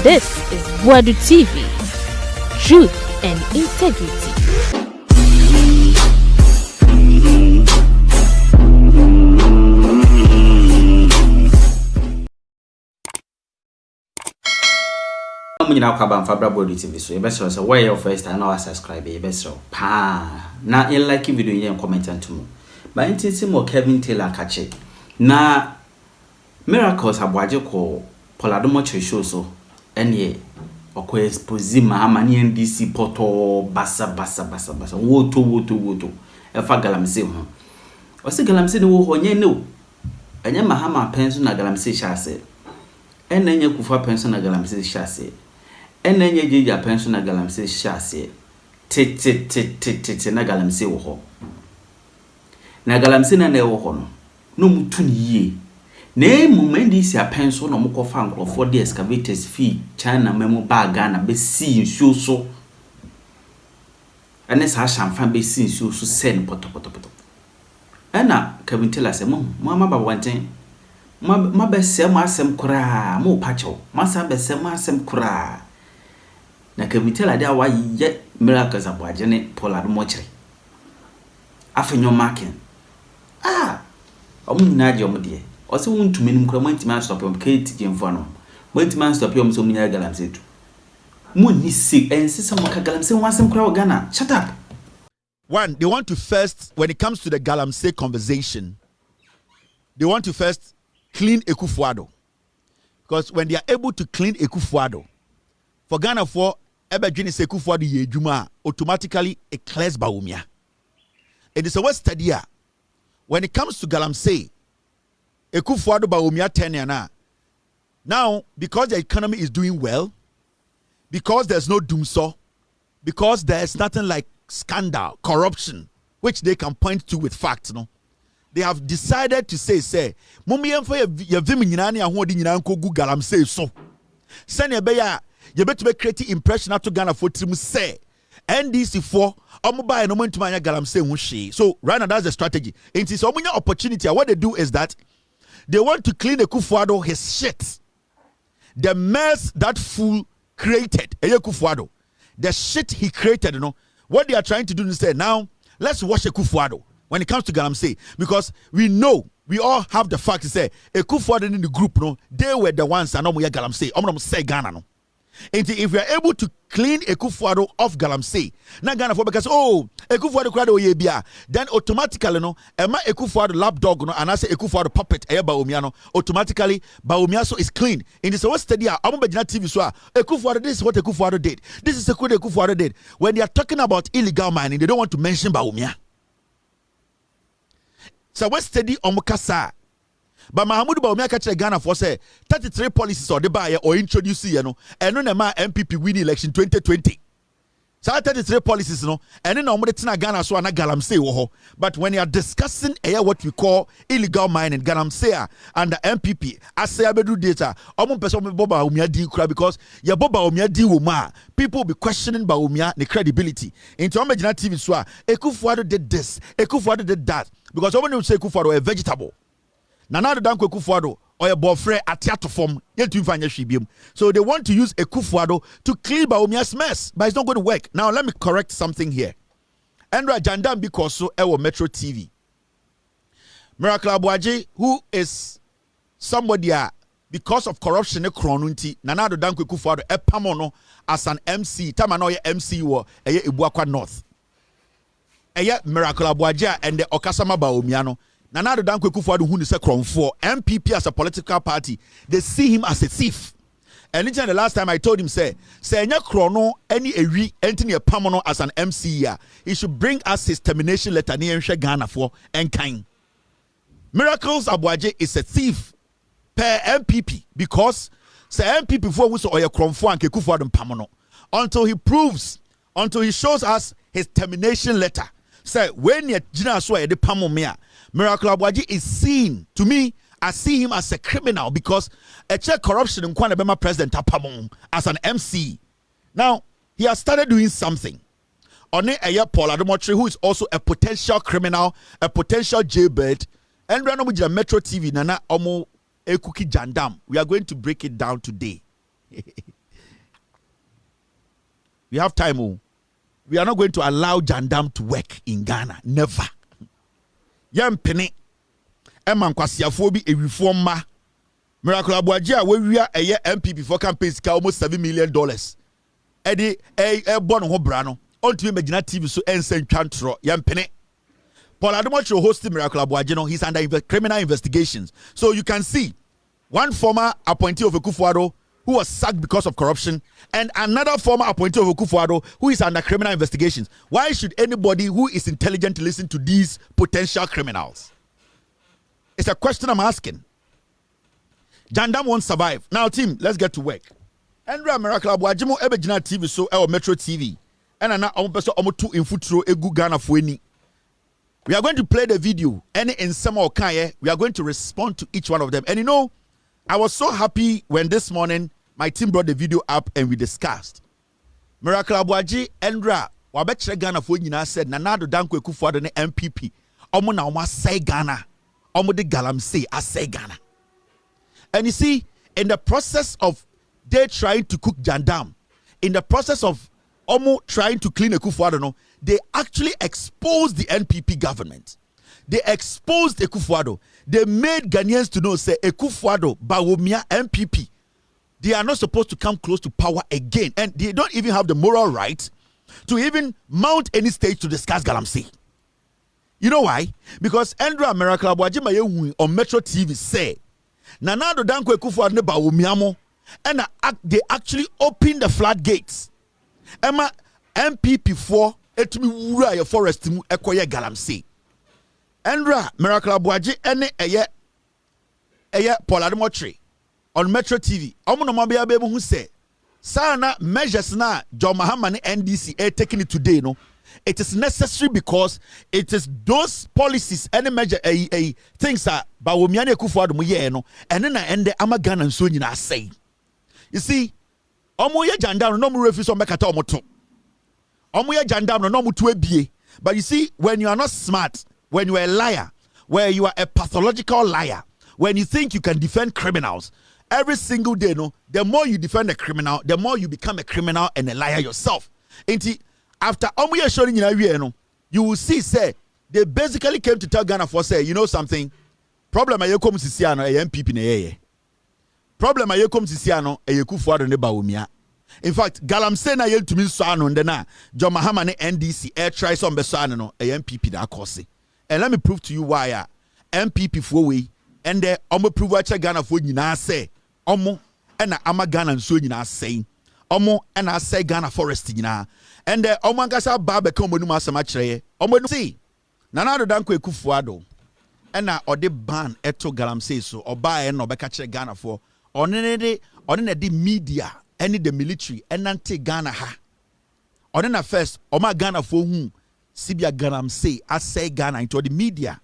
This is Boadu TV. Truth and integrity. You know, Kabam Fabra Boadu TV. So, you best also where your first time now subscribe. You best so pa. Now, you like video here and comment on to me. But in see more Kevin Taylor catch it. Na Miracles Aboagye Paul show so. Any okwe expose mahamani NDC poto basa. Woto. Efa galamsey ho. Osi galamsey no wo honye no. Enye mahama penso na galamsey shase. Enye kufa penso na galamsey shase. Enye jeja penso na galamsey shase. Te na galamsey wo ho. Na galamsey na ne wo ho no mutu niye. Ne mumendi si apenso no mukofa nkrofo de excavators fee China memo baga na be si nsuo so. Ene sa shamfan be si nsuo so sen poto. Ena Kevin Taylor se mo baba wanten. Ma be se mo asem kura mo pacho. Ma sa be se mo asem kura. Na Kevin Taylor dia wa ye Miracles Aboagye ne Paul Adumochire. Afenyo marking. Omunaje omudie. Also want to minimum crement stop him Kate Jim Fono. Went man stop him so many galamsey. Moon is sick and see some galamsey wants some crowd Ghana. Shut up. One, they want to first, when it comes to the galamsey conversation, they want to first clean Ekufuado. Because when they are able to clean Ekufuado, for Ghana for Ebejini Ekufuado Yejuma, automatically it clears Baumia. It is a West study. When it comes to galamsey, Ekufuado Baumia 10 yana. Now, because the economy is doing well, because there's no doomsaw, because there's nothing like scandal, corruption, which they can point to with facts, no, they have decided to say, Mummy for your Viminani and what in Yanko galamsey so. Send your beya, you better make creative impression to Ghana for Tim say. NDC4, Omubai no moment to my galamsey wushi. So, right now that's the strategy. It is only opportunity. What they do is that they want to clean Ekufuado his shit. The mess that fool created, Ekufuado. The shit he created, you know. What they are trying to do is say, now, let's wash Ekufuado when it comes to galamsey. Because we know, we all have the fact to say, Ekufuado in the group, no, they were the ones that know galamsey. I'm going to say Ghana, no. And if we are able to clean Ekufuado off galamsey, na Ghana for because Ekufuado krado yebia, then automatically no, ema Ekufuado lapdog no, and I say Ekufuado puppet Baumia no, automatically Baumia so is clean. In this one study, I'm Bejina TV so Ekufuado, this is what Ekufuado did. This is what Ekufuado did. When they are talking about illegal mining, they don't want to mention Baumia. So what study Omukasa. But Mahamudu Baumia catch Ghana for say 33 policies or the buyer or introduce you know, and no ma MPP win election 2020. So 33 policies no, and then Tina Ghana so na galamsey woho. But when you are discussing what we call illegal mining, galamsey and the MPP, I say abedu data, person boba umia di kura because ya boba umia di woma. People be questioning Baumia the credibility. Into Omejina TV so Ekufuado did this, Ekufuado did that. Because when you say Ekufuado a vegetable. Nana the Danko Ekufuado or a boyfriend at theater form, so they want to use Ekufuado to clean Baumia's mess, but it's not going to work. Now let me correct something here. Andra Jandam because so our Metro TV. Miracles Aboagye, who is somebody because of corruption Kronunti, Nana the Danko Ekufuado Epamono as an MC, Tamano MC or Ibuakwa North. Miracles Aboagye and the Okasama Baumiano. Nana the Danko Ekufuado who is a crown for MPP as a political party, they see him as a thief. And the last time I told him, say any chrono, any entity a pamono as an MC, he should bring us his termination letter near Ghana for and kind. Miracles Aboagye is a thief per MPP because say MPP for which or a crown for and Ekufuado pamono until he proves, until he shows us his termination letter. Say when you Gina so the pamomia. Miracles Aboagye is seen, to me, I see him as a criminal because a check corruption in Kwanabema President Apamon as an MC. Now, he has started doing something. On Paul Adumochire, who is also a potential criminal, a potential jailbird, and run with the Metro TV, Nana Omo Ekuki Jandam. We are going to break it down today. We have time. Oh. We are not going to allow Jandam to work in Ghana. Never. Yam penny. Eman kwasiafo bi ewiform ma. Miracles Aboagye we are a MPP for campaigns almost $7 million. Edi born ho bra no. Onto imagine TV so ensen twantro yam penny. Paul Adu hosting Miracles Aboagye no. He's under criminal investigations. So you can see one former appointee of Akufo-Addo who was sacked because of corruption, and another former appointee of Akufo-Addo who is under criminal investigations. Why should anybody who is intelligent listen to these potential criminals? It's a question I'm asking. Jandam won't survive. Now, team, let's get to work. Andrea Miracles Aboagye mo ebegina TV so Metro TV. And na person two in futuro egu Ghana fueni. We are going to play the video. Any in some or we are going to respond to each one of them. And you know, I was so happy when this morning my team brought the video up and we discussed. Miracles Aboagye Andrea wabekire Ghana fo nyina said Nanado Danko Akufo-Addo ne MPP. Omo na omo say Ghana. Omo de galamsey asay Ghana. And you see, in the process of they trying to cook Jandam, in the process of Omo trying to clean Akufo-Addo, no, they actually exposed the NPP government. They exposed Akufo-Addo. They made Ghanaians to know, say, Akufo-Addo, Bawumia, MPP, they are not supposed to come close to power again. And they don't even have the moral right to even mount any stage to discuss galamsey. You know why? Because Andrea Miracles Aboagye on Metro TV say, Nanado Danko Akufo-Addo ne Bawumia, and they actually opened the floodgates. Emma MPP 4 etumi wura ya forest mu ekoye galamsey. Andrea Miracles Aboagye ene eye Paul Adu on Metro TV. Omo no mabia be hu say sana measures na John Mahama ne NDC taking it today no. It is necessary because it is those policies any measure things are Bawumia ne Akufo-Addo mu ye no ene na ende ama Ghana nso nyina say. You see, omo ye Jandam no mu refi so mekata omo to. Omo ye Jandam no mu to ebie. But you see, when you are not smart, when you are a liar, where you are a pathological liar, when you think you can defend criminals, every single day, no, the more you defend a criminal, the more you become a criminal and a liar yourself. After omo ye showing you will see, say, they basically came to tell Ghana for say, you know something, problem ayekom sisiano MPP ne yeye. Problem ayekom sisiano Akufo-Addo ne Bawumia. In fact, galamsey na yel tumi so ano ndena John Mahama ne NDC try some beso ano no MPP da akose. And let me prove to you why MPP for we and the omo prove acha Ghana for nyina say omo na ama Ghana nso nyina say omo na say Ghana forest nyina and the omo angasa ba be kan omo num asema kire omo see Nanado Danko Akufo-Addo na ode ban eto galamsey so oba e na obeka kire Ghana for onene de media any the military enante Ghana ha onena first oma Ghana for hu sibia galamsey asay Ghana into the media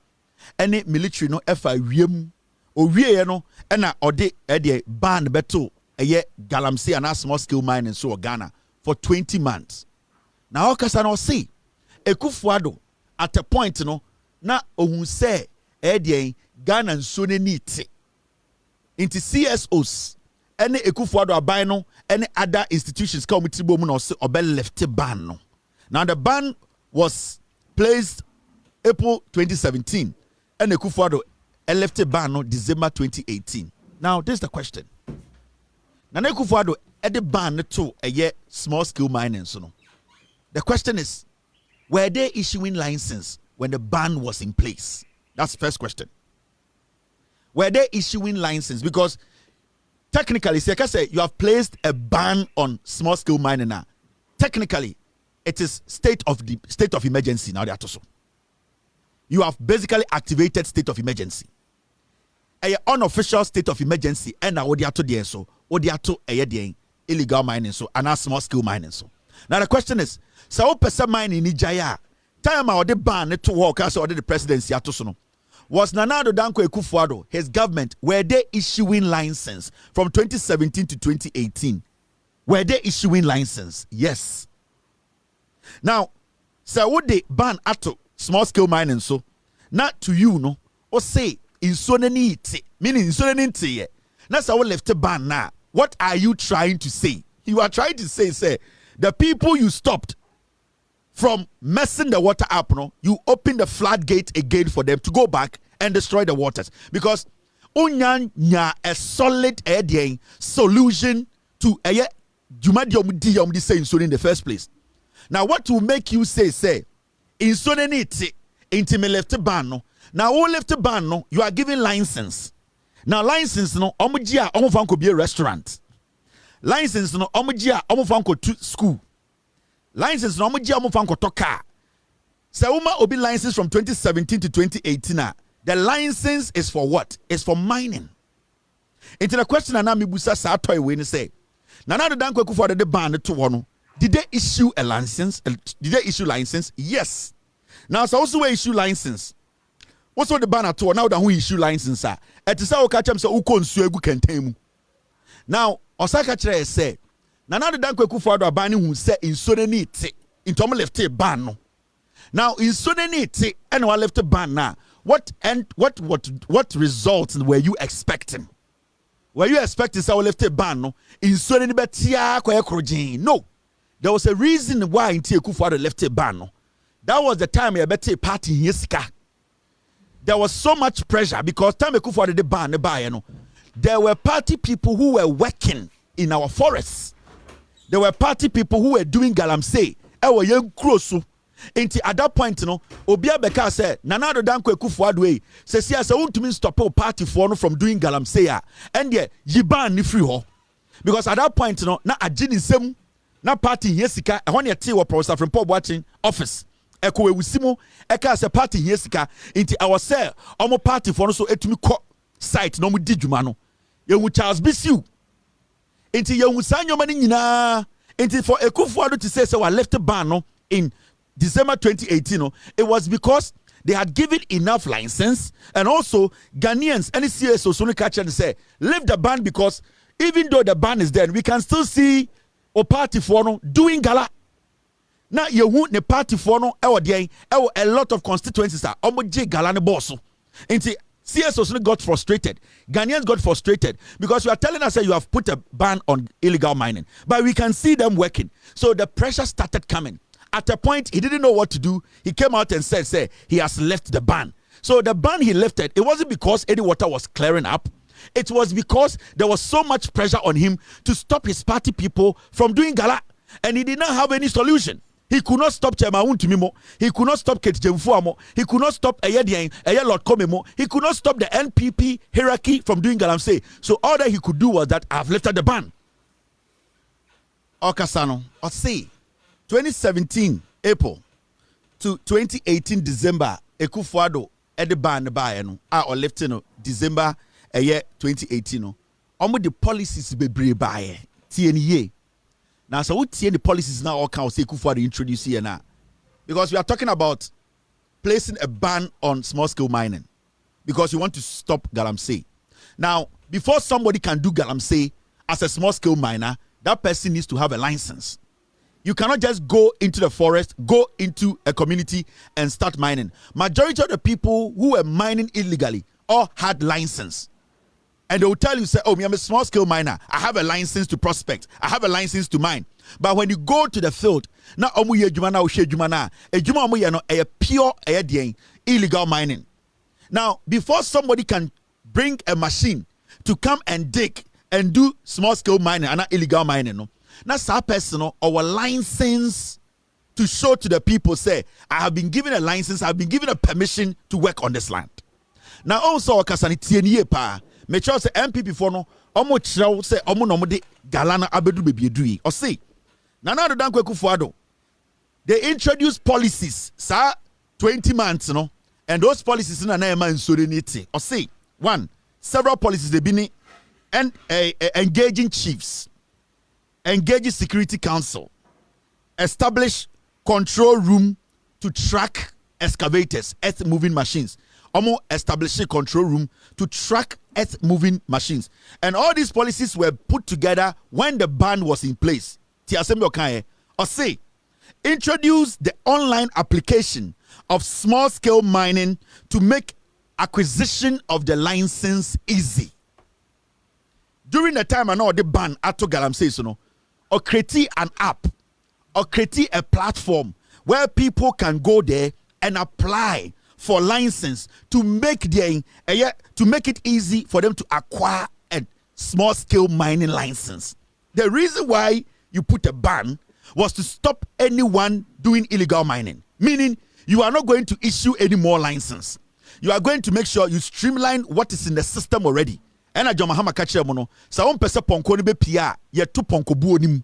any military no efa wiem owie no na ode e ban beto eye galamsey and small scale mining so Ghana for 20 months. Now okasa no see Akufo-Addo at a point no na ohun say Ghana nso ne niti into CSOs any Akufo-Addo aban no any other institutions come with mu no obel left ban no. Now the ban was placed April 2017 and Akufo-Addo left ban no December 2018. Now this is the question. Now Akufo-Addo the ban to a year small scale mining so no. The question is, were they issuing license when the ban was in place? That's the first question. Were they issuing license? Because technically, say you have placed a ban on small scale mining now. Technically, it is state of emergency now. You have basically activated state of emergency. A unofficial state of emergency and now illegal mining so and small scale mining so. Now the question is, so person mining in Jaya time or the ban to work as or the presidency atoso was Nanado Danko Akufo-Addo, his government, were they issuing license from 2017 to 2018? Were they issuing license? Yes. Now, so would they ban at small scale mining so not to you no or say in sonenity meaning in sonenity now so left a ban now. What are you trying to say? You are trying to say The people you stopped from messing the water up, no, you open the floodgate again for them to go back and destroy the waters. Because nya a solid solution to a jumadium say in the first place. Now, what will make you say in sonenity intimate left ban no? Now, all left ban no, you are giving license. Now, license no, omujia omufan be a restaurant. License no, omujia omufan to school. License no, omujia omufan to car. So, obi license from 2017 to 2018. The license is for what? It's for mining. Into the question, Anami Busa Satoy when say, Nana the Danko for the ban to one. Did they issue a license? Did they issue license? Yes. Now, so also issue license. What's what the ban at all? Now that who issue license are? At the Sao Kacham so Ukon Suegu Kentemu. Now, Osaka Chere say, Nana the Danko for the banning who say in Sonenite, in Tom left a ban. Now, in Sonenite, and one left a ban now. What results were you expecting? Were you expecting so left a ban no? In Sonenite, no. There was a reason why in Kufuor left a ban. No? That was the time a better party in Yesika. There was so much pressure because time Kufuor the ban the buy. No? There were party people who were working in our forests. There were party people who were doing galamsey. Ewa young close. At that point, Obia Beka said, Nana do Danko Kufuor way. Says yes, I want to stop a party for from doing galamsey. And yet, Yiban ni free ho. Because at that point, na ajini sem. Na party Yesika, I want to Professor from Paul watching office. Eko we simo, eka as a party Yesika, into our cell, omo party for so etumi ko site no mu dijumano. Ye Charles Bisu. Into ye sanyo mani nyina. Into for Kufuor to say so I left the ban no in December 2018, no, it was because they had given enough license, and also Ghanaians, any CSO, so catch and say, leave the ban because even though the ban is there, we can still see a party for no doing gala. Now you want the party for no, a lot of constituencies are omoje gala ne boss. Into CSO got frustrated. Ghanaians got frustrated because you are telling us that you have put a ban on illegal mining, but we can see them working. So the pressure started coming. At a point, he didn't know what to do. He came out and said, he has left the ban. So the ban he lifted, it wasn't because any water was clearing up. It was because there was so much pressure on him to stop his party people from doing gala. And he did not have any solution. He could not stop Chemaun Timimo. He could not stop Kate Jemfuamo. He could not stop Ayadian, Lord Komemo. He could not stop the NPP hierarchy from doing galamsey. So all that he could do was that I've lifted the ban. Okasano, or say, 2017 April to 2018 December, Ekufuor at the ban by or left December a year 2018. Almost the policies be by TNA. Now, so what the policies now all can say Ekufuor introduce here now? Because we are talking about placing a ban on small scale mining because you want to stop galamsey. Now, before somebody can do galamsey as a small scale miner, that person needs to have a license. You cannot just go into the forest, go into a community and start mining. Majority of the people who were mining illegally all had license. And they will tell you, say, oh, I'm a small scale miner. I have a license to prospect. I have a license to mine. But when you go to the field, now a pure illegal mining. Now, before somebody can bring a machine to come and dig and do small scale mining and not illegal mining, no. Now, some person or a license to show to the people, say, I have been given a license, I have been given a permission to work on this land. Now, also, Kasani pa, make sure say NPP for no, omo say omo no de galana abedu bebiedui. Or say, Nana Danko Kufuor, they introduced policies, sir, 20 months, no, and those policies in an and sovereignty. Or say, one, several policies they been and engaging chiefs. Engage Security Council, establish control room to track excavators, earth moving machines. Establish a control room to track earth moving machines. And all these policies were put together when the ban was in place. Or say, introduce the online application of small scale mining to make acquisition of the license easy. During the time I know the ban Ato Galam says, or create an app or create a platform where people can go there and apply for license to make it easy for them to acquire a small scale mining license. The reason why you put a ban was to stop anyone doing illegal mining, meaning you are not going to issue any more license. You are going to make sure you streamline what is in the system already. And Mahama kache mono sa on pese ponko ni be pia ye to ponko bu onim.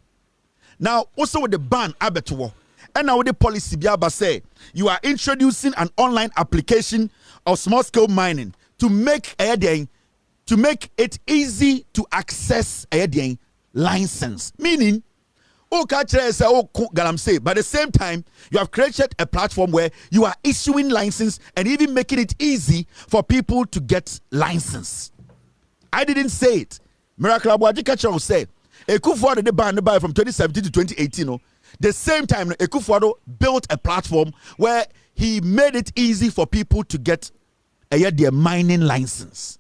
Now also with the ban abeto and now with the policy biaba say you are introducing an online application of small scale mining to make it easy to access a license, meaning galamsey, but at the same time you have created a platform where you are issuing license and even making it easy for people to get license. I didn't say it. Miracles Aboagye Paul say Ekufuado the ban from 2017 to 2018. The same time Ekufuado built a platform where he made it easy for people to get their mining license.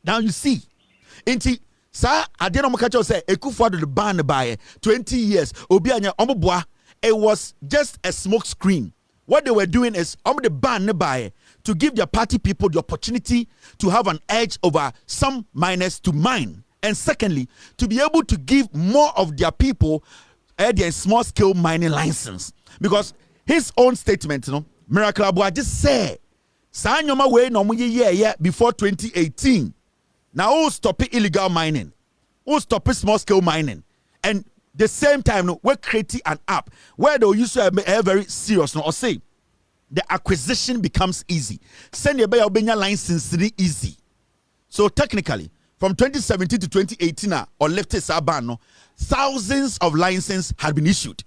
Now you see, inti sa adeno mukacho say Ekufuado the ban by 20 years. Obi anya omoboa. It was just a smoke screen. What they were doing is the ban by to give their party people the opportunity to have an edge over some miners to mine, and secondly, to be able to give more of their people their small scale mining license. Because his own statement, Miracles Aboagye just said, "Sa nyoma we no ye before 2018. Now who stop illegal mining? Who stop small scale mining? And the same time, we're creating an app where they used to be very serious, or say the acquisition becomes easy. Send your Benya license easy. So technically, from 2017 to 2018, or leftist ban, thousands of licenses had been issued.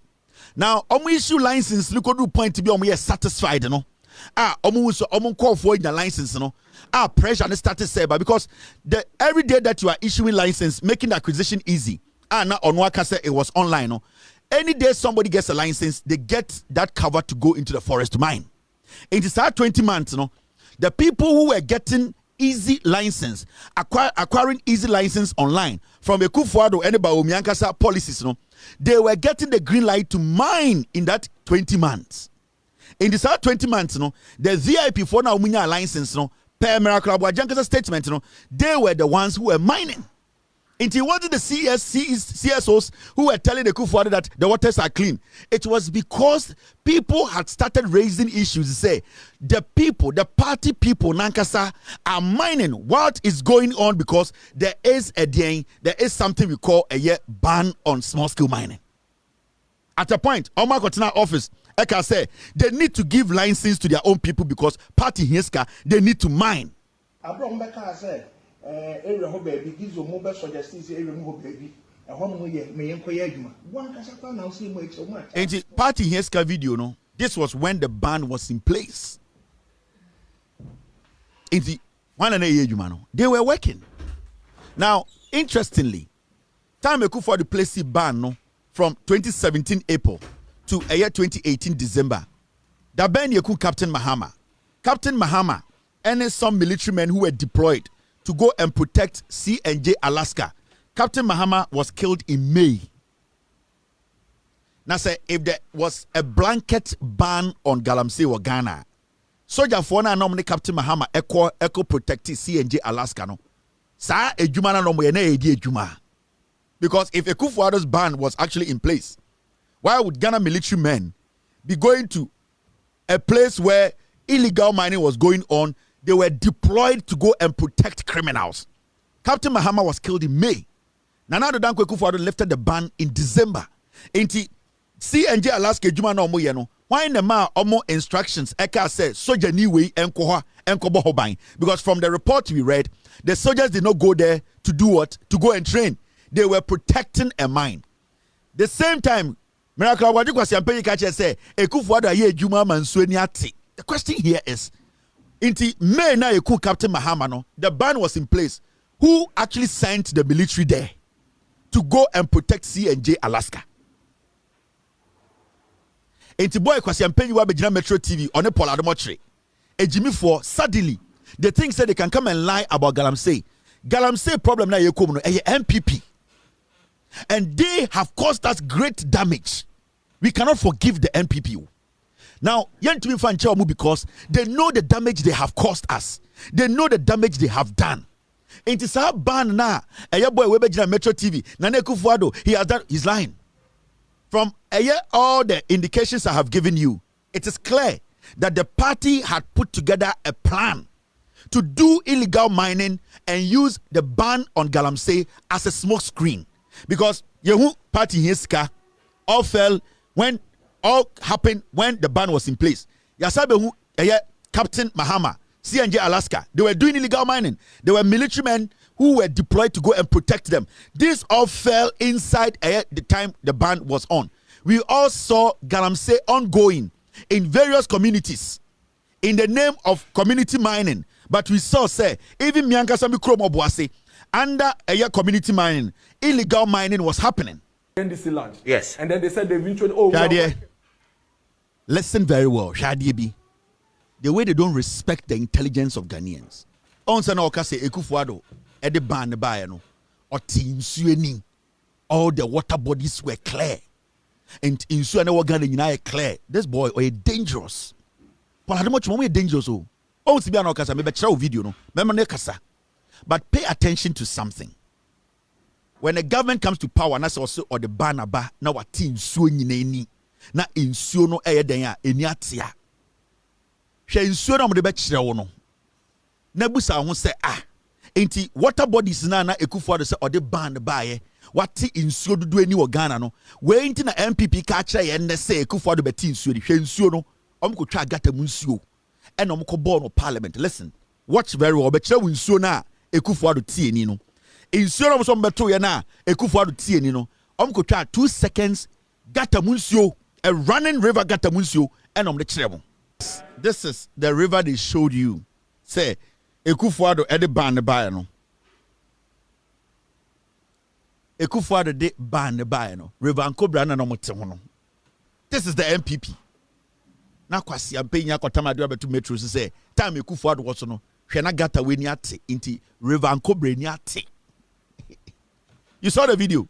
Now, issue license, look at the point to be satisfied, call for the license, pressure and started say, but because every day that you are issuing license, making the acquisition easy. Now on what say it was online. Any day somebody gets a license, they get that cover to go into the forest to mine. In the start 20 months, the people who were getting easy license, acquiring easy license online from Ekufuado and Omiankasa policies, they were getting the green light to mine in that 20 months. In the start 20 months, the VIP for now license, per Miracles Aboagye statement, they were the ones who were mining. It wasn't the CSOs who were telling the Ekufuado that the waters are clean. It was because people had started raising issues to say the party people, Nankasa, are mining. What is going on? Because there is something we call a ban on small scale mining. At a point, Omar Kotina office, Eka say they need to give license to their own people because party Hieska, they need to mine. Area ho baby gives you mobile suggestions area ho baby a home me enkoya one kasapa now see mo so much and party Hieska video this was when the ban was in place. In the one and a year they were working. Now interestingly, time for the place ban from 2017 April to 2018 December. The ban Captain Mahama and some military men who were deployed to go and protect C&J Alaska. Captain Mahama was killed in May. Now say if there was a blanket ban on galamsey or Ghana, soldier for na nominate Captain Mahama echo protect C&J Alaska no. Sa ejuma na nomo ye na edi ejuma. Because if Ekufuado's ban was actually in place, why would Ghana military men be going to a place where illegal mining was going on? They were deployed to go and protect criminals. Captain Mahama was killed in May. Nana Addo Dankwa Ekufuado lifted the ban in December. Inti C&J Alaska Juma no mo ye no. Why the ma omo instructions Eka said soldier ni we enkoha enkobo hoban, because from the report we read, the soldiers did not go there to do what? To go and train. They were protecting a mine. The same time, Miracles Aboagye Kwasiampe Kache say Ekufuado aye Juma manso ni ate. The question here is Inti May na Eku Captain Mahama no, the ban was in place. Who actually sent the military there to go and protect C&J Alaska? Inti boy Kwasiampe wa begina Metro TV on a Paul Adomotre. Ejimi for suddenly the thing said they can come and lie about galamsey. Galamsey problem na Yekom no NPP. And they have caused us great damage. We cannot forgive the NPP. Now, yentumi fan chamu because they know the damage they have caused us. They know the damage they have done. It is our ban na a boy webejina Metro TV. Nana Kufuado, he has done. He's lying. From all the indications I have given you, it is clear that the party had put together a plan to do illegal mining and use the ban on galamsey as a smoke screen. Because Yehu party Hiska all fell when all happened when the ban was in place. Yasabehu Captain Mahama, CNJ Alaska, they were doing illegal mining. There were military men who were deployed to go and protect them. This all fell inside the time the ban was on. We all saw galamsey ongoing in various communities in the name of community mining. But we saw, say, even Miankasa Mikrom Obuasi, under community mining, illegal mining was happening. NDC launch. Yes. And then they said they eventually, oh, Shadie, listen very well, Shadie B. The way they don't respect the intelligence of Ghanaians. Once and all, say Ekufuado, Ede ban no, or Tinsueni, all the water bodies were clear. And in Suana Ghana clear. This boy was dangerous. But how much more dangerous? Oh, to be an okasa, maybe show video no, maybe kasa. But pay attention to something. When the government comes to power, that's also or the ban aba na wati nsuo nyina na nsuo no den a eni atia. Hwe nsuo no mo de be kire wo no. Na busa ho se enti water bodies na Ekufuado se or the ban bae. Wati nsuo dudu eni wo Ghana no. We enti na MPP ka kire ye ne se Ekufuado beti nsuo di. Hwe nsuo no omkotwa agata mu nsuo. And omko no parliament. Listen, watch very well. Be kire wo nsuo na Ekufuado tie ni no. Nsuo no so mbeto ye na Ekufuado tie ni no. Omkotwa 2 seconds gata mu nsuo, a running river gata mu nsuo and omde kire mo. This is the river they showed you. Say Ekufuado e de ban ne bae no. Ekufuado de ban ne bae no. River Ankobra na no mote ho no. This is the MPP. Na kwasi ampenya kwatama de abetu metro say time Ekufuado wo so no. Hwe na gata we ni ate inti River Ankobra ni ate. You saw the video.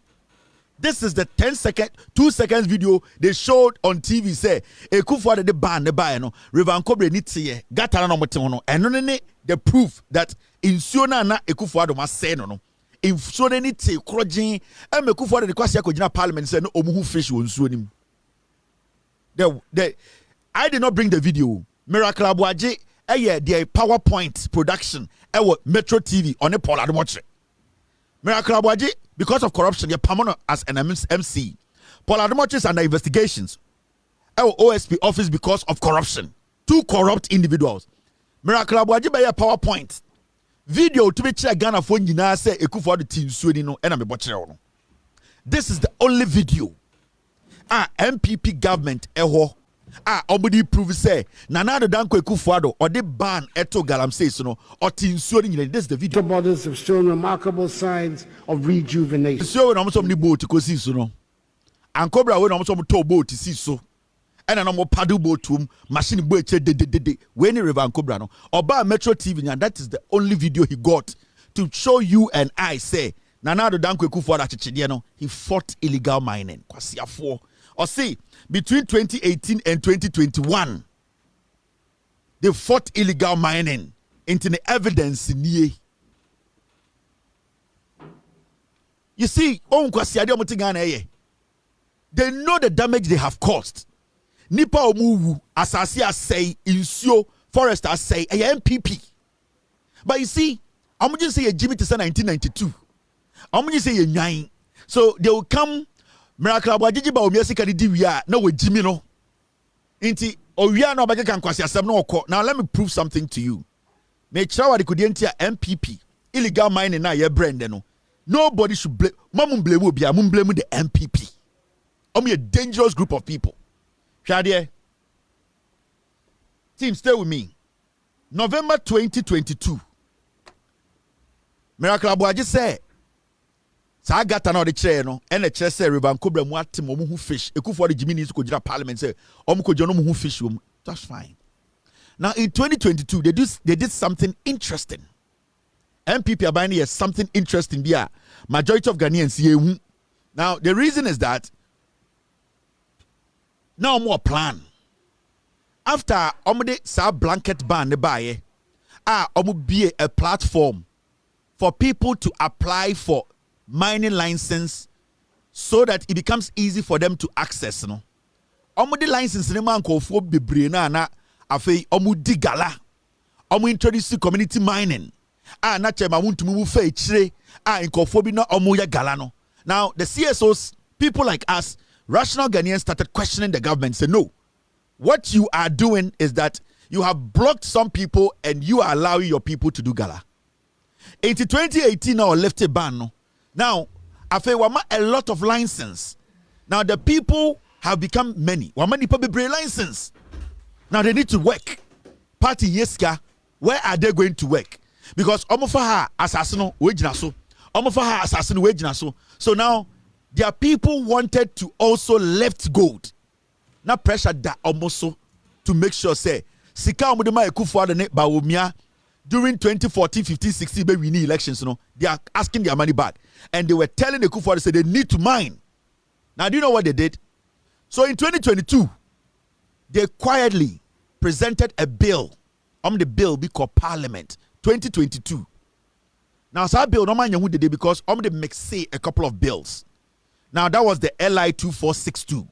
This is the 2 seconds video they showed on TV. Say Ekufuado de ban ne bae no. River Ankobra ni tie gata na no mote ho no. Eno ne the proof that insuo na Ekufuado ma say no. Insuo ne tie krojin em Ekufuado de kwasi akogina parliament say no omuhu fish wo nsuo nim. I did not bring the video. Miracles Aboagye the PowerPoint production Metro TV on a Paul Adumotre. Miracles Aboagye, because of corruption, you're permanent as an MC. Paul Adumotre is under investigations. OSP office because of corruption. 2 corrupt individuals. Miracles Aboagye by a PowerPoint video to be checked Ghana phone you say Ekufuado team sueni no and I'm. This is the only video. MPP government obody prove say Nana Danko Ekufuado or the ban eto galamsey so no or tinsuo. This is the video. Borders have shown remarkable signs of rejuvenation. So when almost boat to see so no. And Cobra when almost to boat to see so. And an almost paddle boat to machine boat de when he River Cobra no or by Metro TV and that is the only video he got to show you and I say Nana Danko Ekufuado he fought illegal mining. Kwasi afo. Or see, between 2018 and 2021, they fought illegal mining into the evidence in ye. You see, they know the damage they have caused. Nipa omuwu, asasi say, insio, forest say, MPP. But you see, I'm just say Jimmy to 1992. I'm just say nine. So they will come. Miracles Aboagye ba omiasi ka di wia na we jimi no nti owia na obeke kan kwasi asem na okọ. Now let me prove something to you. Me kira wa de kodie ntia MPP illegal mining na ye brand no. Nobody should blame blame obi blame the MPP. A dangerous group of people. Shadie team, stay with me. November 2022 Miracles Aboagye say sa gata na o de kire no e na kire say River Cobra mu atem omu hu fish Ekufuado Jimini so kojira parliament say omu kojo no mu hu fish wo. That's fine. Now in 2022 they did something interesting. MPP abani is something interesting there. Majority of Ghanaians yehu. Now the reason is that Now more plan. After omode sa blanket ban ne baye, be a platform for people to apply for mining license so that it becomes easy for them to access. No, omode license ne man ko fo bebre na afei omudi gala, introduce community mining. Na chema wuntu mu fe chire nkofo bi na ya gala no. Now the CSOs, people like us, rational Ghanaians, started questioning the government. Say no, what you are doing is that you have blocked some people and you are allowing your people to do gala. In 2018 now lifted ban no. Now after a lot of license. Now the people have become many. Many people be license. Now they need to work. Party yeska, where are they going to work? Because omofaha assassino wejina so. Omofaha assassin wejina so. So now their people wanted to also left gold. Now pressure that almost so to make sure say sika omudema ekufu adene bawumia during 2014, 15, 16 we need elections, they are asking their money back. And they were telling the Kufuor, they need to mine. Now, do you know what they did? So in 2022, they quietly presented a bill. The bill be called Parliament 2022. Now, so that bill, no man who did it because they mix a couple of bills. Now, that was the LI 2462.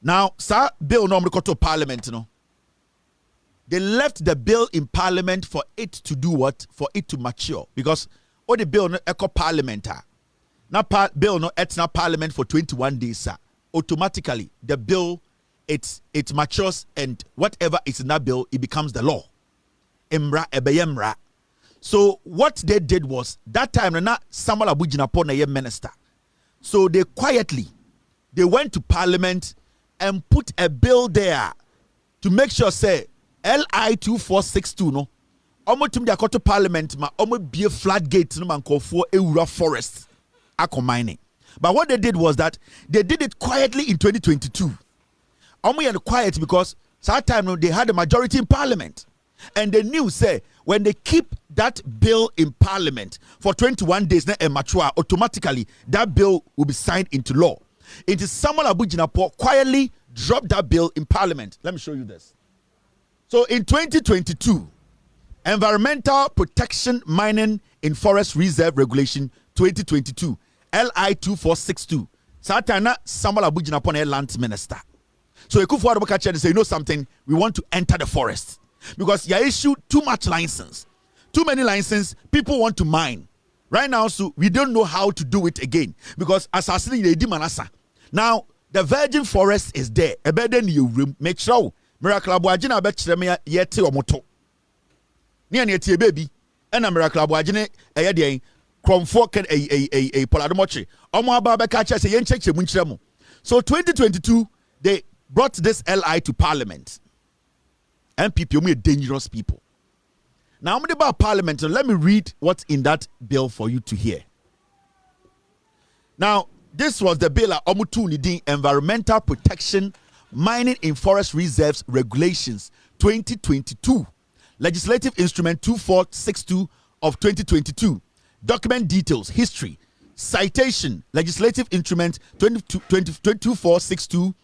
Now, so bill no go to Parliament, They left the bill in Parliament for it to do what? For it to mature. Because all the bill no echo Parliament. Now bill no it's not Parliament for 21 days. Automatically the bill it matures and whatever is in that bill it becomes the law. Emra ebeyemra. So what they did was that time na Samuel Aboagye Paul na minister. So they quietly went to Parliament and put a bill there to make sure say LI 2462 no omotum dia koto Parliament ma omo bie floodgate no man kofo ewura forest akọ mining. But what they did was that they did it quietly in 2022. Omo yet quiet because that time no, they had a majority in Parliament and they knew say when they keep that bill in Parliament for 21 days na mature automatically that bill will be signed into law. It is Samuel Aboagye Paul quietly dropped that bill in Parliament. Let me show you this. So in 2022, Environmental Protection Mining in Forest Reserve Regulation 2022, LI 2462. Satana Samuel Aboagye Paul land minister. So Ekufuor Addo say, you know something, we want to enter the forest. Because you issue too much license. Too many license, people want to mine. Right now, so we don't know how to do it again. Because assassinating the Manasa. Now, the virgin forest is there. A better new room. Make sure Miracles Aboagye na betchireme yete omoto. Ni anie baby. And Miracles Aboagye eye de kromfo ken poladomoche. Omo aba be ka che se yencheche mu nchiremu. So 2022 they brought this LI to Parliament. NPP are dangerous people. Now I'm about Parliament. So let me read what's in that bill for you to hear. Now this was the bill Omutu Nidin Environmental Protection Mining in Forest Reserves Regulations 2022. Legislative Instrument 2462 of 2022. Document details, history, citation, Legislative Instrument 2462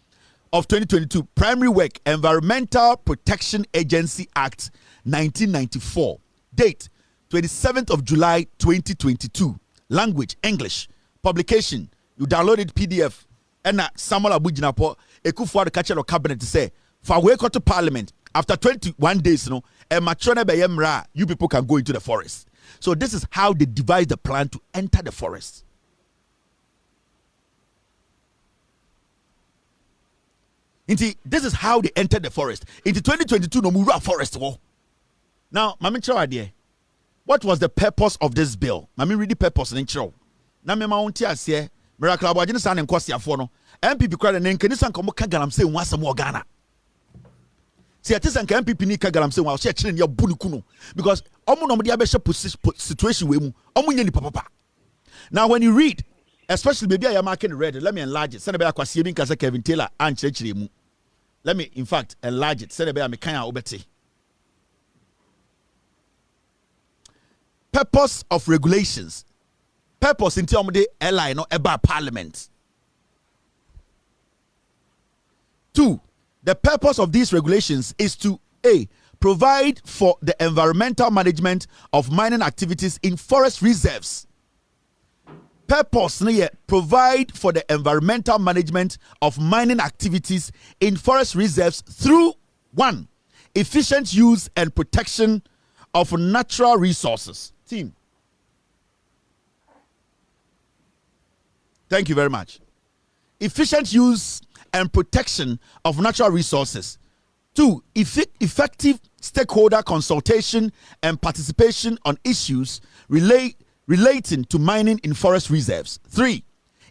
of 2022. Primary work, Environmental Protection Agency Act 1994. Date, 27th of July 2022. Language, English. Publication, you downloaded PDF. And Samuel Aboagye Paul Ekufuor Addo no cabinet to say for we go to Parliament after 21 days you people can go into the forest. So this is how they devised the plan to enter the forest. This is how they entered the forest. Into 2022 no mura forest wo. Now mami chiro idea. What was the purpose of this bill? Mami read the purpose in chiro. Na me ma wonti ase Miracles Aboagye san nkwasiafo no MPP kwara ne nkani san komo ka galamsey hu asem wo Ghana. See at san MPP ni ka galamsey hu a she kire ne yabunuku no because omo no mo dia be situation we mu omo nya ni papa. Now when you read, especially maybe I am marking red, let me enlarge it. Send be akwasie bi nka Kevin Taylor an kire mu. Let me in fact enlarge it. Send be am kan a obeti. Purpose of regulations. Purpose in terms of the LI no about Parliament. 2, the purpose of these regulations is to A, provide for the environmental management of mining activities in forest reserves. Purpose provide for the environmental management of mining activities in forest reserves through 1, efficient use and protection of natural resources. Team. Thank you very much. Efficient use and protection of natural resources. 2, effective stakeholder consultation and participation on issues relating to mining in forest reserves. 3,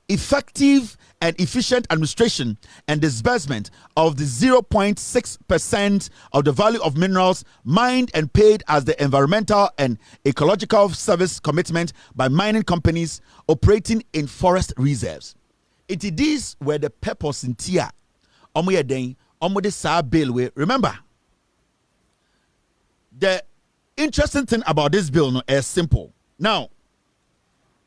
effective and efficient administration and disbursement of the 0.6% of the value of minerals mined and paid as the environmental and ecological service commitment by mining companies operating in forest reserves. These were the purpose in Tia. Remember, the interesting thing about this bill is simple. Now,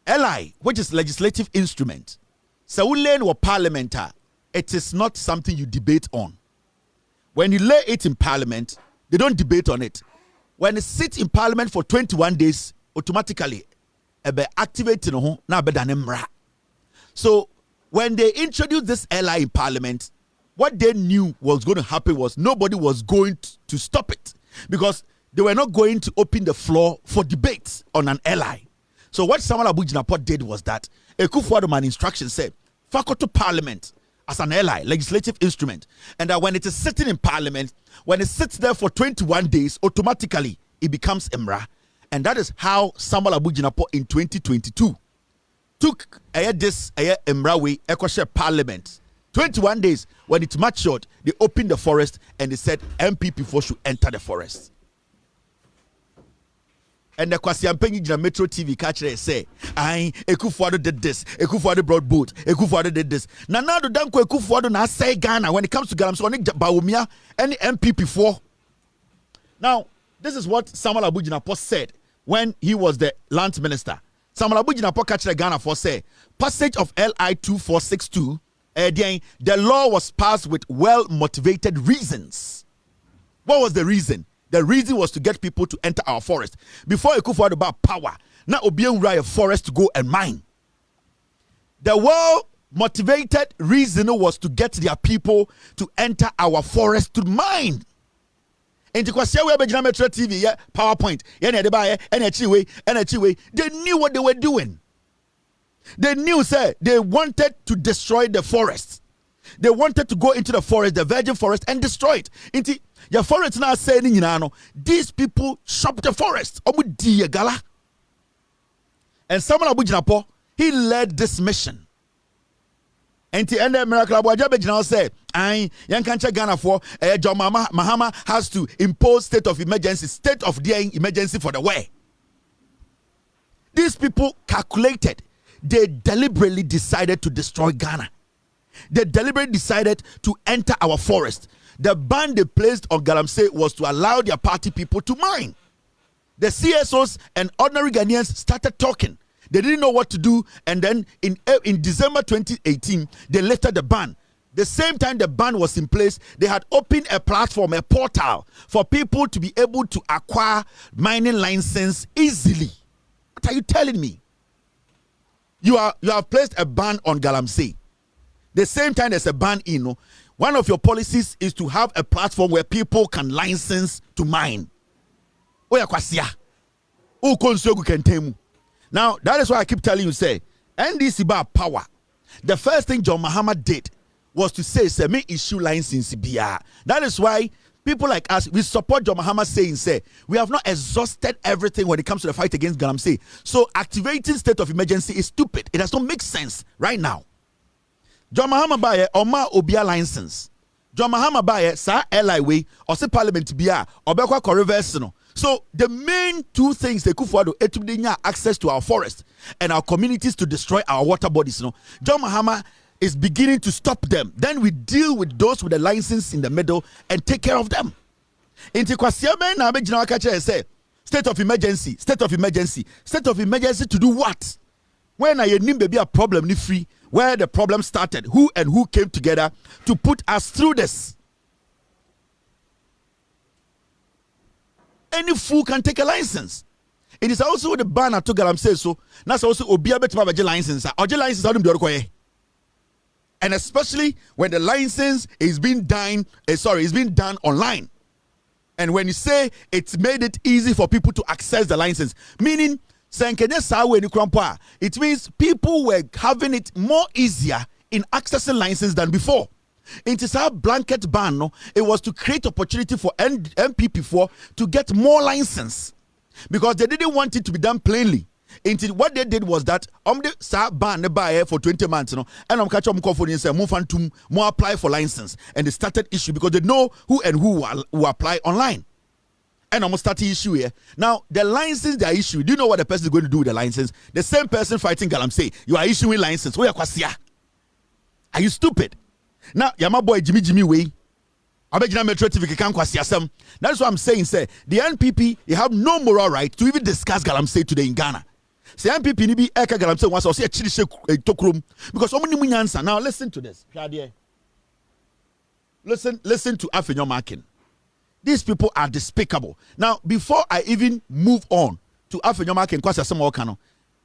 LI, which is legislative instrument, so we learn what parliament are. It is not something you debate on. When you lay it in parliament, they don't debate on it. When it sits in parliament for 21 days, automatically, activating now better. So when they introduced this LI in parliament, what they knew was going to happen was nobody was going to stop it, because they were not going to open the floor for debates on an LI. So what Samuel Aboagye Paul did was that Ekufuado's instruction said, faculty parliament as an LI, legislative instrument, and that when it is sitting in parliament, when it sits there for 21 days, automatically it becomes Emra. And that is how Samuel Aboagye Paul in 2022 took this Emra way, Ekoshe parliament. 21 days, when it matured, they opened the forest and they said MPP4 should enter the forest. And the Kwasiampenyi in Metro TV catcher say, Ekufuado did this, Ekufuado brought boat, Ekufuado did this. Now the Danko Ekufuado na say Ghana when it comes to galamsey Baumia and MPP4. Now, this is what Samuel Aboagye Paul said when he was the land minister. Samuel Aboagye Paul catcher Ghana for say, passage of LI 2462. The law was passed with well-motivated reasons. What was the reason? The reason was to get people to enter our forest. Before Ekufuado about power, now Obiang a forest to go and mine. The well-motivated reason was to get their people to enter our forest to mine. And because we have Metro TV, PowerPoint, they knew what they were doing. They knew, they wanted to destroy the forest. They wanted to go into the forest, the virgin forest, and destroy it. Into your forest now saying, these people shop the forest. And Samuel Aboagye Paul, he led this mission. And the end of Miracles Aboagye now said, young country Ghana for John Mahama has to impose state of the emergency for the way. These people calculated. They deliberately decided to destroy Ghana. They deliberately decided to enter our forest. The ban they placed on galamsey was to allow their party people to mine. The CSOs and ordinary Ghanaians started talking. They didn't know what to do, and then in December 2018, they lifted the ban. The same time the ban was in place, they had opened a platform, a portal, for people to be able to acquire mining license easily. What are you telling me? You have placed a ban on galamsey. The same time there's a ban in, one of your policies is to have a platform where people can license to mine. Now, that is why I keep telling you, say, NDC about power. The first thing John Mahama did was to say, me issue license. That is why people like us, we support John Mahama saying, we have not exhausted everything when it comes to the fight against galamsey. So activating state of emergency is stupid. It does not make sense right now. John Mahama buy Oma Obia license. John Mahama buy sa LI way or say parliament bia or bekwa reverse no. So the main two things they could for to access to our forest and our communities to destroy our water bodies. No, John Mahama is beginning to stop them. Then we deal with those with the license in the middle and take care of them. Into Kwasiame na Aboagye Paul say state of emergency to do what? When I need baby a problem ni free, where the problem started, who came together to put us through this. Any fool can take a license. It is also the ban at galamsey so. That's also Obia better license. License and especially when the license is being done, online. And when you say it's made it easy for people to access the license, meaning it means people were having it more easier in accessing license than before. It is a blanket ban. No? It was to create opportunity for MPP4 to get more license because they didn't want it to be done plainly. Until what they did was that the ban the buyer for 20 months, and catch for and say more apply for license, and they started issue because they know who apply online. And I'm starting issue here. Now, the license they are issuing, do you know what the person is going to do with the license? The same person fighting galamsey, you are issuing license. Are you stupid? Now, Yama boy Jimmy way. That's what I'm saying, say the NPP, you have no moral right to even discuss galamsey today in Ghana. Say NPP ni bi eka galamsey once or say tokrom because omuni munyansa. Now listen to this. Listen to Afenyo Markin. These people are despicable. Now, before I even move on to Afenyo Markin,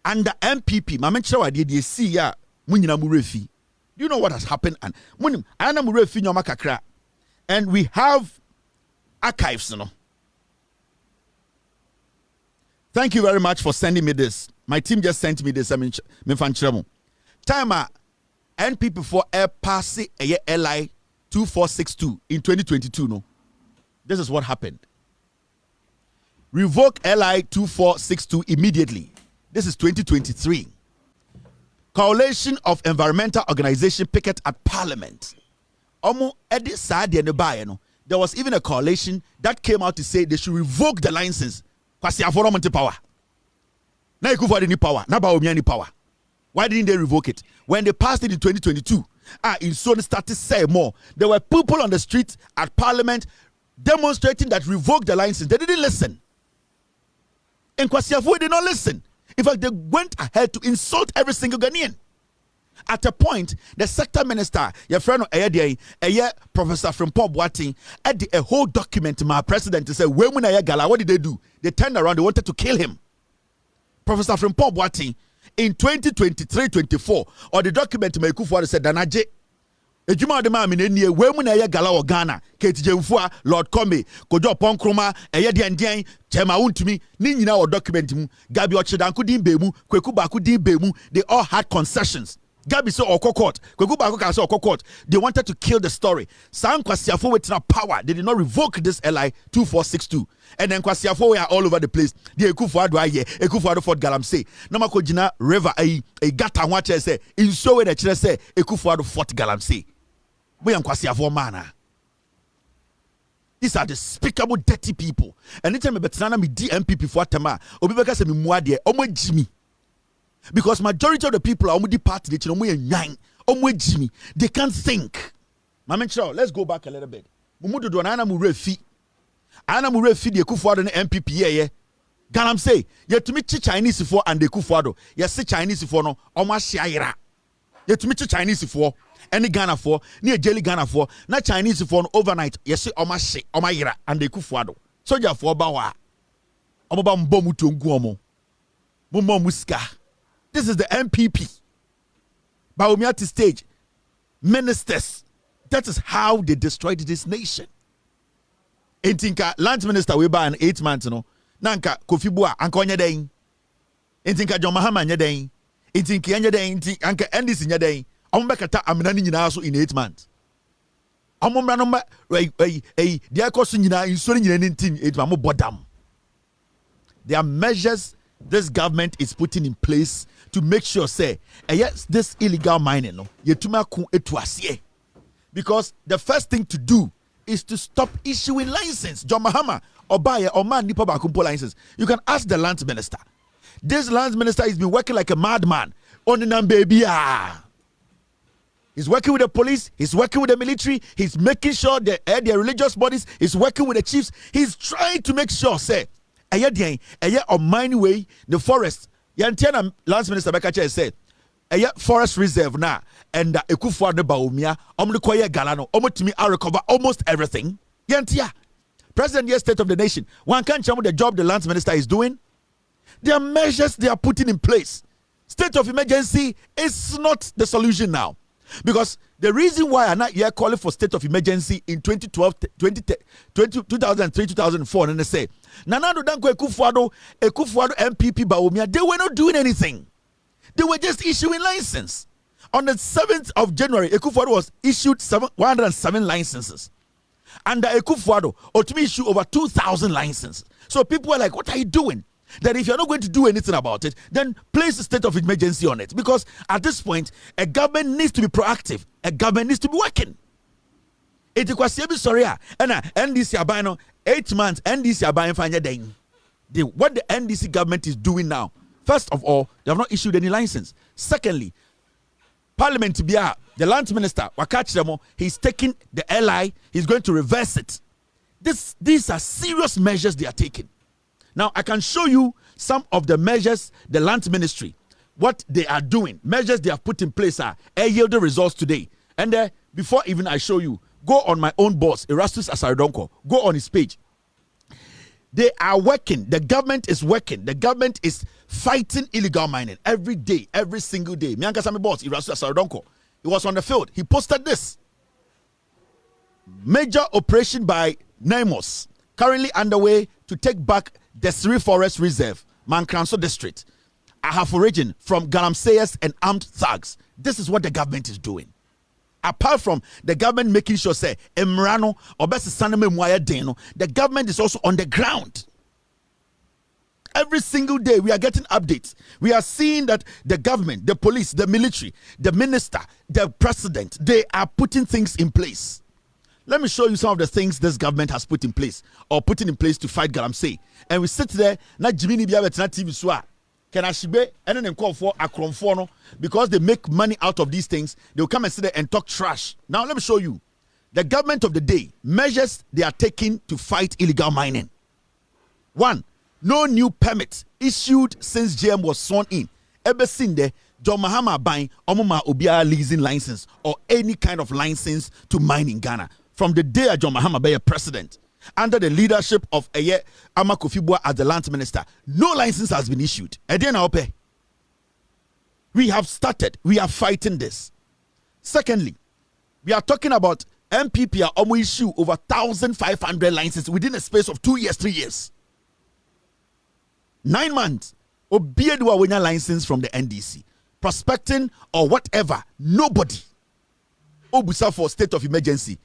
under MPP, do you know what has happened? And we have archives, Thank you very much for sending me this. My team just sent me this. Time NPP for air pass LI 2462 in 2022. No, this is what happened. Revoke LI 2462 immediately. This is 2023. Coalition of Environmental Organization picket at Parliament. There was even a coalition that came out to say they should revoke the license. Power. Now you any power. Now any power. Why didn't they revoke it? When they passed it in 2022, in Sony started to say more. There were people on the street at Parliament demonstrating that revoke the license. They didn't listen. In Kwasiafo, they did not listen. In fact, they went ahead to insult every single Ghanaian. At a point, the sector minister, your friend Professor from Boadu, had a whole document to my president to say, what did they do? They turned around, they wanted to kill him. Professor from Boadu, in 2023-24, or the document to Mekufuado said, Danaje, Ejuma de Mamine, Wemuna Gala or Ghana, Kate Jemfua, Lord Combe, Kojo Ponkroma, Ayadian, Chema Untumi, Nina or document, Gabi Ochedanku Bemu, Kwekubaku Bemu, they all had concessions. Gabi so Okokot, Kwekubaku so Okokot, they wanted to kill the story. Sam Kwasiafo with no power, they did not revoke this LI 2462. And then Kwasiafo were all over the place. The Ekufuado Fort Galamsey. Namako Jina River, a gata water say, in so way that say, Ekufuado Fort Galamsey. We are Kwasiafo mana. These are despicable, dirty people. And anytime I better me DMPP for Tama, Obibeka se mi muadie, Omo Jimmy. Because majority of the people are Omo party, Jimmy. They can't think. Let's go back a little bit. Mumudu Donana Murefi. Ana Murefi de Kufuado and MPP ye. Galamsey, yet to meet Chinese for and the Kufuado. Yes, Chinese for no, Oma Shaira. Yet to meet Chinese for any Ghana for, near Jelly Ghana for, not Chinese for overnight. Yes, Oma She, Oma Ira, and the Kufuado. So ya for Bawa. Omobam Bomutu Nguomo. Mumo Muska. This is the MPP. Baomiati stage. Ministers. That is how they destroyed this nation. Intinka land minister we buy an 8 months nanka Kofi Bua anka onye den intinka John Mahama nye den intinki nye den anka NDC nye den ombekata amina ni nyina so in 8 months omomra no ma dia ekoso nyina insori nyina ni ntin 8 months bodam. There are measures this government is putting in place to make sure say yes, this illegal mining yetuma ku etuasie, because the first thing to do is to stop issuing license. John Mahama or buyer or man nipa bakumpo license. You can ask the land minister. This land minister has been working like a madman on the baby. He's working with the police. He's working with the military. He's making sure that their religious bodies. He's working with the chiefs. He's trying to make sure say on mining way the forest. Yantiana land minister Bekache said forest reserve na and Ekufuado ne Bawumia koye galano omotimi recover almost everything. Yantia. President, yes, State of the Nation. One can't tell me the job the lands minister is doing. There are measures they are putting in place. State of emergency is not the solution now. Because the reason why I'm not here calling for state of emergency in 2012, 2003, 2004, and they say, Nanado Danko Ekufuado NPP Bawumia, they were not doing anything. They were just issuing license. On the 7th of January, Ekufuado was issued 107 licenses. Under Ekufuado, Otumi issued over 2,000 licenses. So people were like, what are you doing? That if you're not going to do anything about it, then place a state of emergency on it. Because at this point, a government needs to be proactive. A government needs to be working. It was sorry, and NDC abano 8 months. NDC abano fanya ding. What the NDC government is doing now, first of all, they have not issued any license. Secondly, Parliament Bia, the land minister, Wakachiremo, he's taking the LI, he's going to reverse it. These are serious measures they are taking. Now, I can show you some of the measures the land ministry, what they are doing, measures they have put in place are yielding results today. And before even I show you, go on my own boss, Erastus Asaridonko, go on his page. They are working. The government is working. The government is fighting illegal mining every day, every single day. Mianka Sami boss, Erastus Asaridonko, he was on the field. He posted this. Major operation by NIMOS currently underway to take back the Siri Forest Reserve, Mankranso District. I have origin from galamseyers and armed thugs. This is what the government is doing. Apart from the government making sure, say, Emrano or the government is also on the ground. Every single day we are getting updates. We are seeing that the government, the police, the military, the minister, the president, they are putting things in place. Let me show you some of the things this government has put in place or putting in place to fight galamsey. And we sit there, na Jimini Biabetina TV Swa. Can I shibe and then call for Akronfono because they make money out of these things, they will come and sit there and talk trash. Now let me show you the government of the day, measures they are taking to fight illegal mining. 1, no new permit issued since GM was sworn in. Ever seen there, John Mahama buying Omoma Obia leasing license or any kind of license to mine in Ghana. From the day John Mahama be a president, under the leadership of Eye Amakofibua as the land minister, no license has been issued. We have started. We are fighting this. Secondly, we are talking about NPP are almost issue over 1,500 licenses within a space of 2 years, 3 years. 9 months. Obiedwa winner license from the NDC. Prospecting or whatever. Nobody. Obusa for state of emergency.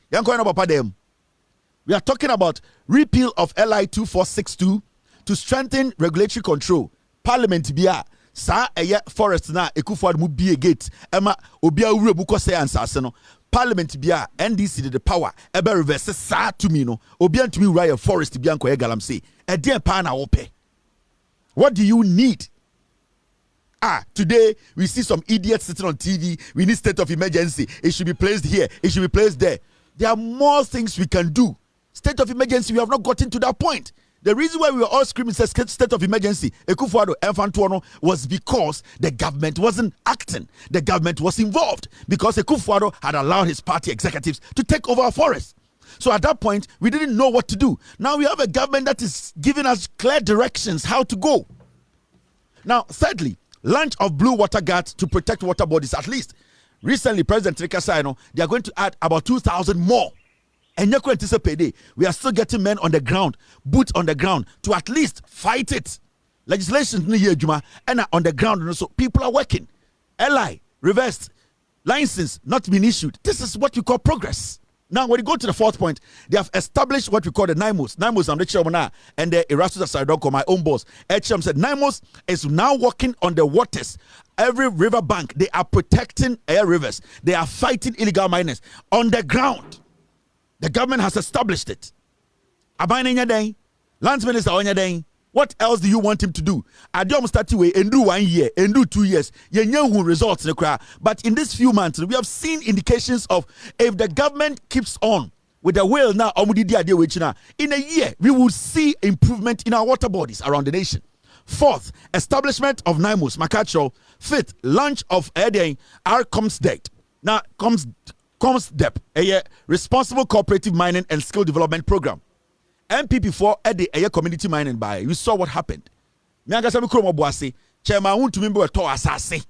We are talking about repeal of LI 2462 to strengthen regulatory control. Parliament bia sa eye forest na Ekufuado mu bie gate ema obia urebu ko say ansase no. Parliament bia NDC did the power ebe reverse sa to me no. Obia ntumi wura forest bia nkoye galamsey. E dey pa na wo pe. What do you need? Today we see some idiots sitting on TV. We need state of emergency. It should be placed here. It should be placed there. There are more things we can do. State of emergency, we have not gotten to that point. The reason why we were all screaming state of emergency, Ekufuado Enfantuono, was because the government wasn't acting. The government was involved because Ekufuado had allowed his party executives to take over our forests. So at that point, we didn't know what to do. Now we have a government that is giving us clear directions how to go. Now, thirdly, launch of blue water guards to protect water bodies. At least recently, President Trikasano, they are going to add about 2,000 more. And you can anticipate we are still getting men on the ground, boots on the ground to at least fight it. Legislation here, Juma, and on the ground, and so people are working. LI reversed, license not been issued. This is what we call progress. Now, when you go to the fourth point, they have established what we call the NIMOS. NIMOS and Richard and the Erastus Asaridonko, my own boss. HM said NIMOS is now working on the waters. Every river bank, they are protecting air rivers. They are fighting illegal miners on the ground. The government has established it. Lands minister on your day. What else do you want him to do? Adiom start to and do 1 year and do 2 years. Results in the crowd. But in these few months, we have seen indications of if the government keeps on with the will now, in a year, we will see improvement in our water bodies around the nation. Fourth, establishment of NIMOS, Makacho, Fifth, launch of RComsDEP. Now, ComsDEP, a responsible cooperative mining and skill development program. MPP for a community mining by. We saw what happened. Chairman want to remember to assassin.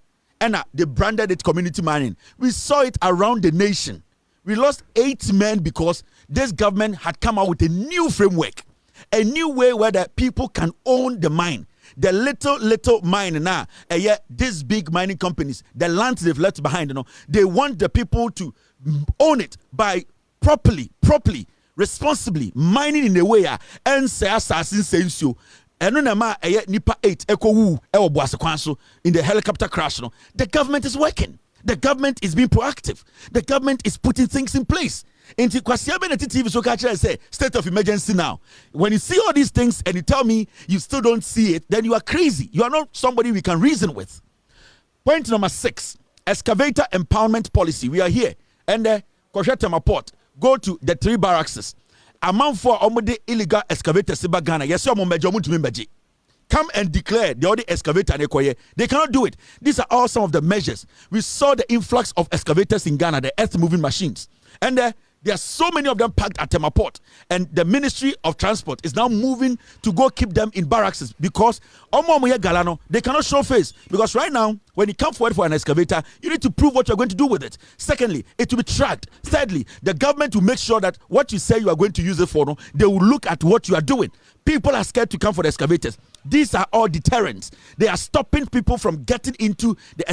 And they branded it community mining. We saw it around the nation. We lost 8 men because this government had come out with a new framework, a new way where the people can own the mine. The little mine now, these big mining companies, the land they've left behind, they want the people to own it by properly, responsibly mining in a way and say assassin says you. And nipa 8 in the helicopter crash. The government is working. The government is being proactive. The government is putting things in place. Into TV so say state of emergency now. When you see all these things and you tell me you still don't see it, then you are crazy. You are not somebody we can reason with. Point number 6, excavator empowerment policy. We are here. And Koshetema Port, go to the 3 barracks. Amount for omode illegal excavators in Ghana. Yes, come and declare the only excavator. They cannot do it. These are all some of the measures. We saw the influx of excavators in Ghana, the earth moving machines. And there are so many of them packed at Tema Port. And the Ministry of Transport is now moving to go keep them in barracks because they cannot show face. Because right now, when you come forward for an excavator, you need to prove what you're going to do with it. Secondly, it will be tracked. Thirdly, the government will make sure that what you say you are going to use it for, they will look at what you are doing. People are scared to come for the excavators. These are all deterrents. They are stopping people from getting into the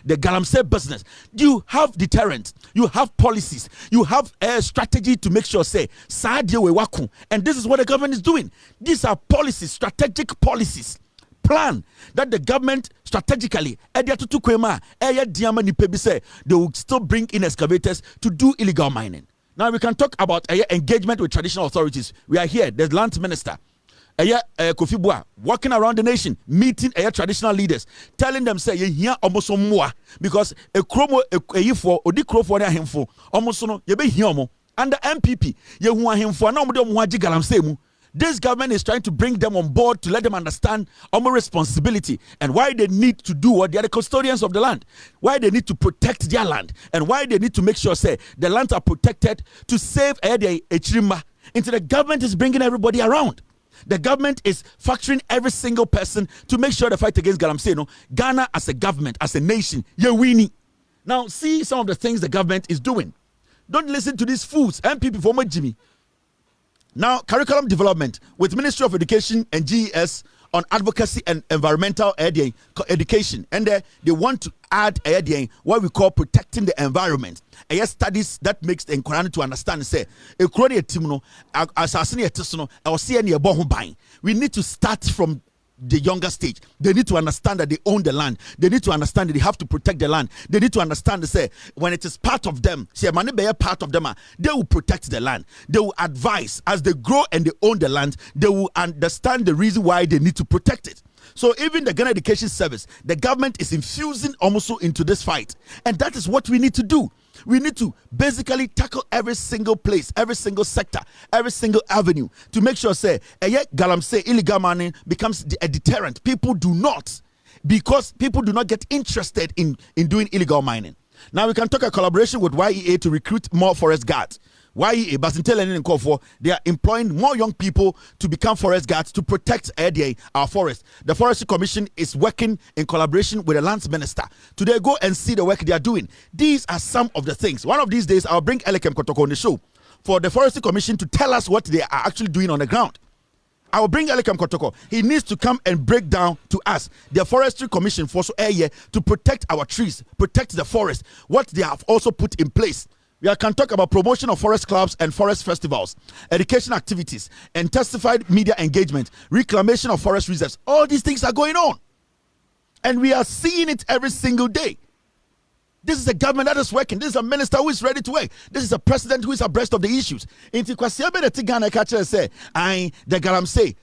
galamsey business. You have deterrents. You have policies. You have a strategy to make sure, say, and this is what the government is doing. These are policies, strategic policies. Plan that the government strategically, they will still bring in excavators to do illegal mining. Now we can talk about engagement with traditional authorities. We are here, the land minister. Kofi Boa walking around the nation, meeting traditional leaders, telling them say here almost more because a chromo for odi crofo na hemfo almost no ye be here mo under MPP ye hu ahemfo na omde omwaji galamsey mu. This government is trying to bring them on board to let them understand our responsibility and why they need to do what they are the custodians of the land, why they need to protect their land, and why they need to make sure say the lands are protected to save Echirima. Into the government is bringing everybody around. The government is factoring every single person to make sure the fight against galamsey. Ghana as a government, as a nation, you're winning. Now see some of the things the government is doing. Don't listen to these fools. MPP former Jimmy. Now, curriculum development with Ministry of Education and GES on advocacy and environmental education. And they want to add what we call protecting the environment. Studies that makes the inquiry to understand, say, we need to start from the younger stage. They need to understand that they own the land. They need to understand that they have to protect the land. They need to understand that say when it is part of them, say money be a part of them, they will protect the land. They will advise as they grow and they own the land. They will understand the reason why they need to protect it. So even the Ghana Education Service, the government is infusing almost into this fight, and that is what we need to do. We need to basically tackle every single place, every single sector, every single avenue to make sure, say, galamsey illegal mining becomes a deterrent. People do not get interested in doing illegal mining. Now we can talk a collaboration with YEA to recruit more forest guards. YEA, they are employing more young people to become forest guards to protect our forest. The Forestry Commission is working in collaboration with the Lands Minister. Today, go and see the work they are doing. These are some of the things. One of these days, I'll bring Elekem Kotoko on the show for the Forestry Commission to tell us what they are actually doing on the ground. I will bring Elekem Kotoko. He needs to come and break down to us the Forestry Commission for to protect our trees, protect the forest, what they have also put in place. We can talk about promotion of forest clubs and forest festivals, education activities, intensified media engagement, reclamation of forest reserves. All these things are going on. And we are seeing it every single day. This is a government that is working. This is a minister who is ready to work. This is a president who is abreast of the issues. The galamsey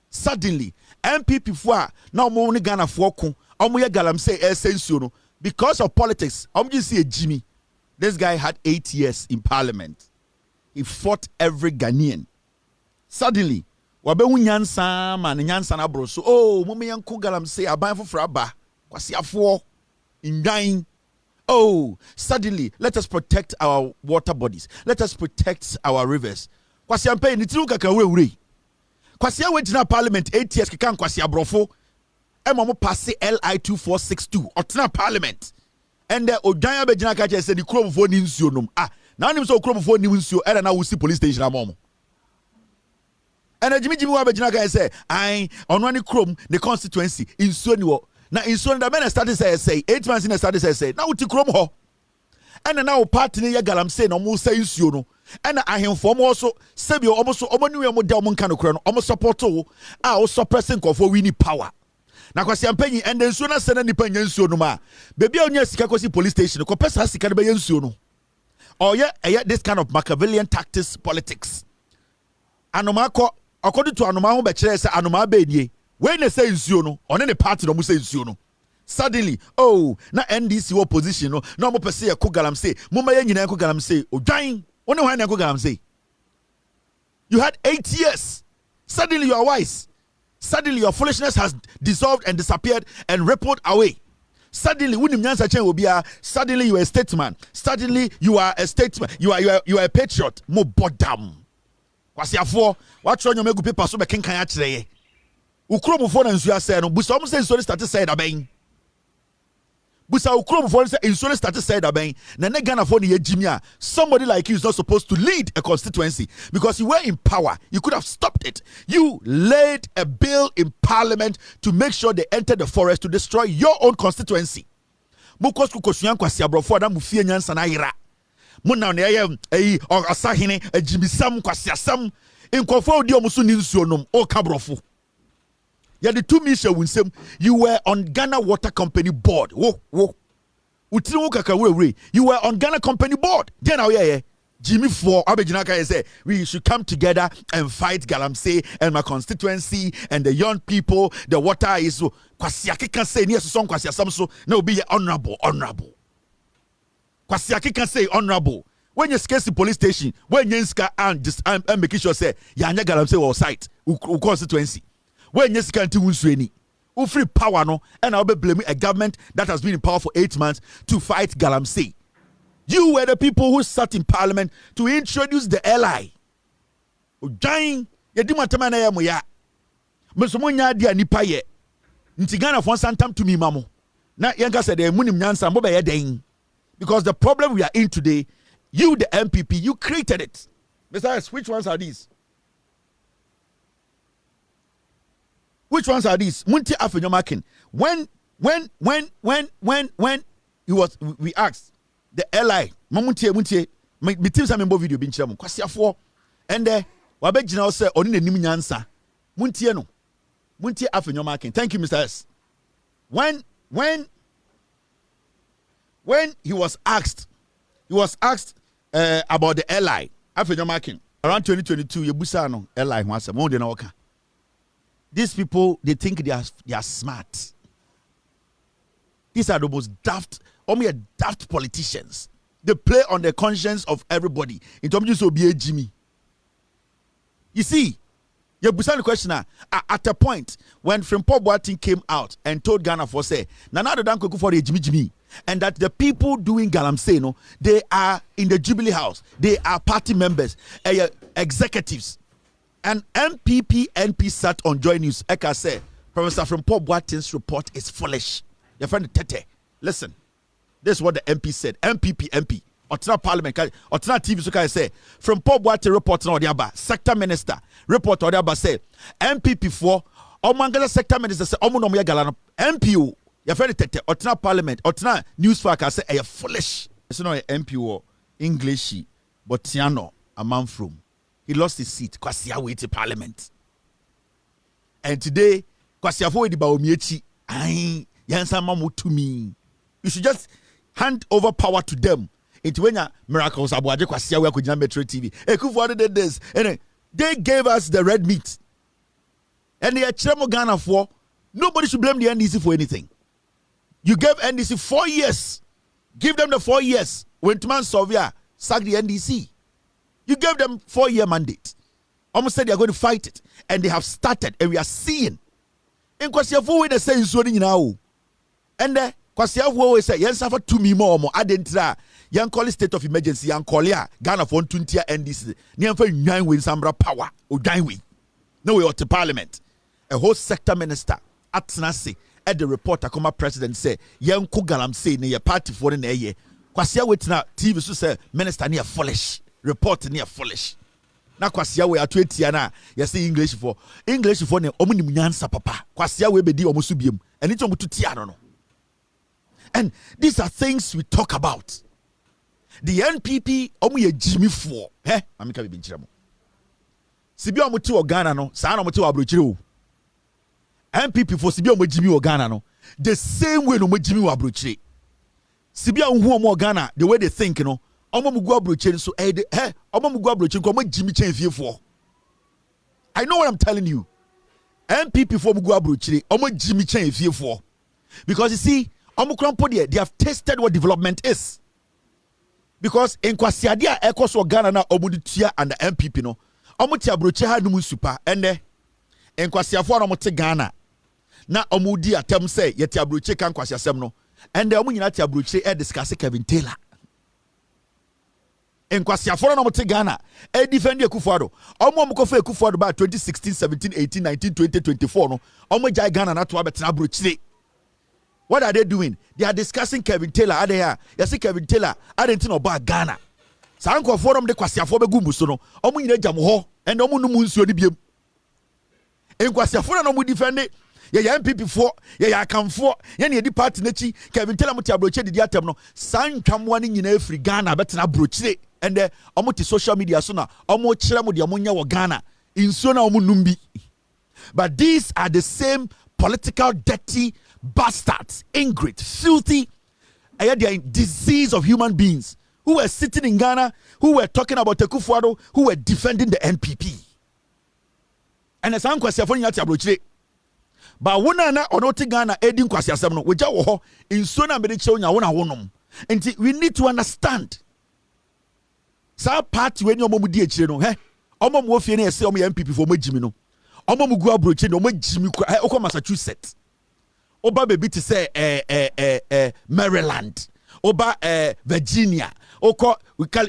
suddenly, MPP for now more Ghana for galamsey because of politics. I'm just see a Jimmy. This guy had 8 years in parliament. He fought every Ghanaian. Suddenly, wabehu nyansa ma ne nyansa na bro so oh mummy yanko galamsey aban foforo aba kwasiafo indwan. Oh, suddenly let us protect our water bodies, let us protect our rivers. Kwasiampe ni tiru kaka wure kwasia wejina parliament 8 years keka kwasia brofo emo mo pass LI 2462 otena parliament and odwan abegina ka che se ni kromfo ni nsuo nom na nim so kromfo ni nsuo era na wusi police station amom. And Jimmy wa begina ka say I ono ni krom the constituency nsuo ni wo na nsuo da men started say 8 months in started say na wuti krom ho and na wo party ni ya galamsey na mo say nsuo no and ahemfo mo so sebio omo so omo niwe mo da omo nka no kro no omo support wo o suppressing kofo we need power na kwasi ampanyi and nsuo na sena nipa nya nsuo no ma bebi a onya sika kosi police station ko pesa sika de be nsuo no this kind of Machiavellian tactics politics anoma ko according to anoma ho be kire say anoma be nie when they say nsuo no one the party no mo say nsuo no suddenly na NDC opposition no mo pese ye ko galamsey mo ma ye nyina ko galamsey odwan one why na ko galamsey you had 8 years suddenly you are wise suddenly your foolishness has dissolved and disappeared and rippled away suddenly wunim nyansa chen obia suddenly you are a statesman suddenly you are a statesman you are a patriot mo bodam kwasiafo wa tro nyom egu paper so be kenkan a kire ye ukromfo na nsu ase no busa om say nsu start say da ben busa ukromfo say nsu start say da ben na ne Ghana for ne yejimi a somebody like you is not supposed to lead a constituency because you were in power you could have stopped it. You laid a bill in parliament to make sure they entered the forest to destroy your own constituency. Mukos kukosuan kwasi abrofo da mu fie nyansa na yira mo na ne ye asahene ajimisam kwasi asam inkofo odi omuso ni nsuo nom o kabrofo. Yeah, the two Misha Winsem, you were on Ghana Water Company board. You were on Ghana Company board. Then now, Jimmy for Abedinaka say we should come together and fight galamsey and my constituency and the young people. The water is so Kwasiaki can say near song Kwasia Samso no be honorable. Kwasiaki can say honorable. When you scare the police station, when you ska and just making sure say Yanya galamsey or site constituency. When you can't do any, who free power no, and I'll be blaming a government that has been in power for 8 months to fight galamsey. You were the people who sat in parliament to introduce the LI. Dying, you didn't want to manage moya. Musumonya dia nipa ye. Ntigana for some time to me, mamo. Na yanga said the munim nyansa mboba ye den. Because the problem we are in today, you the MPP, you created it. Mr. S, which ones are these? Which ones are these? Munti afenyomakin. When we asked the LI, muntie, me team some video bin chamo. Kwasiafo, and wabegina say oni ne nim nyansa. Muntie no. Muntie afenyomakin. Thank you, Mr. S. When he was asked about the LI, afenyomakin around 2022, yebusa no LI ho asem. Mo de na woka. These people, they think they are smart. These are the most daft politicians. They play on the conscience of everybody. In terms of Jimmy. You see, you the question at a point when Frimpong Boadu came out and told Ghana for say, Nana don't go for the Jimmy, and that the people doing galamsey, no, they are in the Jubilee House. They are party members, executives. And NP sat on Joy News. Eka said, Professor Frimpong Boadu's report is foolish. Your friend Tete, listen. This is what the MP said. MP. Otna Parliament, Otna TV so can say. Frimpong Boadu report on the aba. Sector Minister report on the aba say. MPP for Omangala Sector Minister say Omunomuya Galano. MPO. Your friend Tete. Otna Parliament. Otna Newspaper say a foolish. It's not an MPO Englishy, but Tiano a man from. He lost his seat. Kwasia wait to parliament. And today, Kwasia for the Baomiechi. Aye, Yansa Mamu to me. You should just hand over power to them. It's when Miracles Aboagye Kwasia we could Metro TV. Kufuor did this. And they gave us the red meat. And they are Chemo Ghana for. Nobody should blame the NDC for anything. You gave NDC 4 years. Give them the 4 years. When Tuman Sovia sacked the NDC. You gave them 4-year mandate. Almost said they are going to fight it, and they have started, and we are seeing. In Kwasiafo way they say is so now, and Kwasiafo way say yes suffer 2 more. Adentra young call state of emergency, young call ya Ghana for 20 NDC. Near for 9 win Sambra power or dine we. No way to Parliament. A whole sector minister at Nasi at the report. A president say young galamsey near party for an year. Kwasia wait now TV so say minister near foolish report near foolish. Na kwasia we atwetia na you say English for ne omunim nyansa papa kwasia we bedi omusu biem eni to mutu tia no. And these are things we talk about. The NPP omu ye Jimmy for amika be binchira mo sibi omu ti o Ghana no sa na omu ti o abrochire o NPP for sibi omu Jimmy o Ghana no the same way no omu Jimmy o abrochire sibi omu omu Ghana the way they think no omo mugu abrochire so omo mugu abrochire ko omo Jimmy chen fie for. I know what I'm telling you. NPP for mugu abrochire omo Jimmy chen fie for, because you see omo krampo they have tasted what development is. Because in Kwasiadia Ekos or Ghana na omuditia and the MPP no omuti abrochire ha numu super ende in Kwasiafo na omuti Ghana na omudi atem say yeti abrochire kan Kwasiasem no ende omu nyina ti abrochire discuss Kevin Taylor. In Kwasiafo na omuti Ghana defend Akufo-Addo omu kofa Akufo-Addo ba 2016 17 18 19 20 24 no omu jai Ghana na to abetina abrochire. What are they doing? They are discussing Kevin Taylor. Are they here? You see Kevin Taylor. I didn't know about Ghana. Sanko forum de Kwasiafo be gumuso no. Omu nyina jam ho and omu no mu nsuo ni biem. En Kwasiafo na omu defend ya MPP for ya akamfo ya ne di party nachi Kevin Taylor muti abrochire didi atem no. San twamwa ni nyina afri Ghana betina abrochire and omu ti social media so na omu kire mu de omu nya wo Ghana. Insuo na omu numbi. But these are the same political dirty bastards, ingrate, filthy, they are disease of human beings who were sitting in Ghana, who were talking about Akufo-Addo, who were defending the NPP. And as I'm Kwasiafo nyati abrochire, but wona na onoti Ghana edin Kwasiasem no, weja wo ho inso na mede chew nya wona wonom. Enti we need to understand. Sa party when you omo di akire no, omo mo fie na ese omo MPP for mo jimi no. Omo mugu abrochire no, omo jimi kwa okọ Massachusetts. Oba baby to say Maryland, Oba Virginia, Oko we call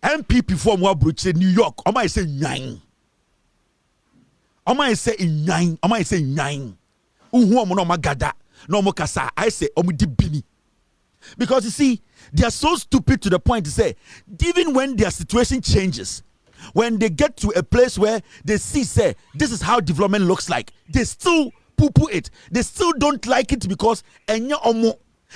MPP for Wabruche New York. Oma say 9. Oma say 9. Oma say 9. Uhu no magada no mokasa. I say omudi bini. Because you see, they are so stupid to the point to say, even when their situation changes, when they get to a place where they see say this is how development looks like, they still poo it. They still don't like it because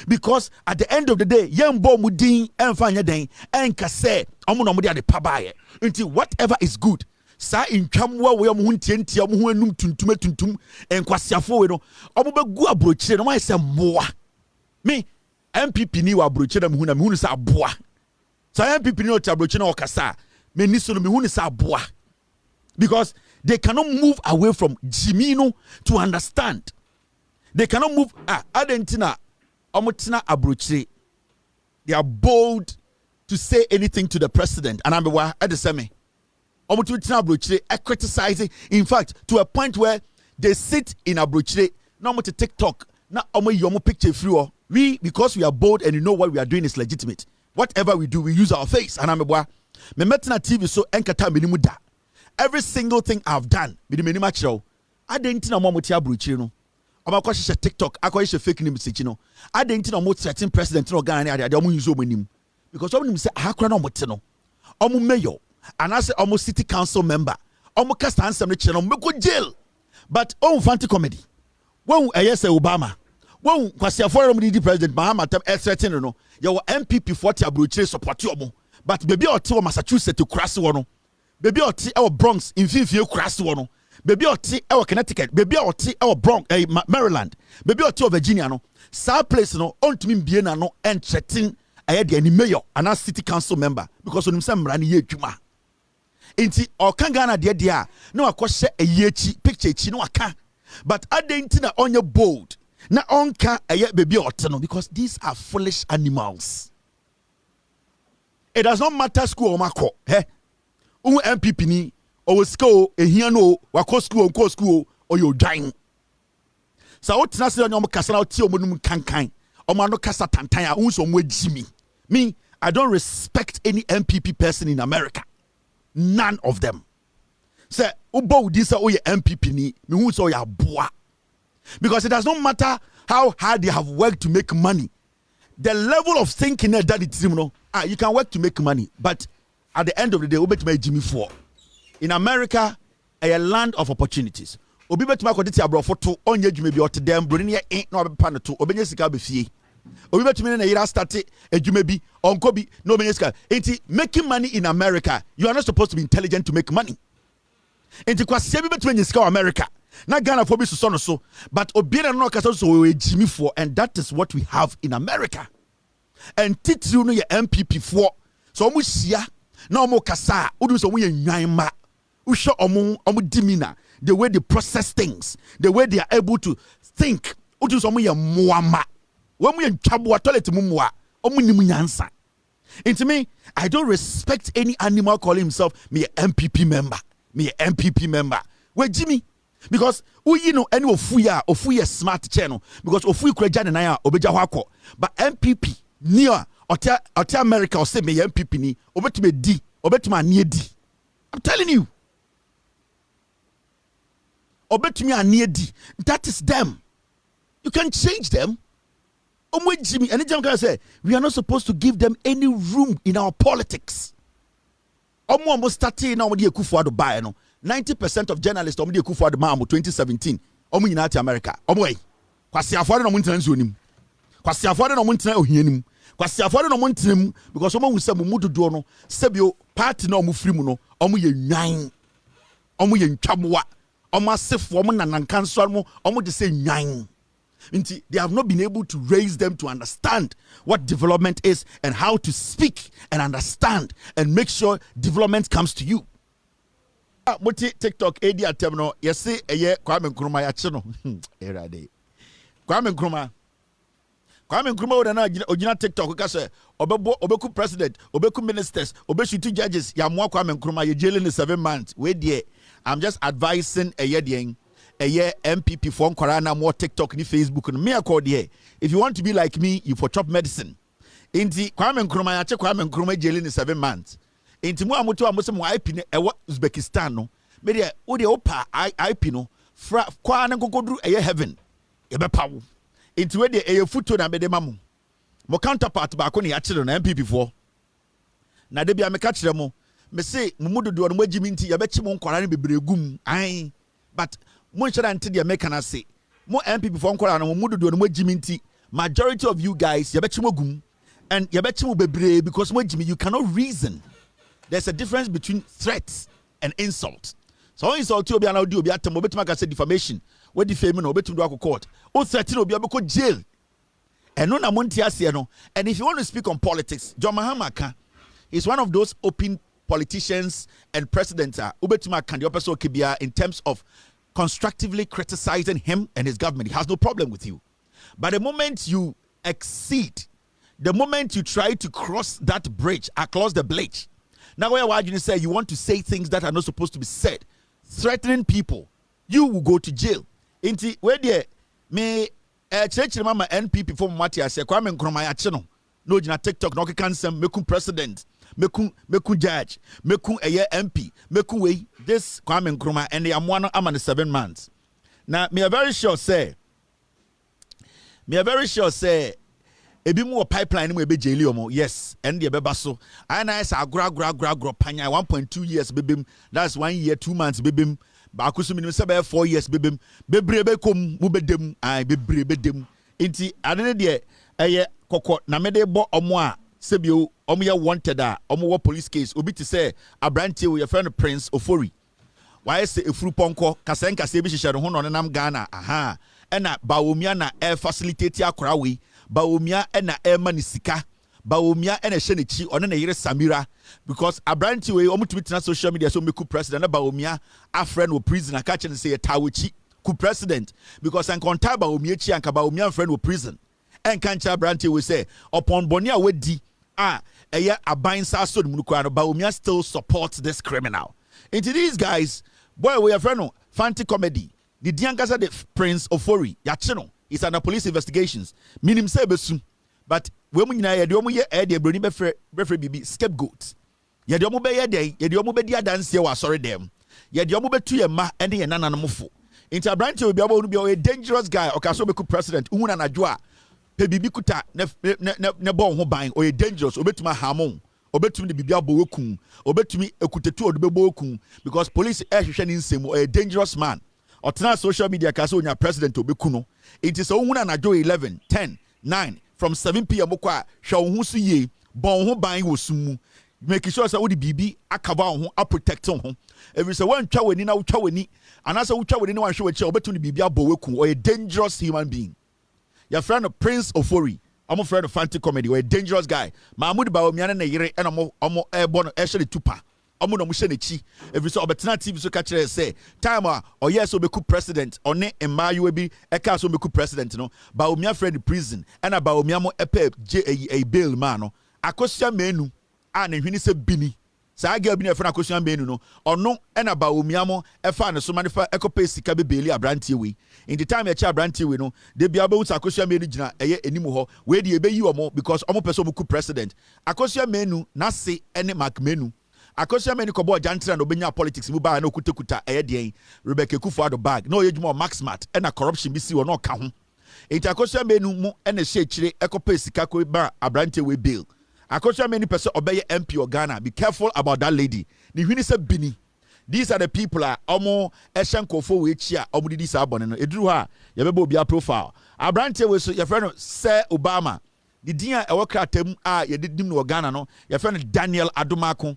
because at the end of the day, young boy mudin and fanya den and kase omo no mudi ade pabaye until whatever is good. Sa in chamwa we omo huntienti omo hu enum tuntum en Kwasiafo we no omo begu abrochire no ma say moa. Me MPP ni wa abrochire na me hu sa aboa. Sa MPP ni o ti abrochire na okasa me ni so no me hu sa aboa. Because they cannot move away from Jimino to understand. They cannot move. Adentina, omutina abrochire. They are bold to say anything to the president. And I'm at the same. Omutina abrochire, criticizing. In fact, to a point where they sit in abrochire. No more to TikTok. Na omo yomo picture free. We, because we are bold and you know what we are doing is legitimate. Whatever we do, we use our face. And I'm me metina TV so enkata minimuda. Every single thing I've done, with the minimum show, I didn't know what you no. I'm a question TikTok, I call fake news, I didn't know what certain president no Ghana, I don't use him because someone say, I can't know what to know. Omu mayor, and I say almost city council member, almost cast answer the channel, go jail. But fancy comedy. When I say Obama, when Kwasiafo the president, Mahama threatening no, your MPP 40 abrochire support you, but baby or two Massachusetts to cross one. Baby oti our Bronx in Fifie crash one. Baby oti our Connecticut. Baby oti our Bronx Maryland. Baby oti Virginia no. Sa place no on to me biena no and threaten the any mayor and a city council member because on him rani ye juma. Inti or Kangana dia no akoshe a yechi picture chi no aka. But adentina on your board. Na onka baby oti no because these are foolish animals. It does not matter school or mako. MPP ni or school, a hiano, wako school, or you're dying. So what Nasi on your Casano Tio Munum Kankai, or Mano Casa Tantaya, also with Jimmy. Me, I don't respect any MPP person in America. None of them. Say, Ubo this or your MPP ni, me who saw your boa. Because it does not matter how hard they have worked to make money. The level of thinking that it's, you can work to make money, but at the end of the day, Obi to make Jimmy for. In America, a land of opportunities. Obi bet make oditi abrofo to onye dwuma bi ote dem broni ne na obepa no to obenye sika be fie. Obi bet me na yira start adwuma bi onko bi no obenye sika. Enti making money in America, you are not supposed to be intelligent to make money. Enti kwase bi bet me sika America. Na Ghana for be so no so, but obi na no kasa so we Jimmy for, and that is what we have in America. And titru no ye MPP for. So omo sia na omo kasa, odu so omo ye nwan ma. Usho omo dimina. The way they process things, the way they are able to think. Odu so omo ye moama. When we ntwabo toilet mumwa, omo nimu nyansa. Into me, I don't respect any animal calling himself me a MPP member. Me a MPP member. Where Jimmy? Because you know any ofuya smart channel because ofuyi kuraja na ya obeja hwako but MPP near ote America or say me MPP ni obetime di obetime anie di. I'm telling you, obetime anie di. That is them. You can change them. Jimmy and Jim say we are not supposed to give them any room in our politics. Almost starting now with the Kufuado buy no. 90% of journalists omudi ekufu ade maamu 2017 omu nyina ati America omwe kwasi afode no muntina nsuonim kwasi afode no muntina ohianim kwasi afode no muntinam because omu hu mu dodo no sebio party na omu free mu no omu ye nwan omu ye ntwaboa omu asefo omu nanankanso mu omu de say nwan nti they have not been able to raise them to understand what development is and how to speak and understand and make sure development comes to you. Muti TikTok edi atem no yesi eye Kwame Nkrumah ya che no erade Kwame Nkrumah oda na ogina TikTok ka say obeku president obeku ministers obeshutu judges ya moa Kwame Nkrumah ye jail in 7 months we there. I'm just advising eye den eye MPP for nkwara na more TikTok ni Facebook no me accord here. If you want to be like me, you for chop medicine inti Kwame Nkrumah ya che Kwame Nkrumah jail in 7 months. Inti mu amuto amose mu IP ne ewa Uzbekistan no me de wo de opa IP no fra kwa na kokoduru eye heaven e be pawo inti we de eye futo na be de mamu mo counterpart ba ko ne ya kire na MPP for na de bia me ka kire mo me say mu dodo no magimi nti ya be chi mo nkwara ne bebregum ai but mo nhyira nti de me kana say mo MPP for nkwara no mu dodo no magimi nti majority of you guys ya be chi mo gum and ya be chi mo bebre because mo magimi you cannot reason. There's a difference between threats and insult. So insult you be an audio be atem obetima ka say defamation. We defame no obetum do akọ court. O threaten obi abeko jail. Eno na monti ase no. And if you want to speak on politics, John Mahama is one of those open politicians and presidents obetima kan the person kibia in terms of constructively criticizing him and his government. He has no problem with you. But the moment you exceed, the moment you try to cross that bridge, across the bridge, now why you say you want to say things that are not supposed to be said, threatening people, you will go to jail. Inti where there me church mama NPP for Matia say Kwame Nkrumah ya che no no jina TikTok no can sem meku president meku judge meku eye MP meku we this Kwame Nkrumah and they am one am 7 months. Now me are very sure say ebi mu pipeline mu ebe jeli omo yes and the beba so and I say agro panya 1.2 years bebem that's 1 year 2 months bebem ba akusu minimum say 4 years bebem bebrebe kom mu bedem ai bebrebe dem enti adene de eye kokko na me de bo omo a sebio omo ye wanted a omo wo police case obi ti say abrante wo your friend Prince Ofori why say efuru ponko kasenka se bi hihye ho no nam Ghana aha ena bawomia na air facilitate akora we bawomia ena ema ni sika bawomia ena hye ne chi one na yire Samira because abranti we omutumi tena social media so meku president na bawomia a friend wo prison aka che ne say tawochi ku president because an konta bawomia chi anka bawomia friend wo prison en kancha abranti we say upon boni a wedi eye aban sa so dum kwa no bawomia still supports this criminal Into these guys, boy, we are friend Fanti comedy. The Diankasa the Prince Ofori, Yachino, is under police investigations. Minim sebesu. But when we are the idea, Bruni Befre Bibi scapegoat. Yadomu be yade, Yadomu be dia dance here was sorry them. Yadomu be to your ma and the nana mufo. Into a branch will be able to be a dangerous guy or Kasobeku president, Una Najwa, Pebibi Kuta, ne bon ho buying or a dangerous, obetuma hamon, obetumi the Bibia Bokum, obetumi Ekutetu or the Bokum, because police action in same or a dangerous man. Or tonight social media kaso nya president Obekuno. It is Una Najwa 11, 10, 9, from 7 p.m. Okwa, show who ye, bon ho buying was sumu. Making sure that the BB akaba a protect him. If it's a one chow ni na uchaweni, and as a uchaweni no one show a chow between the BB Boweku or a dangerous human being. Your friend of Prince Ofori, I'm a friend of Fanti comedy, or a dangerous guy. Mahmoud Baomiana na yere and I'm airborne actually tupa. I'm no mushenichi. If it's a better TV so catch say timer or yes so be president or ne and ma you be a cast so be president no. Baomia friend in prison and a Baomiamo a bail man. Akosia menu. And when se bini sa girl bini efra akosua menu no ono ena ba omiamo efa ne so manifa ekope sika bebeli abrantie we in the time e cha abrantie we no de bia be wusa akosua menu gina eye enimu ho we de ebe yi omo because omo person mu ku president akosua menu na se ene mark menu akosua menu ko bo jantra no benya politics mu ba na okutekuta eye de Rebecca Kufuado bag no yejuma max smart ena corruption bi si wo no ka ho enti akosua menu mu ena hye kire ekope sika ko ba abrantie we bill. Akosha many person obey MP or Ghana. Be careful about that lady. The Winisa Bini. These are the people are almost Eshanko for which ya Omudi Sabon. It drew her. Yabebo be a profile. Abrante was your friend Sir Obama. The dear Awakatem you did no Ghana no. Your friend Daniel Adomako.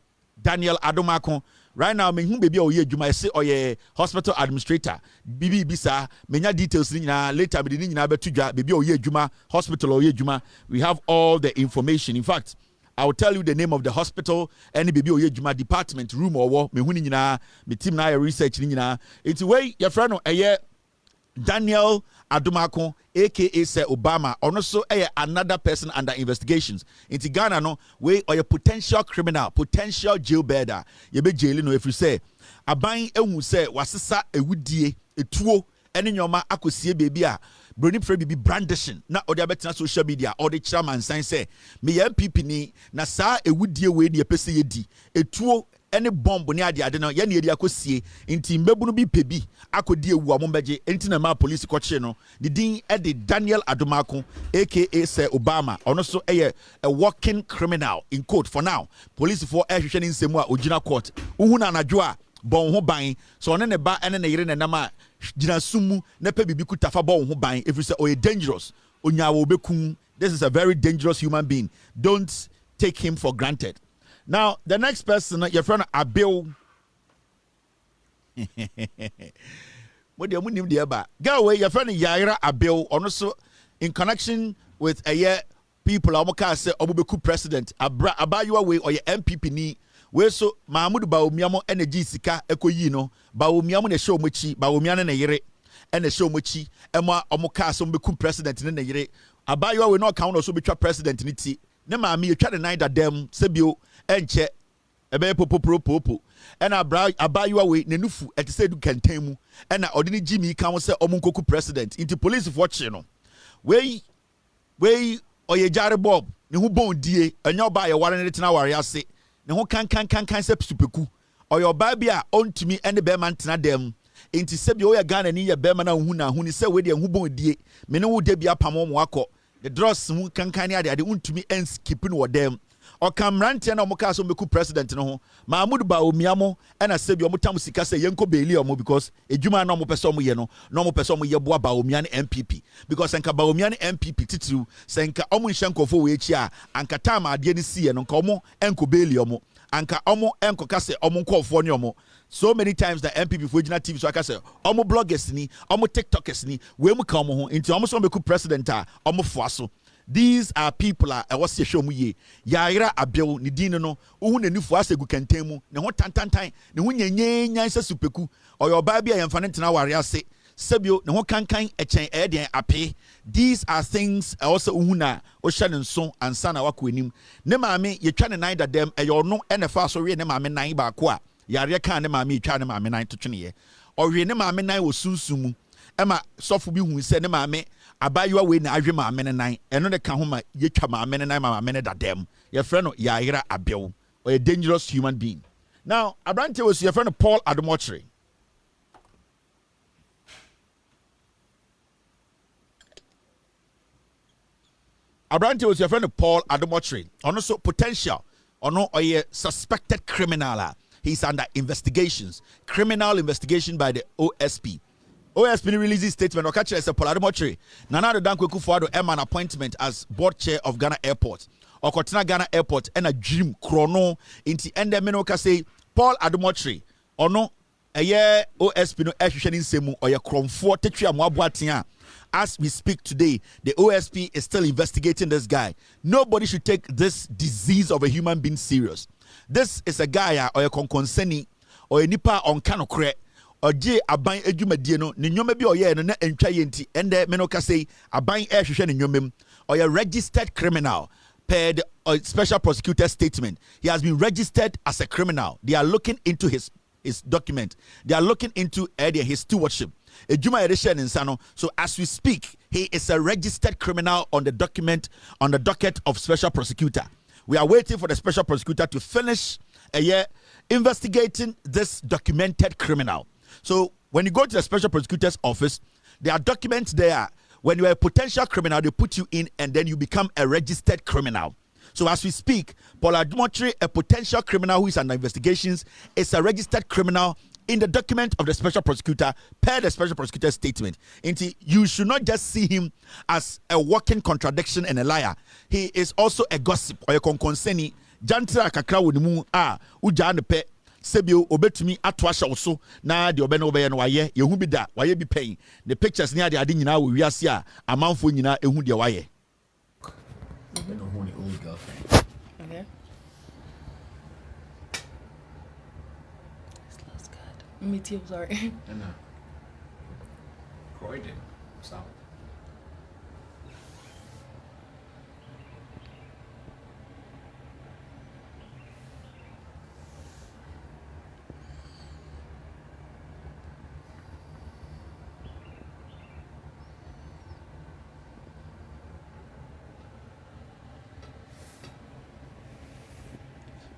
Right now, me who baby or ye Juma say or ye hospital administrator. Bibi Bisa, many details later be the Betuja, baby or ye Juma, hospital or ye Juma. We have all the information. In fact, I will tell you the name of the hospital, any baby or ye Juma department, room or war, me hunina, me team na research nina. It's way your friend or a Daniel Adomako, aka Sir Obama, also another person under investigations. In Ghana, no way or a potential criminal, potential jailbirder. You be jailing no if you say a buying a say wasisa a woodie, a tuo, and in your ma akusie baby. Bruni Fred be brandishing, not or the better social media or the chairman sign say, me MPP ni na sa a woodie way near PCD, a tuo. Any bomb near the adeno, Yanni Akosie, in Team Bebuno be pebi, Akodi Wamombaje, Entinama police cocheno, the Dean Eddie Daniel Adomako, aka Sir Obama, also a walking criminal in court for now. Police for action in Semua, Ujina court, Uhuna Najua, Bon Hobain, so on a bar and a year and nama, Jinasumu, Nepe Bikuta Bon Hobain, if you say, oh, dangerous, Unyawo Bekum, this is a very dangerous human being. Don't take him for granted. Now, the next person, your friend Abil. What do you mean, dear? Go away, your friend Yaira Abil, also in connection with a year people, Amoka say, Obubeku president, Abayua way or your MPP ni, where so Mahmoud Baomiamo energy sika ekoyino, Baomiamo ne show muchi, Baomiana ne yere, and the show muchi, Emma Omoka, some Beku president in the yere. Abayua will not count also be president in it. Nema me try the night that them sebio enche ebe popo and abayu away nenufu et say do kantemu and na odini Jimmy kan say omunkoku president into police watch no we oyejare bob ne hu bon die anya ba ye ware ne tena ware ase ne hu kan say supeku oyo ba bia ontumi ene be man tena dem into sebio ya Ghana ni ye be man na hu ni say we de hu bon die me ne hu de bia pamo mo akọ the dross mu kankan ya de untumi enskipin wo dem o kamrante na omuka so meku president no ho Mahmoud Baomiamo na sebi omutam sika se yenko beli omo because ejuma na omo pese omo ye no na omo pese omo ye boa Baomia ne MPP because enka Baomia ne MPP titiru senka omo nhyankofo we echi a anka time ade ni sie no nka omo enko beli omo anka omo enko kase omo nkofo ne omo. So many times the MPP for Original TV so I can say omo bloggers ni omo TikTokers ni we mu ka omo ho into omo so meku president a omo foaso. These are people a was show mu ye Yaira Abil ni din no uhu na nifu asegu kentemu ne ho tantantan ne ho nyenyenyan se supeku oyo ba bia yemfa ne tena ware ase sebio ne ho kankan echen eden ape. These are things also uhu na o hye ne nso ansa na wako enim ne maame ye twa ne nan da dem eyo no ene fa so we ne maame nan ba ko a yare kan ne maame twa ne maame nan to twene ɔhwe ne maame nan wɔ sunsumu ɛma sɔfo bi hu sɛ ne maame abayewa wei na ahwe maame ne nan ɛno ne ka ho ma yɛtwa maame ne nan ma maame ne dadam yɛfrɛ no yɛayera abew or a dangerous human being. Now, Abrante was your friend Paul Adomotre. Abrante was your friend Paul Adomotre. Also potential or no or a suspected criminal. He's under investigations. Criminal investigation by the OSP. OSP releases statement or catch as a Paul Adomotre. Nana the Danko Kufuado an appointment as board chair of Ghana Airport. Or Kotina Ghana Airport and a dream chrono into end menoka say Paul Adomotre or no a year OSP no execution semu or your cromfo tetria mwabuatia. As we speak today, the OSP is still investigating this guy. Nobody should take this disease of a human being serious. This is a guy or a conconseni or a nipa on kanokre or J aban edumedie no ne nyoma bi oye no na entwa yenti ende menoka say aban ehwehwe ne nyomem or a registered criminal. Per the special prosecutor's statement, he has been registered as a criminal. They are looking into his document. They are looking into his stewardship. So as we speak, he is a registered criminal on the docket of special prosecutor. We are waiting for the special prosecutor to finish a year investigating this documented criminal. So when you go to the special prosecutor's office, there are documents there. When you are a potential criminal, they put you in and then you become a registered criminal. So as we speak, Paul Adomotre, a potential criminal who is under investigations, is a registered criminal in the document of the special prosecutor per the special prosecutor's statement. You should not just see him as a walking contradiction and a liar. He is also a gossip or a conconseni. Jantra kakra wonimu ujane pe. Sebio obetumi atwasha also na de obeno obeye no waye yehu bi da waye bi pen the pictures near the ade nyina wo wiase a amanfo nyina ehu de waye Okay. Me too, sorry. Stop.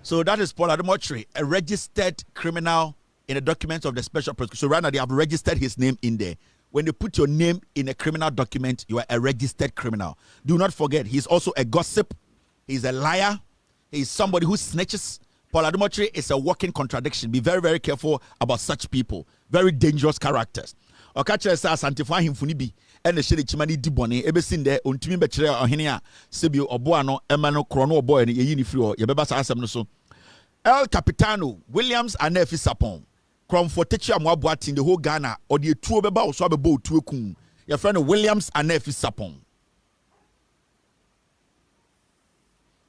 So that is Paul Adomotre, a registered criminal in the documents of the special prosecutor. So right now they have registered his name in there. When they put your name in a criminal document, you are a registered criminal. Do not forget, he's also a gossip. He's a liar. He's somebody who snitches. Paul Adomotre is a walking contradiction. Be very, very careful about such people. Very dangerous characters. Okache sa sanctify him funibi. And the shady chimani dibone. Ebe sin there untimi bechere ohenia. Sebio oboano emano krono boy ni yini free yebeba sa asem no so. El Capitano Williams Anefi Sapon. Cromfortetia Mwabuatin the whole Ghana or the two beba or swab boat to kum. Your friend Williams Anefi Sapon.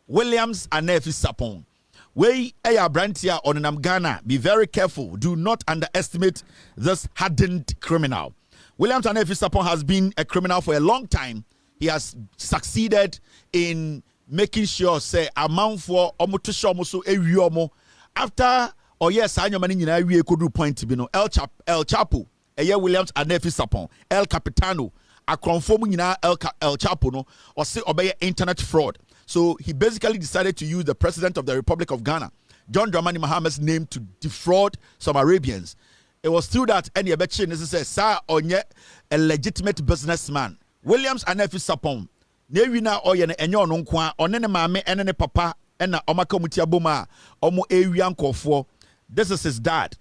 Williams Anefi Sapon. We Aya Brantia on Ghana. Be very careful. Do not underestimate this hardened criminal. Williams Anefi Sapon has been a criminal for a long time. He has succeeded in making sure say amount for omotusho so ewiomo after or yes anyo mani nyina wie kodu point bi no El Chapo Williams Anefi Sapon El Capitano akronfo mu nyina El Chapo no or say obey internet fraud. So he basically decided to use the president of the Republic of Ghana, John Dramani Mahama's name to defraud some Arabians. It was through that any abeche necessary sir onye a legitimate businessman. Williams Anefi Sapon Newina oye ne enyo no nko one ne maame ene ne papa ena omaka mutia boma omo ewia nkofo. This is his dad,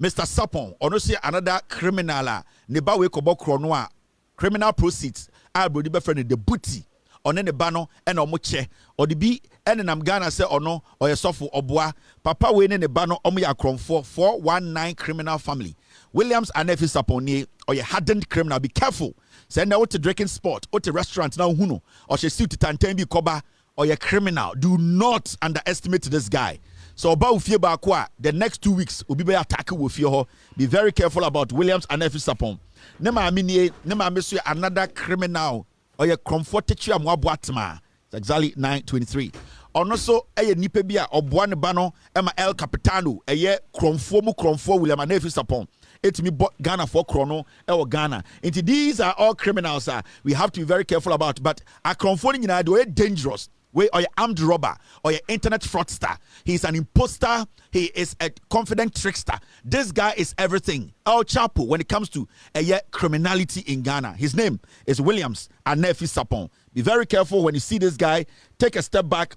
Mr. Sapon. Ono see another criminal ne ba we kobo krono a criminal proceeds a brodi be friend the booty one ne ba no ena omo che odi bi ene nam Ghana se ono oye sofo oboa papa we ne ba no omo ya kromfo 419 criminal family. Williams Anefi Sapon ne oye hardened criminal. Be careful. Send out to drinking spot or to restaurant now huno or she suit tanten bi koba or a criminal. Do not underestimate this guy. So about Fieba the next 2 weeks will be attacking with you. Be very careful about Williams and Anefi Sapon. Nema minie nema mesu another criminal or a comforted you It's exactly 9:23. Ono so eye nipa bi a oboa ne ba no ema El Capitano eye kromfo William Anefi Sapon etimi Ghana for krono ewo Ghana. Into these are all criminals we have to be very careful about, but a kromfo ni nyina do dangerous. Or you're armed robber, or you're internet fraudster. He's an imposter. He is a confident trickster. This guy is everything. El Chapo when it comes to criminality in Ghana. His name is Williams Anefi Sapon. Be very careful when you see this guy. Take a step back.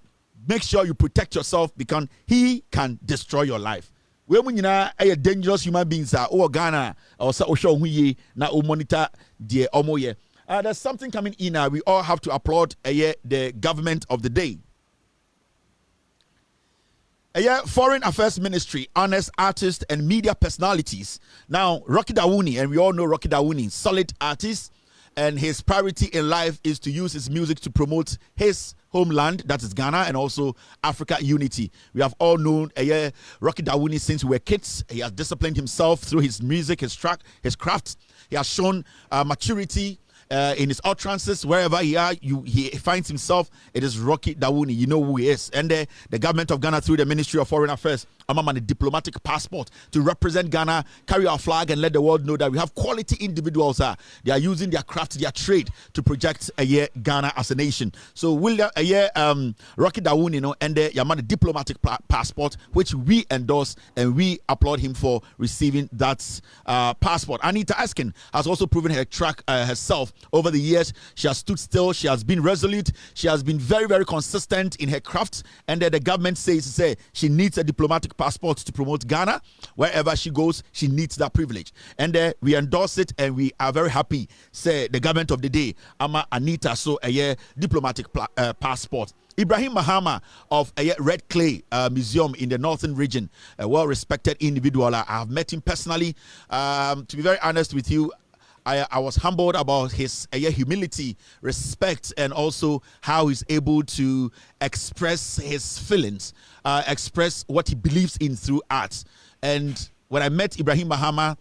Make sure you protect yourself because he can destroy your life. When you are dangerous human beings or Ghana or na monitor the omoye. There's something coming in now. We all have to applaud the government of the day. Foreign Affairs Ministry honors artists and media personalities. Now, Rocky Dawuni, and we all know Rocky Dawuni, solid artist, and his priority in life is to use his music to promote his homeland, that is Ghana, and also Africa unity. We have all known Rocky Dawuni since we were kids. He has disciplined himself through his music, his craft. He has shown maturity in his utterances. Wherever he finds himself, it is Rocky Dawuni. You know who he is. And the government of Ghana, through the Ministry of Foreign Affairs, a diplomatic passport to represent Ghana, carry our flag, and let the world know that we have quality individuals. They are using their craft, their trade to project Ghana as a nation. So Rocky Dawuni, and the Yamani diplomatic passport, which we endorse, and we applaud him for receiving that passport. Anita Askin has also proven her track herself over the years. She has stood still. She has been resolute. She has been very, very consistent in her craft. And the government says she needs a diplomatic passport to promote Ghana. Wherever she goes, she needs that privilege. And we endorse it, and we are very happy. Say the government of the day, Anita, so a diplomatic passport. Ibrahim Mahama of Red Clay Museum in the Northern Region, a well-respected individual. I have met him personally. To be very honest with you, I was humbled about his humility, respect, and also how he's able to express his feelings, express what he believes in through art. And when I met Ibrahim Mahama,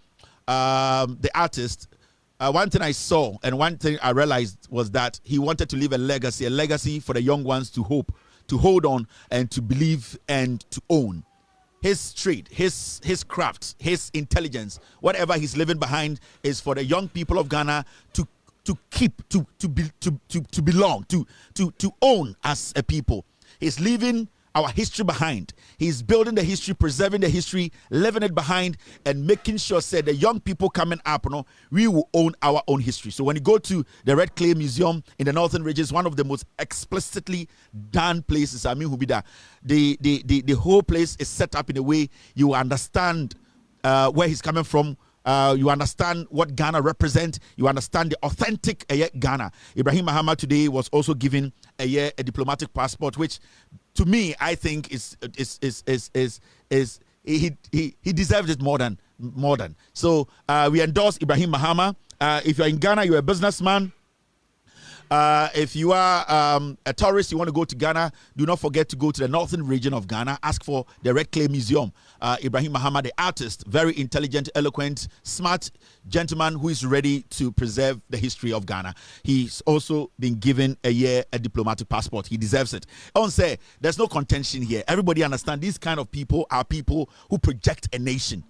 the artist, one thing I saw and one thing I realized was that he wanted to leave a legacy for the young ones to hope, to hold on, and to believe and to own. His trade, his craft, his intelligence, whatever he's leaving behind is for the young people of Ghana to keep, to belong, to own as a people. He's leaving our history behind. He's building the history, preserving the history, leaving it behind, and making sure the young people coming up, we will own our own history. So when you go to the Red Clay Museum in the Northern Region, it's one of the most explicitly done places. I mean, the whole place is set up in a way you understand where he's coming from. You understand what Ghana represents. You understand the authentic Ghana. Ibrahim Mahama today was also given a diplomatic passport, which to me I think he deserves it more than. So we endorse Ibrahim Mahama. If you're in Ghana, you're a businessman. If you are a tourist, you want to go to Ghana, do not forget to go to the Northern Region of Ghana. Ask for the Red Clay Museum. Ibrahim Mahama, the artist, very intelligent, eloquent, smart gentleman who is ready to preserve the history of Ghana. He's also been given a diplomatic passport. He deserves it. I want to say there's no contention here. Everybody understand these kind of people are people who project a nation.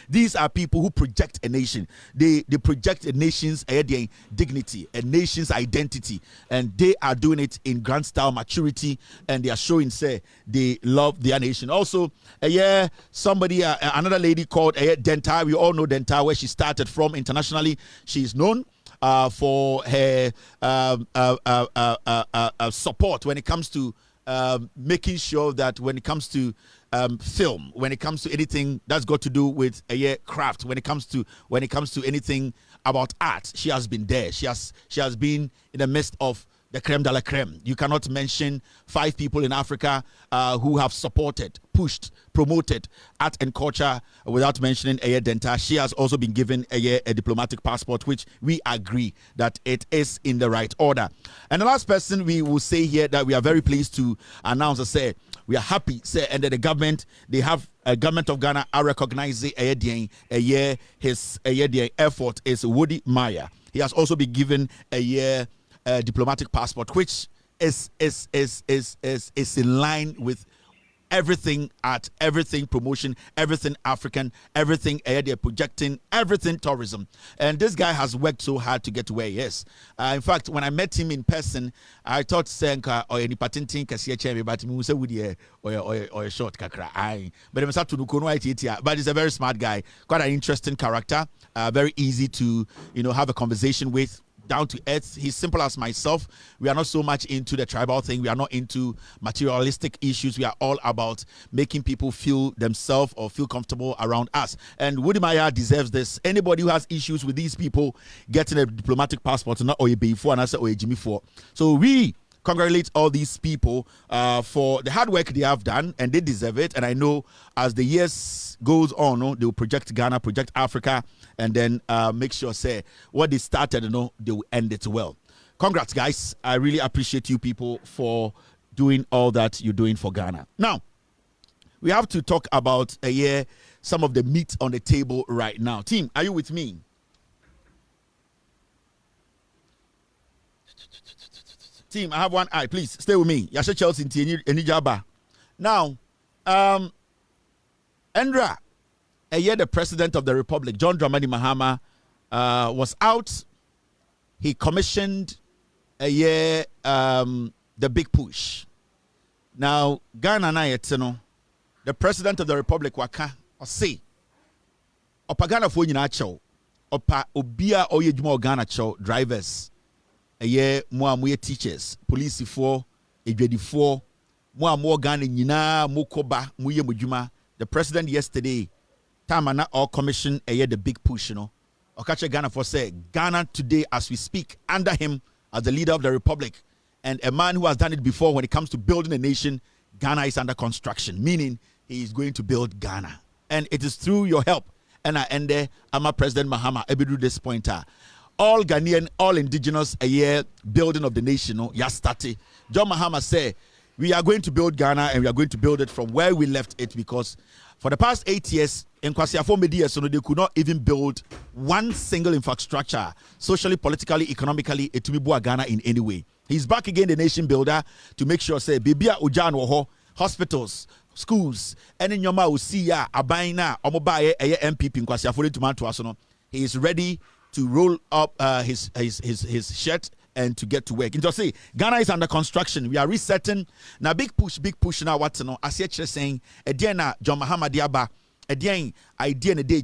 These are people who project a nation. They project a nation's dignity, a nation's identity, and they are doing it in grand style maturity, and they are showing they love their nation. Also, somebody, another lady called Denta. We all know Denta, where she started from internationally. She's known for her support when it comes to making sure that when it comes to film, when it comes to anything that's got to do with craft, when it comes to anything about art, she has been there. She has been in the midst of the creme de la creme. You cannot mention 5 people in Africa who have supported, pushed, promoted art and culture without mentioning Denta. She has also been given a diplomatic passport, which we agree that it is in the right order. And the last person we will say here that we are very pleased to announce, we are happy, and that the government, they have a government of Ghana are recognizing his effort is Woody Maya. He has also been given a diplomatic passport, which is in line with everything art, everything promotion, everything African, everything they're projecting, everything tourism. And this guy has worked so hard to get to where he is. In fact, when I met him in person, I thought Senka or any patenting Kasia but me say would or short kakra. But I'm to but he's a very smart guy, quite an interesting character, very easy to have a conversation with. Down to earth. He's simple as myself. We are not so much into the tribal thing. We are not into materialistic issues. We are all about making people feel themselves or feel comfortable around us. And Woody Maya deserves this. Anybody who has issues with these people getting a diplomatic passport, not or a before and I say or a Jimmy for. So we congratulate all these people for the hard work they have done, and they deserve it. And I know as the years goes on, they will project Ghana, project Africa, and then make sure say what they started, they will end it well. Congrats, guys. I really appreciate you people for doing all that you're doing for Ghana. Now, we have to talk about some of the meat on the table right now. Team, are you with me? Team, I have one eye. Please stay with me. Yasha Chelsea any jaba. Now, Endra, the president of the Republic, John Dramani Mahama, was out. He commissioned the big push. Now, Ghana na yetino, the president of the Republic waka or say, Opa Ghana fo nyina acho, Opa obia oye dwuma Ghana cho drivers. Mo teachers, police for edwedifor, mo Ghana nyina mo koba mo ye modwuma. The president yesterday time na all commission the big push Okache Ghana for say Ghana today as we speak under him as the leader of the republic and a man who has done it before when it comes to building a nation. Ghana is under construction, meaning he is going to build Ghana, and it is through your help. And I end there. I'm a President Mahama Ebidu this pointer. All Ghanaian, all indigenous building of the nation, Yastati. John Mahama said, we are going to build Ghana and we are going to build it from where we left it, because for the past 8 years, in Kwasiafo Media, they could not even build one single infrastructure, socially, politically, economically, to be Ghana in any way. He's back again, the nation builder, to make sure, say, Bibia Ujan Woho, hospitals, schools, and in Yoma Usia, Abaina, Omobaye, MPP, in Kwasiafo Tumantuasono. He is ready to roll up his shirt and to get to work. And just say Ghana is under construction. We are resetting. Now big push now. What's as you're saying, again, John Mahama Diaba, again, idea in a day,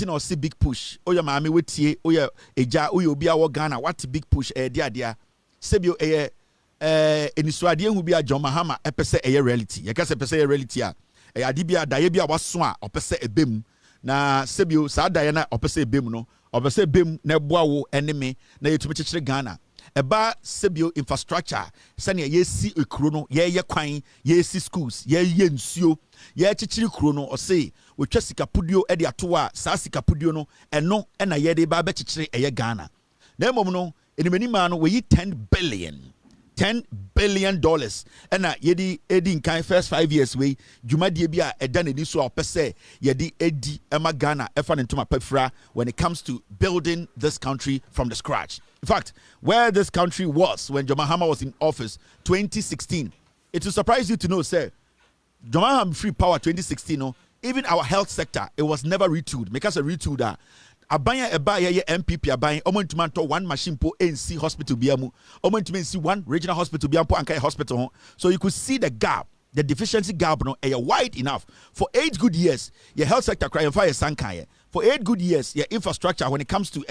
no see big push. Oh, your mammy with ye, oh, your eja, oh, you be our Ghana. What's big push? Dear. Sebio, in Israel, who be a John Mahama, a per se a reality. You can say a reality. A Adibia, Diabia was swan, or per se a bim. Na Sebio, Sa Diana, or per se bim no. Obese bem na boawo enemy na yetumi kekere Ghana eba sebio infrastructure sane yesi ekuro no ye kwan yesi schools ye nsuo ye kekere kuro no ose wotwa sikapudio e de ato a sa sikapudio no eno na ye de ba be kekere Ghana na emom no enimani ma no we $10 billion and yedi in kind first 5 years we jumadie bi a eda na ni so opese yedi edi ema Ghana efa ntoma pafra when it comes to building this country from the scratch. In fact, where this country was when John Mahama was in office 2016, it will surprise you to know, sir, John Mahama free power 2016 even our health sector, it was never retooled. Make us a retooler. Abaya Ebaya MPP Abaya Omontumanto one machine po NC hospital biamu Omontumansi one regional hospital biampo Ankai hospital. So you could see the gap, the deficiency gap no wide enough. For 8 good years, your health sector cry and fire sanka. For 8 good years, your infrastructure when it comes to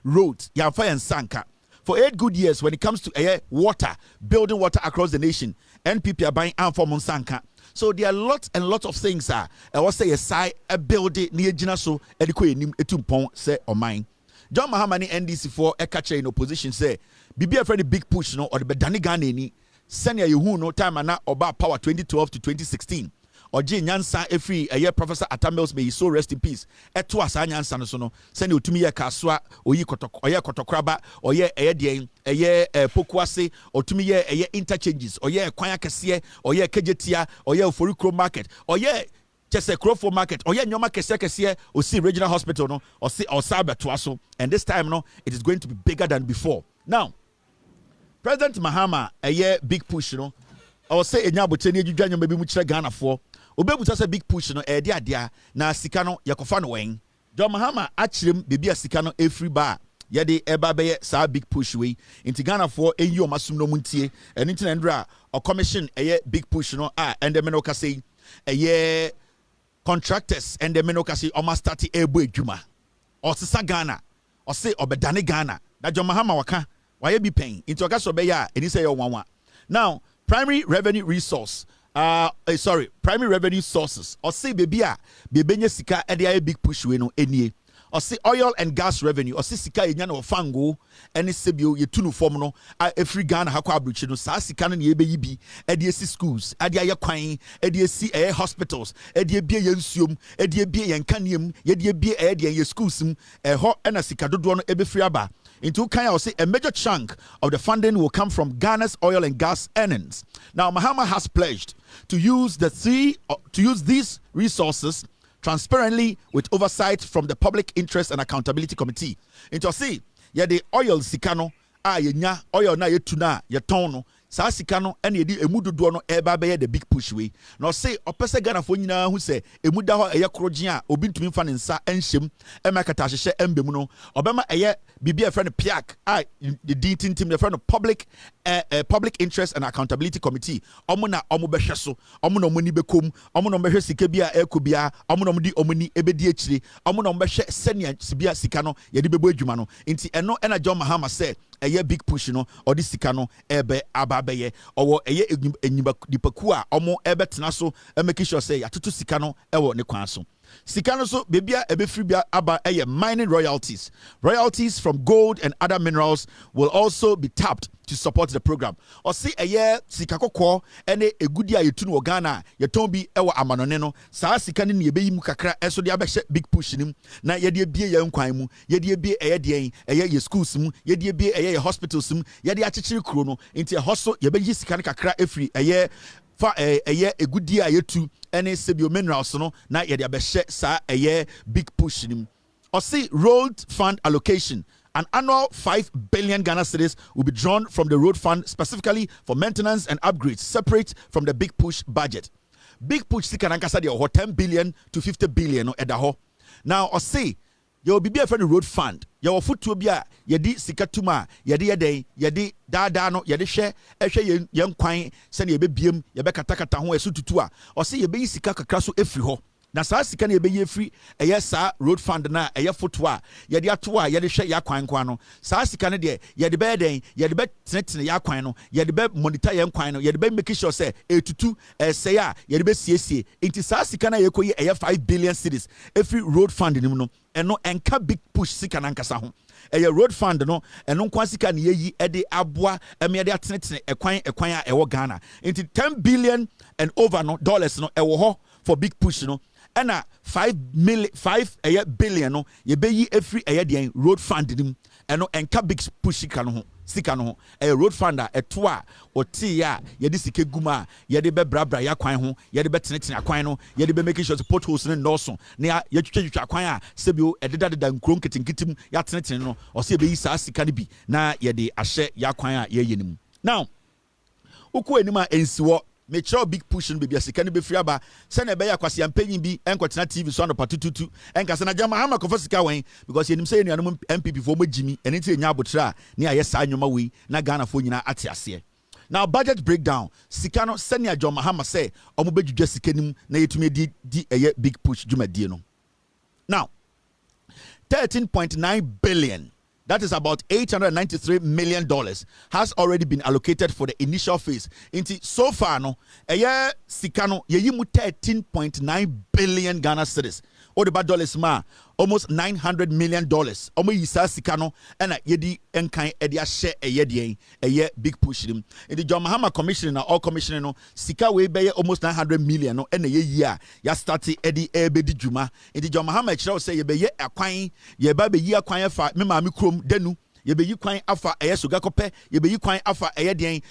roads, your fire and sanka. For 8 good years when it comes to water, building water across the nation, NPP are buying and for Monsanka. So there are lots and lots of things. I was say a side a building near Gina so adequate etumpon say or mine. John Mahama NDC for a catcher in opposition say be a very big push no or the Bedani Ghanaian senior you no time and now about power 2012 to 2016. Or Jane Yansa every a year Professor Atamels may he so rest in peace. At twas Anyansa no sono send you to me a kaswa or ye kotokraba or ye a year pokwase or to me a interchanges or ye kwaya kasie or ye kejetia or ye forikro market or ye just a crowfo market or ye nyoma kesia or see regional hospital no or see or cyber twaso. And this time no it is going to be bigger than before. Now President Mahama big push no. I was say enya botani adwudwa nyoma bi mu kire Ghana for. Obebuta say big push no dia na sika no yakofa no wen. John Mahama achirem bebi a sika no every bar. Yede eba beye sa big push we inti Ghana for enyi o masum no muntie eni ntina ndra o commission big push no ende me no ka say contractors ende me no ka say o ma start ebo adwuma o sesa Ghana o say obedane Ghana na John Mahama waka waye bi pen inti o ka so be ya eni say yo wanwa. Now primary revenue revenue sources or say baby bebenye sika ede big push we no enie or say oil and gas revenue or say sika enya no fango ene sebio ye tunu form no every Ghana hakwa abruchi no sa sika no ye beyi bi ede esi schools ede aye kwan ede esi hospitals ede bie ye nsuom ede bie ye nkanem ede bie ede ye schools ho ena sika dodo no ebe free aba into kind of say a major chunk of the funding will come from Ghana's oil and gas earnings. Now Mahama has pledged to use these resources transparently with oversight from the Public Interest and Accountability Committee. Into see the oil sikano yenya oil na yetuna yetono sa sikano ene yedi emudodo no eba be the big push we. Now say opese Ghana fo nyina hu se emuda ho kroje a obi ntumi fa ne nsa enhyem emakata hyehye embemu no obema bibi a friend piak the DT team the friend of Public Interest and Accountability Committee omo na omo behwe so omo na omoni bekom omo na behwe sika bia ekobia omo na omdi omoni ebedi akire omo na behwe senia sibia sika no yedi bebo adwuma no nti eno ena John Mahama say big push no or this sika no ebe ababeye owo enyiba dipaku a omo ebe tena so make sure say atoto sika no ewo ne kwan so. Sikano so bebia ebefribia aba mining royalties. Royalties from gold and other minerals will also be tapped to support the program. Or see sikakoko ene egudi a yetunu wo Ghana yeton bi ewo amanone no saa sika ne yebeyi mu kakra eso de abehye big push nim na yede ebie ye nkwan mu yede ebie den ye schools mu yede ebie ye hospitals mu yede akyekyere kuro no nti hoso yebeyi sika ne kakra efri fa egudi a yetu ene sebio minerals no na yede abehye sa big push nim. Or see road fund allocation. An annual 5 billion Ghana cedis will be drawn from the road fund specifically for maintenance and upgrades, separate from the big push budget. Big push sika nankasa de 10 billion to 50 billion no edaho. Now or say you will be a friend road fund. You will foot to be a yedi sikatuma yedi dada no yedi share young kwine send ye biem ye bekatakata ho esu tutua or say ye be sika kakra so efri ho. Na saa sika na ebeye free saa road fund na foto a yede ato a yede hwe yakwan kwa no saa sika ne de yede be den yede be tenetene yakwan no yede be monitor yakwan no yede be make sure say etutu say a yede be siesie enti saa sika na yekoyi 5 billion cedis every road fund nim no eno enka big push sika na nkasa ho road fund no eno nkwa sika na yeyi ede aboa yede atenetene ekwan a ewo Ghana enti 10 billion and over no dollars no ewo ho for big push no and 5 billion no ye be every den road fund nim eno enka big push sika no road fund a eto a oti ya ye de sika guma ye de be brabra ya kwan ho ye de be tenetene akwan no ye de be make sure potholes ne no na ye twetwa akwan a sebio ededa nkron ketinkitim ya tenetene no o se be yi sa sika ne bi na ye de ahye ya kwan a ye yenim. Now uko enima ensiwo make sure big push no be sika ne be free aba se na be ya kwase ampanyin bi enkotena TV so no patututu enkase na jama hama kofa sika wen because yenim say enuanom MPP fo magimi eni ti enya abotra ne aye sa anwoma we na Ghana fo nyina ate ase. Now budget breakdown sika no se ne John Mahama say omo bedwudwa sika nim na yetumi di big push dwumadie no. Now 13.9 billion, that is about $893 million, has already been allocated for the initial phase. So far, no, sikano yeyimu 13.9 billion Ghana cedis. Or the bad dollars ma almost $900 million. Omo yisa sikano ena yedi enkan edia share a big push him. In the John Mahama commissioner or commissioner no sika we be almost 900 million no ena year ya start edi ebedi juma. In the John Mahama chira say ye be ye akwan ye ba be ye akwan fa me ma me krom denu ye be yi kwan afa soga kope ye be yi kwan afa den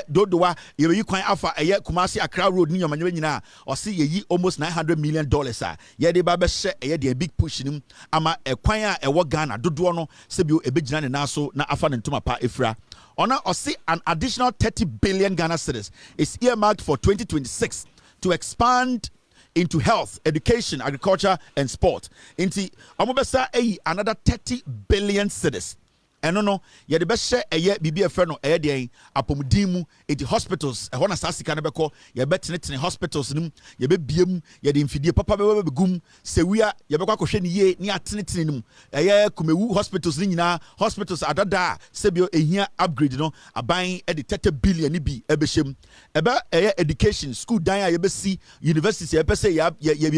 dodowa ye be yi kwan afa Kumasi Accra road ni yomanwe nyina o se ye yi almost $900 million a ye de ba be hye den big push nim ama kwan a ewo Ghana dodo no se bi ebegina ne naso na afa ne ntoma pa efra or see an additional 30 billion Ghana cedis is earmarked for 2026 to expand into health, education, agriculture, and sport. Into another 30 billion cedis. And no, the best share a year BBF no a day apomudimu into hospitals. A one assassin can be called your better in hospitals. Ye be biem, ye the infidie papa be gum, se we are Yabaka Koshen ye near Tinitinum. A year Kumewu hospitals nina, hospitals at da, Sebio a year upgrade, a buying at the 30 billion ibi, ebeshim. Eba a year education, school dia, yebesi, university, a pese ye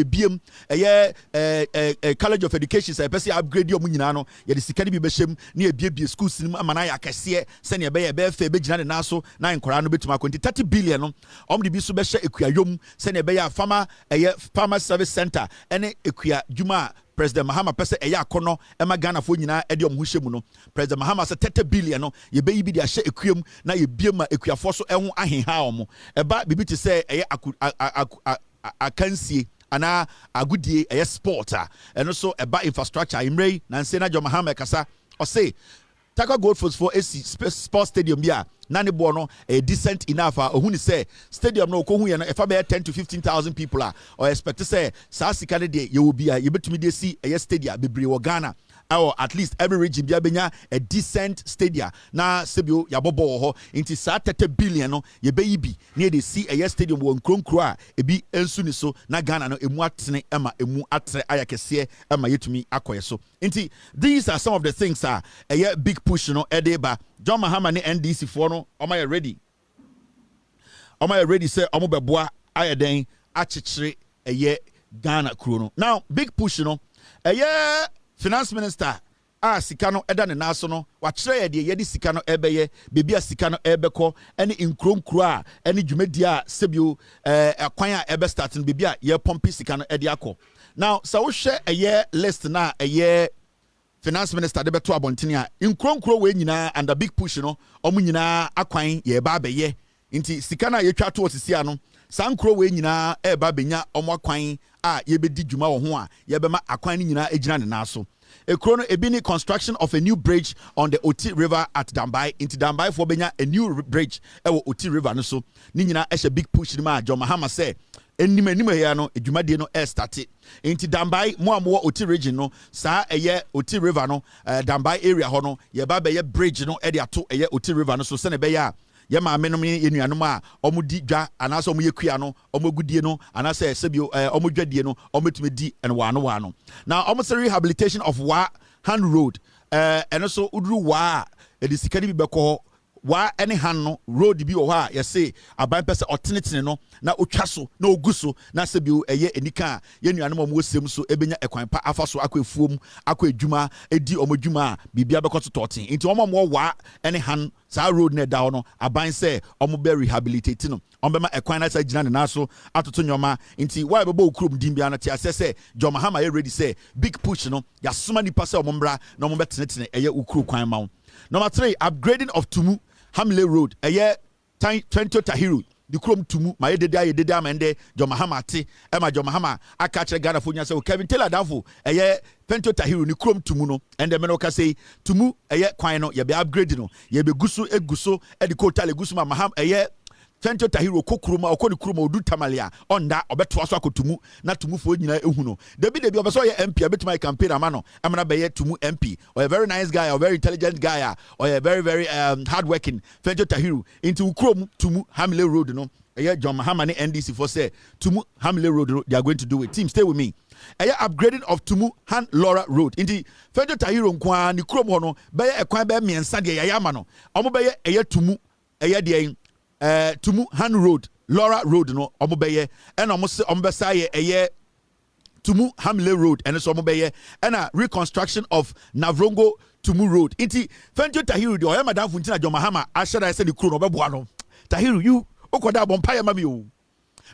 biem, a year college of education, a pese upgrade your munano, ye the Sikani beshem near be school cinema manaya kese send your be fe be gina na so na nkora no betuma 30 billion no the bisu be hye ekuayom send your be farmer service center ene ekua juma President Mahama pese akono ema Ghana fo nyina ede omho hye mu no President Mahama se 30 billion no ye be yibi de ahye ekuam na ye biema ekuafo so eho ahenha omo eba bibi te se akansie ana agudie sport and also eba infrastructure imrei na nse na Jo Mahama kasa or say Taka Gold for AC Sports Stadium bia nani bono a decent enough ohuni say stadium no ko hu ye no if about 10 to 15,000 people or expect to say sa sika de you will be you betumi de see a stadium bebre wo Ghana or at least every region bia benya a decent stadium na sebio yabobo ho inti sa 30 billion no ye be yibi na de see a stadium wo nkronkro a ebi ensu ni so na Ghana no emu atene ema emu atre ayakese ema yetumi akoye so inti these are some of the things a big push no edeba John Mahama ne NDC for no omo ready say omo beboa ayeden achichire Ghana kuro no now big push no finance minister sika no eda ne naso no wa kire ye de sika no ebeye bebia sika no ebeko ene nkronkro a ene dwumadi a sebio akwan a ebe start no bebia ye pompi sika no ede akọ now so wo hwe list na finance minister de beto abontene a nkronkro we nyina under big push no omu nyina akwan ye ba beye nti sika na ye twa to osisia no sankro we nyina eba benya omu akwan a ye bedi dwuma wo ho a ye bema akwan ni nyina ejina ne naso ekrono ebini construction of a new bridge on the Oti River at Dambai into Dambai for benya a new bridge ewo Oti River no so ni nyina e big push ni ma Jo Mahama say enima here no edwumade no start into Dambai mo Oti region no sa Oti River no Dambai area ho no ye ba be ye bridge no e de ato Oti River no so se ne be ya ye ma menom ye nuanom a omudi dwa anaso omo yekua no omagudie no anase sebio omodwadie no ometumi di en wano now almost rehabilitation of Wa Hand Road and also udru Wa edisikani bi beko Wa any hand no road bi o ha ye say aban pese otenetene no na otwaso na oguso na sebio enika ye nuanom omo wosem so ebenya ekwan pa afaso akwefuom akwadwuma edi omodwuma bibia beko tototen nti omo Wa any hand sa road na down no aban say omo be rehabilitate no omo be ma ekwan na sa gina na so atoto nyoma nti why be okrum dim bia na ti asese Jo Mahama ready say big push no ya soma nipa say omo mbra na omo betenetene ukru kwan ma. Number 3, upgrading of Tumu Hamle Road 20 Tahiru the Chrome Tumu my dede amende Jo Mahama ate ema Jo Mahama aka kire Ghana fo nya say Kevin Taylor danfo 20 Tahiru ni Chrome Tumu no and me no ka say Tumu kwan no ye be upgrade no ye be guso eguso e di ko tale guso ma Mahama 20 Tahiru kokroma okoni kroma odu tamalia onda obeto aso akotumu na tumu fo nyina ehu no debi obeso ye MP abetuma campaign amano amana be ye tumu MP or a very nice guy or very intelligent guy or a very hard working 20 Tahiru into krom tumu Hamle Road no John Mahama ne NDC for say tumu Hamle Road no, they are going to do it. Team stay with me. Upgrading of Tumu Han Laura Road into 20 Tahiru nkwa ni krom ho no be ye ekwan be miensa de ye ama no omo be ye tumu de Tumu Han Road, Laura Road, no, Omobeye, and almost Ombesaye, Tumu Hamle Road, and so Omobeye, and a reconstruction of Navrongo Tumu Road. Inti, Fenjo Tahiru, the Oyama Danfuntina, Jo Mahama, I said the crew of Boadu. Tahiru, you, Okoda Bompire Mamiu.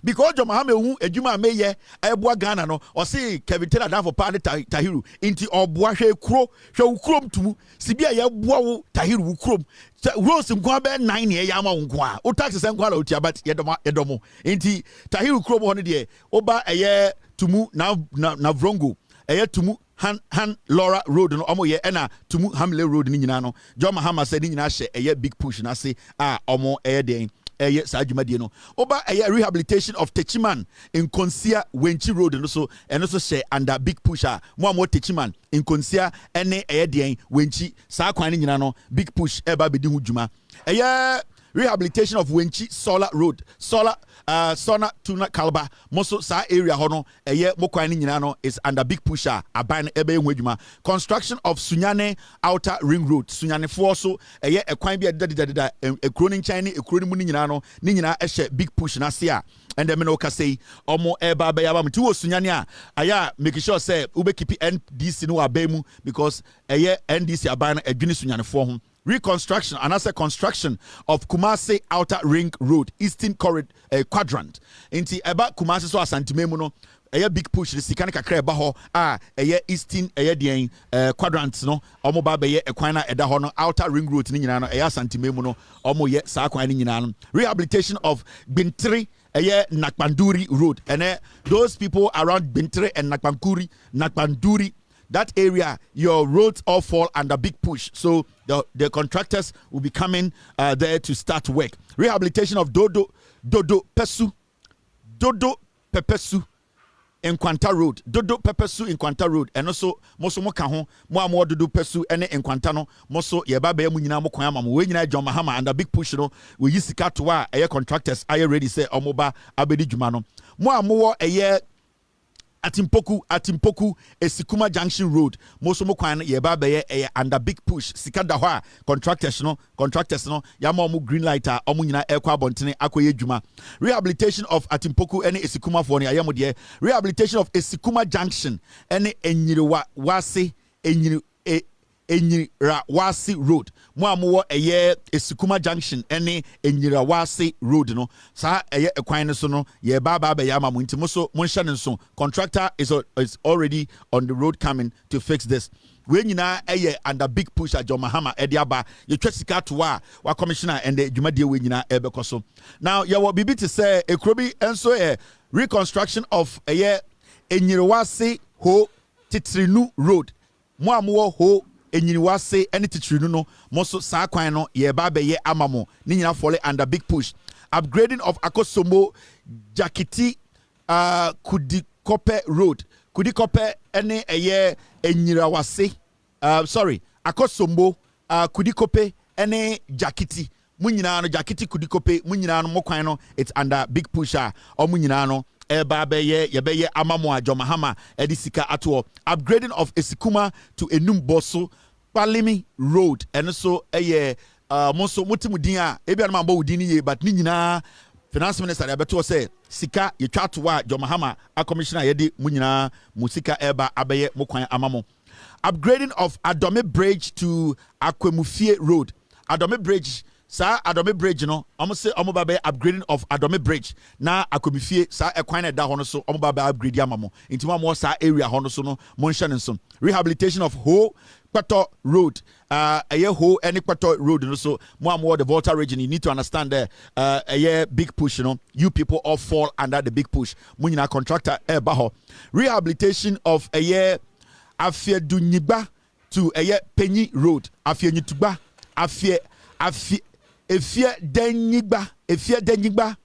Because Jo Mahama, Ejuma Meye, Aboagye Ghana, no, or say Kevin Taylor down for Party Tahiru, Inti or Boache Crow, show Chrome Tumu, Sibia Yabu Tahiru Chrome. Rose Nkwabe 9 year yama unkwa. O taxes and kwala utia but yedomo. Inti Tahiru Chrome on the oba Tumu Navrongo. Tumu Han Laura Road no omo ye na Tumu Hamle Road ni nyina no John Mahama said ni nyina hye big push na say omo den sa adwumadie no oba rehabilitation of Techiman in Konsia Wenchi Road no so eno so share under big pusher mo Techiman in Konsia ene den Wenchi sa kwan ni nyina no big push eba bedi hu dwuma rehabilitation of Wenchi Solar Road Sona Tuna Kalba Moso sa area hono mo kwan ni nyina no is under big pusher aban ebe hu adwuma construction of Sunyane Outer Ring Road Sunyane fo so kwan bi da ekro ni nkyane ekro ni mu ni nyina no ni nyina ehye big push na se a and them no ka say omo eba be yaba mti wo Sunyane a aya make sure say ube keep NDC no abemu because NDC aban adwini Sunyane fo ho reconstruction and also construction of Kumasi Outer Ring Road Eastern Corridor Quadrant inti eba Kumasi so asantimemu no big push the sikane kakra eba ho Eastern den quadrant no omo ba be ekwan na eda ho no Outer Ring Road ni nyina no asantimemu no omo ye sa kwan ni nyina no rehabilitation of Bintri Nakpanduri Road and those people around Bintri and Nakpanduri that area, your roads all fall under big push. So the contractors will be coming there to start work. Rehabilitation of Dodo Pepesu in Kwanta Road. Dodo Pepesu in Kwanta Road. And also, Moso Mokaho, Moamo Dodo Pesu, and in Kwantano, Moso Yababe Munina Mokoyama, Wena John Mahama, and the big push, we use the Katwa, air contractors, I already say, Omoba, Abedi Jumano. Moamo a year. Atimpoku Esikuma Junction Road Moso Mokwan yeba be under big push sikada ho contractors no yama mu green lighter omu nyina ekwa bontene akoye dwuma rehabilitation of Atimpoku ene Esikuma for ne ayamo de rehabilitation of Esikuma Junction ene Enyiriwa Wase Enyira Wasi Road mo amowo Esikuma Junction ene Enyira Wasi Road no sa ekwan ne so no ye ba be ya mamu ntimo so mo nhye ne so contractor is already on the road coming to fix this we nyina under big push at John Mahama ediaba ye twa sika to wa commissioner and the dwumadie we nyina ebekọ so now ye wo bibi to say ekrobi enso reconstruction of Enyira Wasi ho Titrinu Road mo amowo ho Enyiniwase any titrinu no moso sa kwan no ye ba be ye amamo ni nyina fall under big push upgrading of Akosombo Jakiti Kudikope Road Kudikope any Enyirawase Akosombo Kudikope any Jakiti munyina no Jakiti Kudikope munyina no mokwan no it's under big pusher or munyina no eba beye yebeye amamo a John Mahama edisika ato upgrading of Esikuma to Enumboso Palimi Road and so monso mutimudin a ebia na mbo udin ye but ni nyina finance minister abeto say sika ye twa to wa John Mahama a commissioner yedi munyina musika eba abeye mokwan amamo upgrading of Adome Bridge to Akwemufie Road Adome Bridge sa Adome Bridge no say babe upgrading of Adome Bridge na Akomifie sa ekwan na da ho no so babe upgrade amamo intima mo sa area ho no so no mo nhye ne so rehabilitation of Ho Kwato Road Ho any Kwato Road no so mo the Volta region you need to understand there big push you people all fall under the big push mo nyina contractor ba ho rehabilitation of Afiedunyiba to Penyi Road Afienituba Efie Denyiba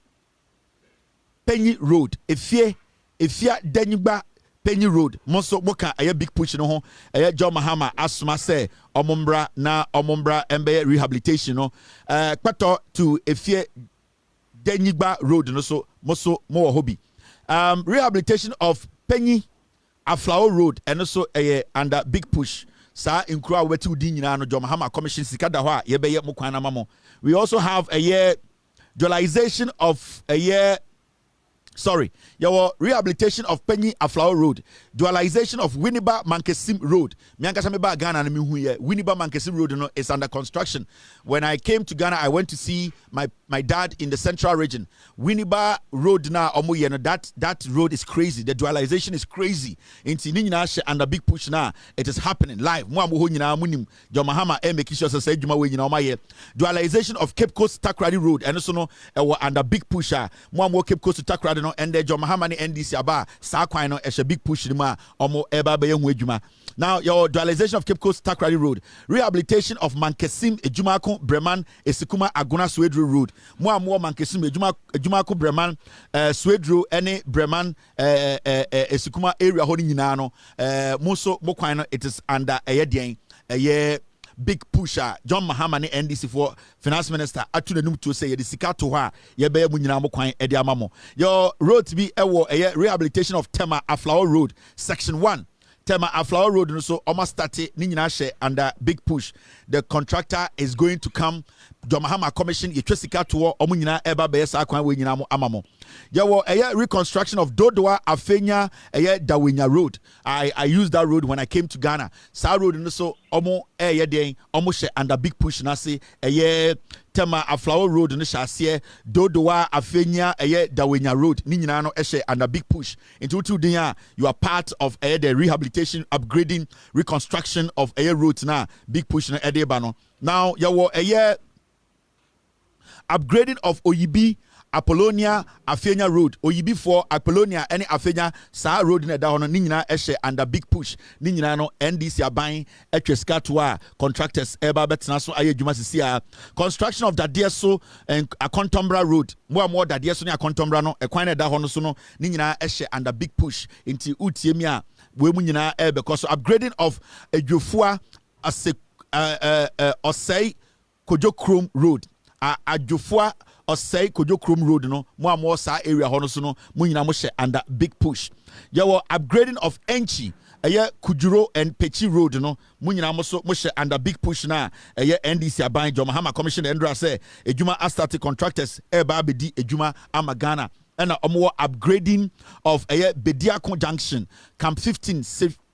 Penny Road Efie Denyiba Penny Road Monso Moka big push no ho John Mahama asuma say omombra embe rehabilitation no kwato to Efie Denyiba Road no so moso mo hobby rehabilitation of Penny Aflao Road and also under big push sa inkura wetu udi nyina no John Mahama commission sikada ho a yebeye mokwan na mamo we also have dualization of rehabilitation of Penny Aflao Road dualization of Winneba Mankesim Road me ankasa me ba Ghana na me hu ye Winneba Mankesim Road no is under construction when I came to Ghana I went to see my dad in the central region Winneba Road na omo ye no that road is crazy the dualization is crazy inti ni nyina she under big push na it is happening live mo ho nyina munim John Mahama make sure say adwuma we nyina omaye dualization of Cape Coast Takrady Road and so no under big pusher mo Cape Coast to Takrady no and the John Mahama NDC aba saa kwan no a big push ni ma omo eba be hu adwuma. Now your dualization of Cape Coast Takrady Road, rehabilitation of Mankesim Ejumako Breman Esikuma Aguna Swedru Road. More Mankesim Ejumako Breman Swedru ene Breman Esikuma area holding nyina no muso mokwan it is under a year big pusher John Mahama ne NDC for finance minister atu nanum to say the sika to ha ye be mu nyina mo kwan e de amamo. Your road to be a rehabilitation of Tema Aflao Road section 1 Tema Aflao Road no so almost started ni nyina share under big push. The contractor is going to come John Mahama commission ye twesika to omu nyina eba be sa kwan we nyina mo amamo. Yawo reconstruction of Dodoa Afenya Dawenya Road. I used that road when I came to Ghana. Sa road no so omo den omo she under big push na say Tema Aflao Road no shase Dodoa Afenya Dawenya Road ni nyina no under big push. Into two day you are part of the rehabilitation, upgrading, reconstruction of roads na big push na edeba no. Now yawo upgrading of Oyibi Apollonia Afenya Road Oyibi for Apollonia any Afenya sa road na da hono ni nyina under big push ni nyina no NDC aban etweska to contractors eba betena so aye dwuma sisi construction of Dadieso and Akontombra Road more Dadieso ni Akontombra no ekwan na da hono so no ni nyina under big push inti utiemi a we mu nyina because upgrading of Adwofua Osei Kojokrom Road Adwofua Osei Kojokrom Road no more sa area hono so no mu nyina mo under big push. Yawo upgrading of Enchi Kujuro and Pechi Road no mu nyina mo under big push na NDC aban John Mahama commission endra say ejuma start contractors eba bedi ejuma amagana and omo upgrading of Bediako Junction Camp 15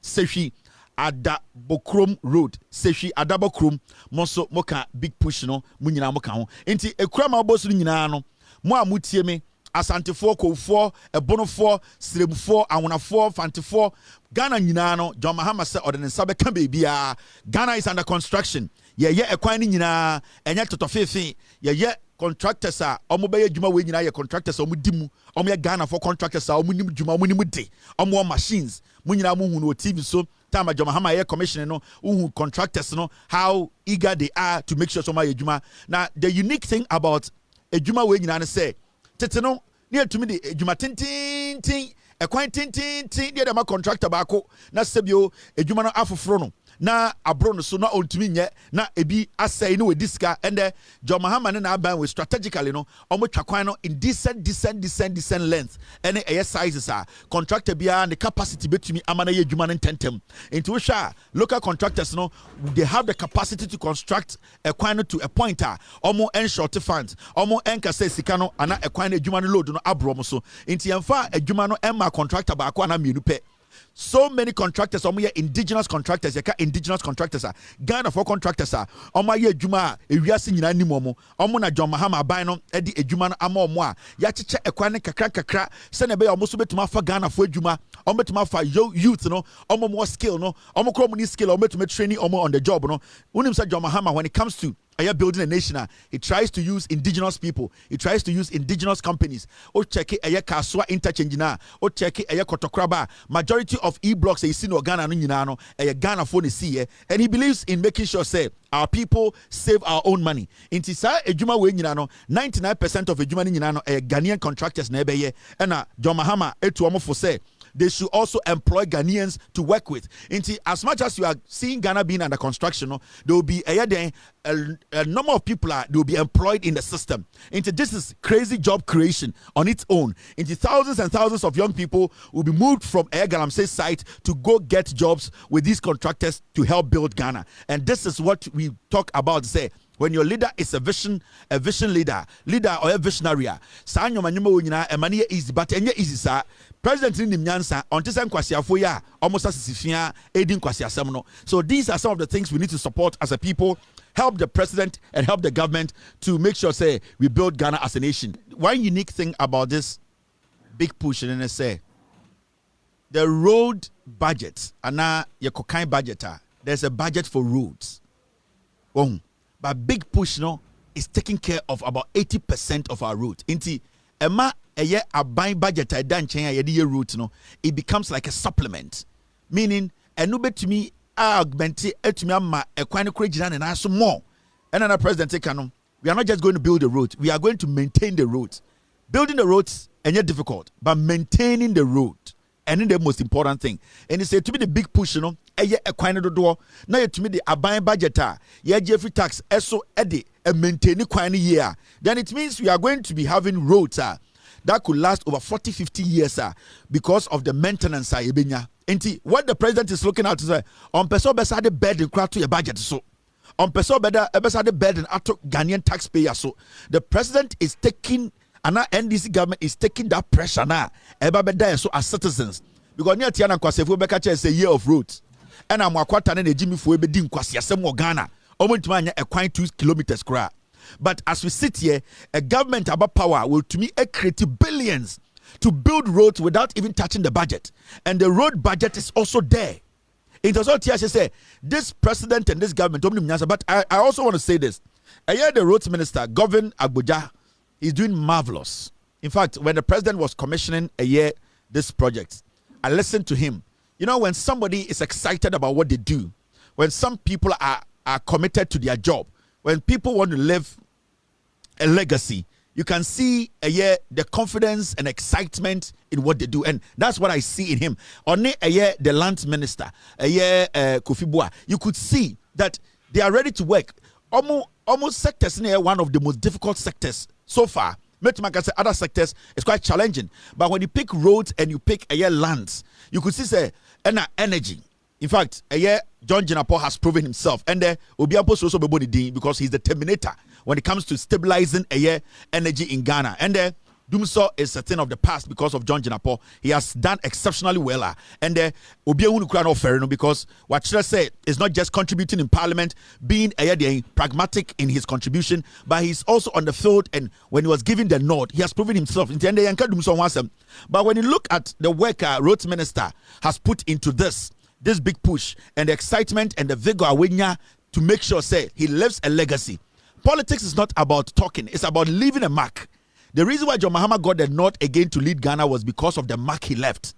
Sefi Ada Bokrom Road Sefi Adabokrom Monso Moka big push no mu nyina moka ho enti ekura ma bosu nyina no mo amutie me asantefo kofo ebonofo sremfo awonafo fantefo Ghana nyina no John Mahama say ordinance beka bebia Ghana is under construction ye ekwan ni nyina enya totofefe ye contractors are omo be adwuma we nyina ye contractors omo dimu omo ye Ghana for contractors are omo nim dwuma omo nim de omo machines mu nyina mo hu no TV so time John Mahama ye commission no who contractors no how eager they are to make sure somebody adwuma. Now the unique thing about adwuma we nyina say tete no near to me the adwuma tin ekwan tin dey ma contractor baako na sebio adwuma no afoforo no na abro no so na ontumi nye na ebi asai no we diska and John Mahama na aban we strategically no omo twakwan no in decent length any sizes are contractor bia the capacity betumi amana ye adwuma no tentem into we sha local contractors no they have the capacity to construct ekwan no to a point omo en short funds omo en kase sika no ana ekwan no adwuma no load no abro mo so into yemfa adwuma no emma contractor ba ko ana mienu pe. So many contractors, indigenous contractors, indigenous contractors are Ghana for contractors are ye juma ewiase nyina ni momo na John Mahama ban no edi ejuma no ama ya cheche ekwane kakra se na be omo so betuma fa Ghana for ejuma omo betuma fa youth no omo more skill no omo kro money skill omo betuma training omo on the job no unim say John Mahama when it comes to building a nation, he tries to use indigenous people. He tries to use indigenous companies. O check it, Kaswa interchange na. O check it, Kotokraba. Majority of e-blocks you see no Ghana no nyinano. Ghana phone see and he believes in making sure say our people save our own money. Inti sa ejuma we nyinano 99% of ejuma ni nyinano Ghanaian contractors na ebeye. And John Mahama etu omo for say they should also employ Ghanaians to work with. Inti as much as you are seeing Ghana being under construction, there will be a number of people they will be employed in the system. Into this is crazy job creation on its own. Into thousands and thousands of young people will be moved from galamsey site to go get jobs with these contractors to help build Ghana. And this is what we talk about. Say when your leader is a vision leader or a visionary. Sa nyoma we nyina emane easy but enye easy sa. President in Nyansa until some kwasiafo ya almost asifia aiding kwasiasem no. So these are some of the things we need to support as a people. Help the president and help the government to make sure say we build Ghana as a nation. One unique thing about this big push in say the road budget and now your cocaine budget there's a budget for roads. But big push no is taking care of about 80% of our roads. Inti ema eye aban budget a dan chen a yede route no, it becomes like a supplement. Meaning enu betumi augment etumi ama ekwan no kregina na so more. And then the president say canon, we are not just going to build the road, we are going to maintain the roads. Building the roads and yet difficult, but maintaining the road and the most important thing. And he said to me the big push, you know, a quine do door. Now to me the abine budget, Jeffrey tax, eso eddy and maintain quine year. Then it means we are going to be having roads that could last over 40-50 years because of the maintenance. What the president is looking at is on person beside the bed and crack to your budget. So on person beside the bed and Ghanaian taxpayers. So the president is taking. And now NDC government is taking that pressure now. So as citizens, because near Tiana Kwasefo Bekacha is a year of roads. And I'm Wakwata and Jimmy Fuebedin Kwasiasemo Ghana. Almost a quite 2 kilometers. But as we sit here, a government about power will to me create billions to build roads without even touching the budget. And the road budget is also there. It was all Tia say this president and this government. But I also want to say this. I hear the roads minister, Governor Abuja. He's doing marvelous. In fact, when the president was commissioning this project, I listened to him. You know, when somebody is excited about what they do, when some people are committed to their job, when people want to leave a legacy, you can see the confidence and excitement in what they do. And that's what I see in him. Only the land minister, Kofi Boa, you could see that they are ready to work. Almost sectors near one of the most difficult sectors so far. Say other sectors is quite challenging, but when you pick roads and you pick lands, you could see say energy. In fact, John Jinapo has proven himself, and Obiampo also because he's the terminator when it comes to stabilizing energy in Ghana. And Dumso is a thing of the past because of John Jinapo. He has done exceptionally well. And Obiawu Nukrano Ferino, because what should I say is not just contributing in parliament, being pragmatic in his contribution, but he's also on the field. And when he was given the nod, he has proven himself. But when you look at the work roads minister has put into this big push and the excitement and the vigor to make sure say he leaves a legacy. Politics is not about talking, it's about leaving a mark. The reason why John Mahama got the nod again to lead Ghana was because of the mark he left.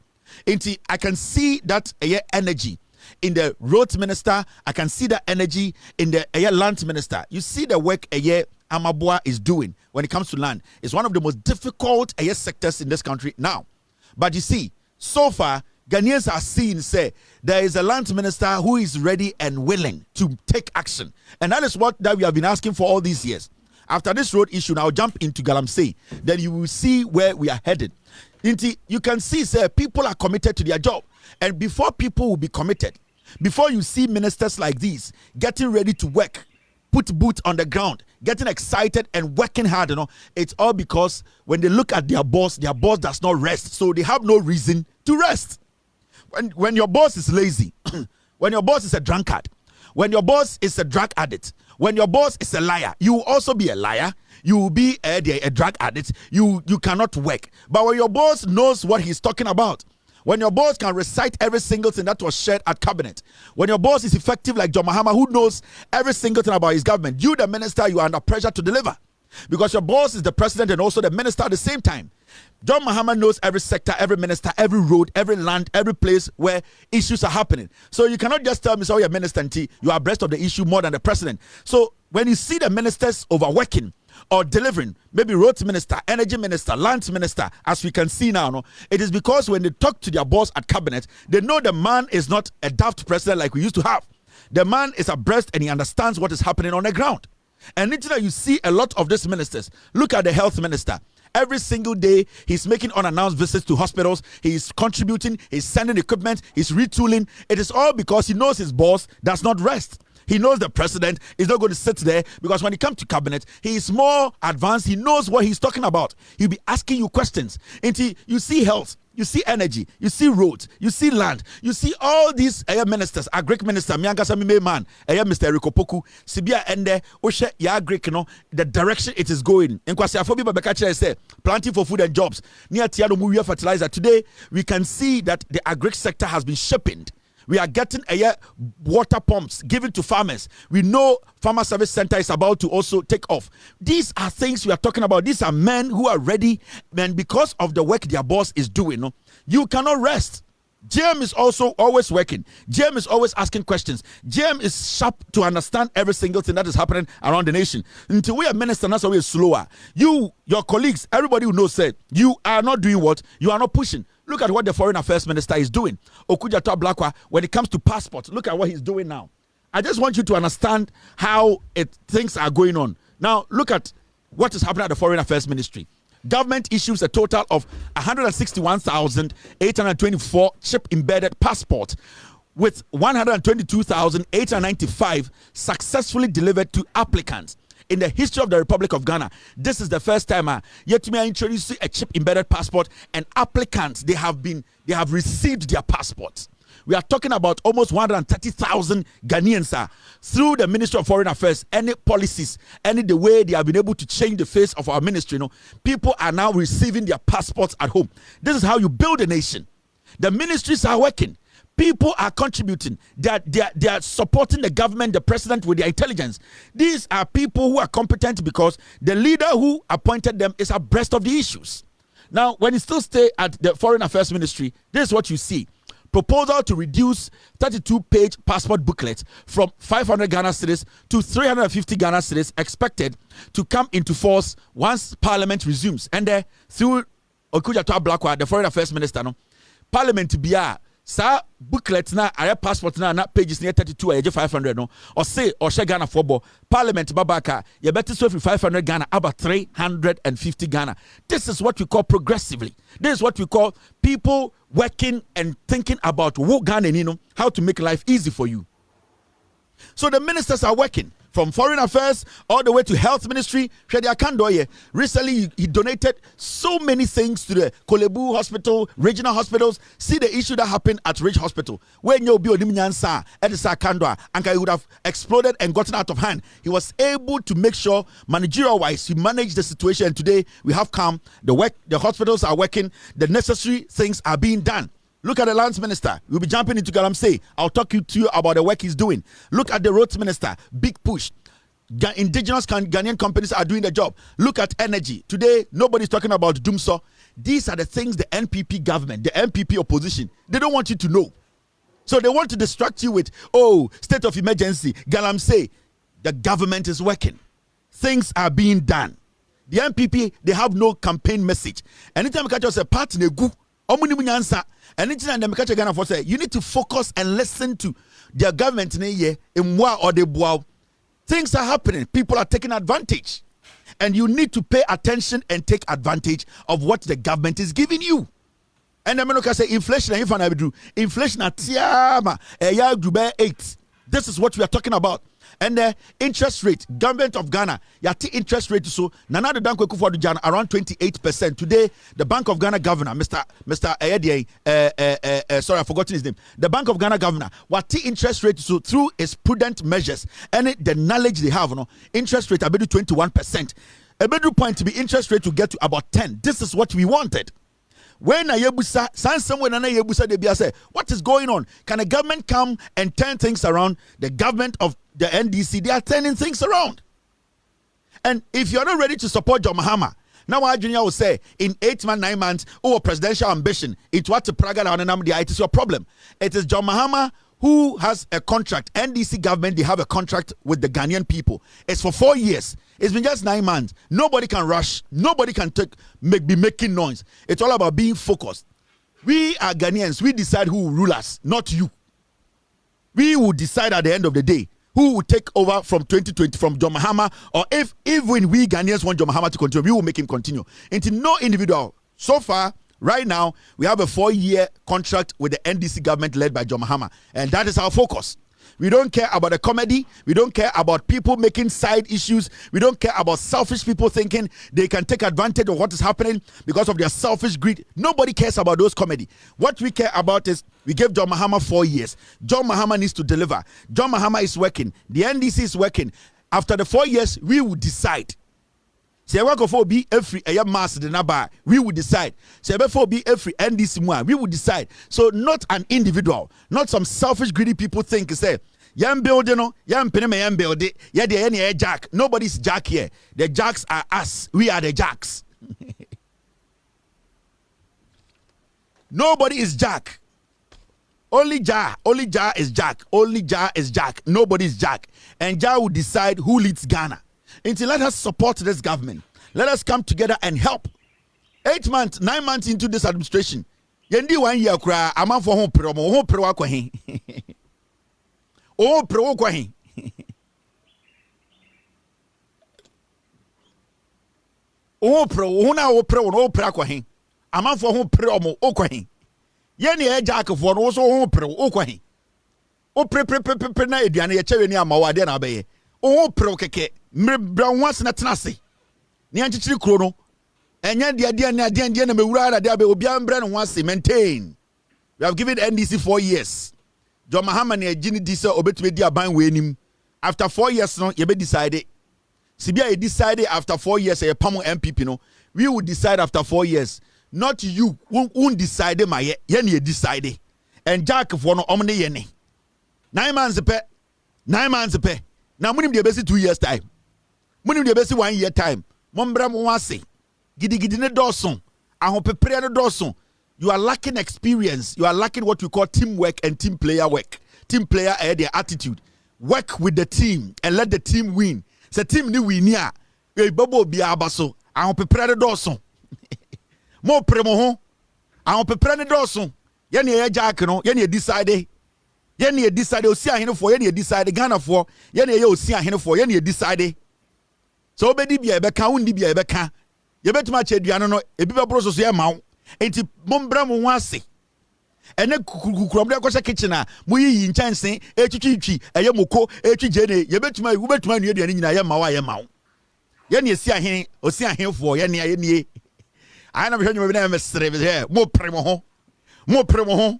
I can see that energy in the roads minister. I can see that energy in the land minister. You see the work Amabua is doing when it comes to land. It's one of the most difficult sectors in this country now. But you see, so far, Ghanaians are seeing, say, there is a land minister who is ready and willing to take action. And that is what we have been asking for all these years. After this road issue, now jump into galamsey. Then you will see where we are headed. You can see, sir, people are committed to their job. And before people will be committed, before you see ministers like these getting ready to work, put boots on the ground, getting excited and working hard, it's all because when they look at their boss does not rest. So they have no reason to rest. When your boss is lazy, when your boss is a drunkard, when your boss is a drug addict, when your boss is a liar, you will also be a liar. You will be a drug addict. You cannot work. But when your boss knows what he's talking about, when your boss can recite every single thing that was shared at cabinet, when your boss is effective like John Mahama, who knows every single thing about his government, you, the minister, you are under pressure to deliver. Because your boss is the president and also the minister at the same time. John Mahama knows every sector, every minister, every road, every land, every place where issues are happening. So you cannot just tell me, so you're minister and you are abreast of the issue more than the president. So when you see the ministers overworking or delivering, maybe roads minister, energy minister, lands minister, as we can see now, it is because when they talk to their boss at cabinet, they know the man is not a daft president like we used to have. The man is abreast and he understands what is happening on the ground. And you see a lot of these ministers. Look at the health minister. Every single day, he's making unannounced visits to hospitals. He's contributing, he's sending equipment, he's retooling. It is all because he knows his boss does not rest. He knows the president is not going to sit there because when he comes to cabinet, he is more advanced. He knows what he's talking about. He'll be asking you questions. Until you see health, you see energy, you see roads, you see land, you see all these ministers, a Greek minister, Miankasa Mime man, Mr. Rikopoku, Sibia Ende, Oshe Ya Greek, the direction it is going. And Kwasiafobi Babakacha say, planting for food and jobs. Near Tiano Muria fertilizer. Today, we can see that the agri sector has been sharpened. We are getting water pumps given to farmers. We know Farmer Service Center is about to also take off. These are things we are talking about. These are men who are ready, and because of the work their boss is doing, you cannot rest. JM is also always working. JM is always asking questions. JM is sharp to understand every single thing that is happening around the nation. Until we are minister, that's why we are slower. You, your colleagues, everybody who knows said you are not doing what? You are not pushing. Look at what the Foreign Affairs Minister is doing. Okudjato Ablakwa, when it comes to passports, look at what he's doing now. I just want you to understand how things are going on. Now, look at what is happening at the Foreign Affairs Ministry. Government issues a total of 161,824 chip-embedded passports, with 122,895 successfully delivered to applicants. In the history of the Republic of Ghana, this is the first time yet to me introduce a chip-embedded passport, and applicants they have received their passports. We are talking about almost 130,000 Ghanaians through the Ministry of Foreign Affairs, any policies, any the way they have been able to change the face of our ministry. People are now receiving their passports at home. This is how you build a nation. The ministries are working. People are contributing. They are supporting the government, the president with their intelligence. These are people who are competent because the leader who appointed them is abreast of the issues. Now, when you still stay at the Foreign Affairs Ministry, this is what you see. Proposal to reduce 32-page passport booklet from 500 Ghana cedis to 350 Ghana cedis expected to come into force once Parliament resumes. And through Okudjato Ablakwa, the Foreign Affairs Minister, Parliament biya sa booklet na aya passport na pages near 32 aya 500 or say or share Ghana for Parliament babaka you better so 500 Ghana about 350 Ghana. This is what we call progressively. This is what we call people working and thinking about what Ghana, how to make life easy for you. So the ministers are working from Foreign Affairs all the way to Health Ministry. Recently, he donated so many things to the Kolebu Hospital, regional hospitals. See the issue that happened at Ridge Hospital. When you would have exploded and gotten out of hand. He was able to make sure, managerial-wise, he managed the situation. And today, we have come. The hospitals are working. The necessary things are being done. Look at the lands minister. We'll be jumping into galamsey. I'll talk to you about the work he's doing. Look at the roads minister. Big push. Indigenous Ghanaian companies are doing the job. Look at energy. Today, nobody's talking about Dumso. These are the things the NPP government, the NPP opposition, they don't want you to know. So they want to distract you with, state of emergency, galamsey. The government is working. Things are being done. The NPP, they have no campaign message. Anytime you catch us a partner, anything and the Ghana for say you need to focus and listen to their government or the boau. Things are happening. People are taking advantage, and you need to pay attention and take advantage of what the government is giving you. And the men say inflation. Inflation at 8. This is what we are talking about. And the interest rate, government of Ghana, yati interest rate so nana the Danko Kufuor Jan around 28%. Today, the Bank of Ghana governor, Mr. Sorry, I've forgotten his name. The Bank of Ghana governor, wati interest rate so through his prudent measures and the knowledge they have, interest rate about 21%. A better point to be interest rate to get to about 10. This is what we wanted. When Ayebusa, what is going on? Can a government come and turn things around? The government of the NDC, they are turning things around. And if you're not ready to support John Mahama, now our junior will say, in 8 months, 9 months, presidential ambition, it is your problem. It is John Mahama who has a contract. NDC government, they have a contract with the Ghanaian people. It's for 4 years. It's been just 9 months. Nobody can rush. Nobody can be making noise. It's all about being focused. We are Ghanaians. We decide who will rule us, not you. We will decide at the end of the day who will take over from 2020 from John Mahama, or if even we Ghanaians want John Mahama to continue, we will make him continue. Into no individual. So far, right now, we have a 4-year contract with the NDC government led by John Mahama, and that is our focus. We don't care about the comedy. We don't care about people making side issues. We don't care about selfish people thinking they can take advantage of what is happening because of their selfish greed. Nobody cares about those comedy. What we care about is we gave John Mahama 4 years. John Mahama needs to deliver. John Mahama is working. The NDC is working. After the 4 years, we will decide. Say work for be every mass the naba, we will decide. Say before be every NDC one, we will decide. So not an individual, not some selfish greedy people think say yam building no, yam penema yam build it, yeah the any jack. Nobody's jack here. The jacks are us. We are the jacks. Nobody is jack. Only Jah is jack. Only Jah is jack. Nobody is jack. And Jah will decide who leads Ghana. Until let us support this government. Let us come together and help. 8 months, 9 months into this administration. Yendi 1 year kra ama for hon pro akwahin. Oh pro akwahin. Oh pro una o pro no pro akwahin. Ama for hon pro mo akwahin. Yeni e jack for no so hon pro akwahin. O pre na eduane ye chewe ni amawa de na abaye. Oh pro keke. Mbra once na tenase. Ni anchichiri kro no. Enya dia na mewura da be obi ambra no once maintain. We have given NDC 4 years. John Mahama na agini di se obetube di aban we nim. After 4 years no ye be decide. Sibia ye decide after 4 years ye pamo MPP no. We will decide after 4 years. Not you won't decide my ye na decide. And Jack for no omne ye ne. 9 months pe. 9 months pe. Na munim de besi 2 years time. Munim de besi 1 year time. Mombra mo wase. Gidi ne doson. Ahopepre ne doson. You are lacking experience. You are lacking what we call teamwork and team player work. Team player their attitude. Work with the team and let the team win. Say team ni win ya. E bobo bi abaso. Ahopepre ne doson. Mo premo ho. Ahopepre ne doson. Ye ne jack no, ye ne decide. Ye ne decide osi ahene for, ye ne decide Ghana for, ye ne osi ahene for, ye ne decide. So obedi bia ebeka undi bia ebeka. Ye betuma che aduano no ebi be bro so ye mawo. Enti mombra mo wase. Ene kukuram de kwose kitchen a mo yi nchanse etwitwi eye moko etwije ne ye betuma wu betuma nu aduane nyina ye mawo ye mawo. Ye ne esi ahene osi ahene for ye ne I na hwe nyuma bi na mesere bi he mo premo ho. Mo premo ho.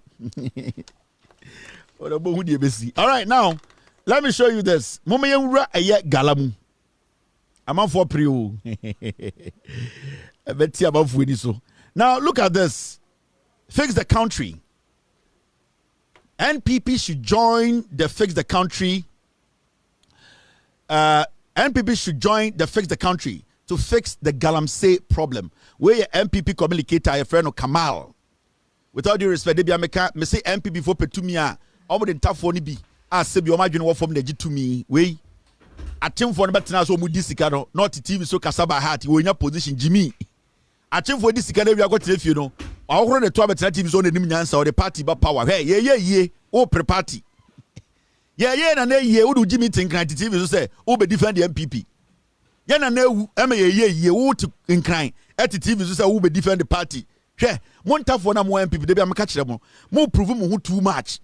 Ora bo hu de besi. All right, now let me show you this. Mama ye wura eye galamu. Amanfo pre o. Ebeti amanfo ni so. Now look at this. Fix the country. NPP should join the Fix the Country. NPP should join the Fix the Country to fix the galamsey problem. Where your NPP communicator, your friend Kamal. Without due respect, they be me say NPP for petumia. Omo den tafo ni bi. Ah, se bi o ma dwene wo fom na gi to me. We atemfo no betena so mu di sika no. Not TV so kasaba heart. We nya position Jimmy. Atemfo di sika na wi akotre fie no. Ahoro ne to betena TV so na nim nyansa o the party ba power. Hey, ye. O pre party. Ye na ye wo do Jimmy tinkran TV so say o be defend the MPP. Ye na ewu ema ye wo to nkran. At TV so say wo be defend the party. Hwe, montafo na mo MPP de bi ameka kire mo prove mo ho too much.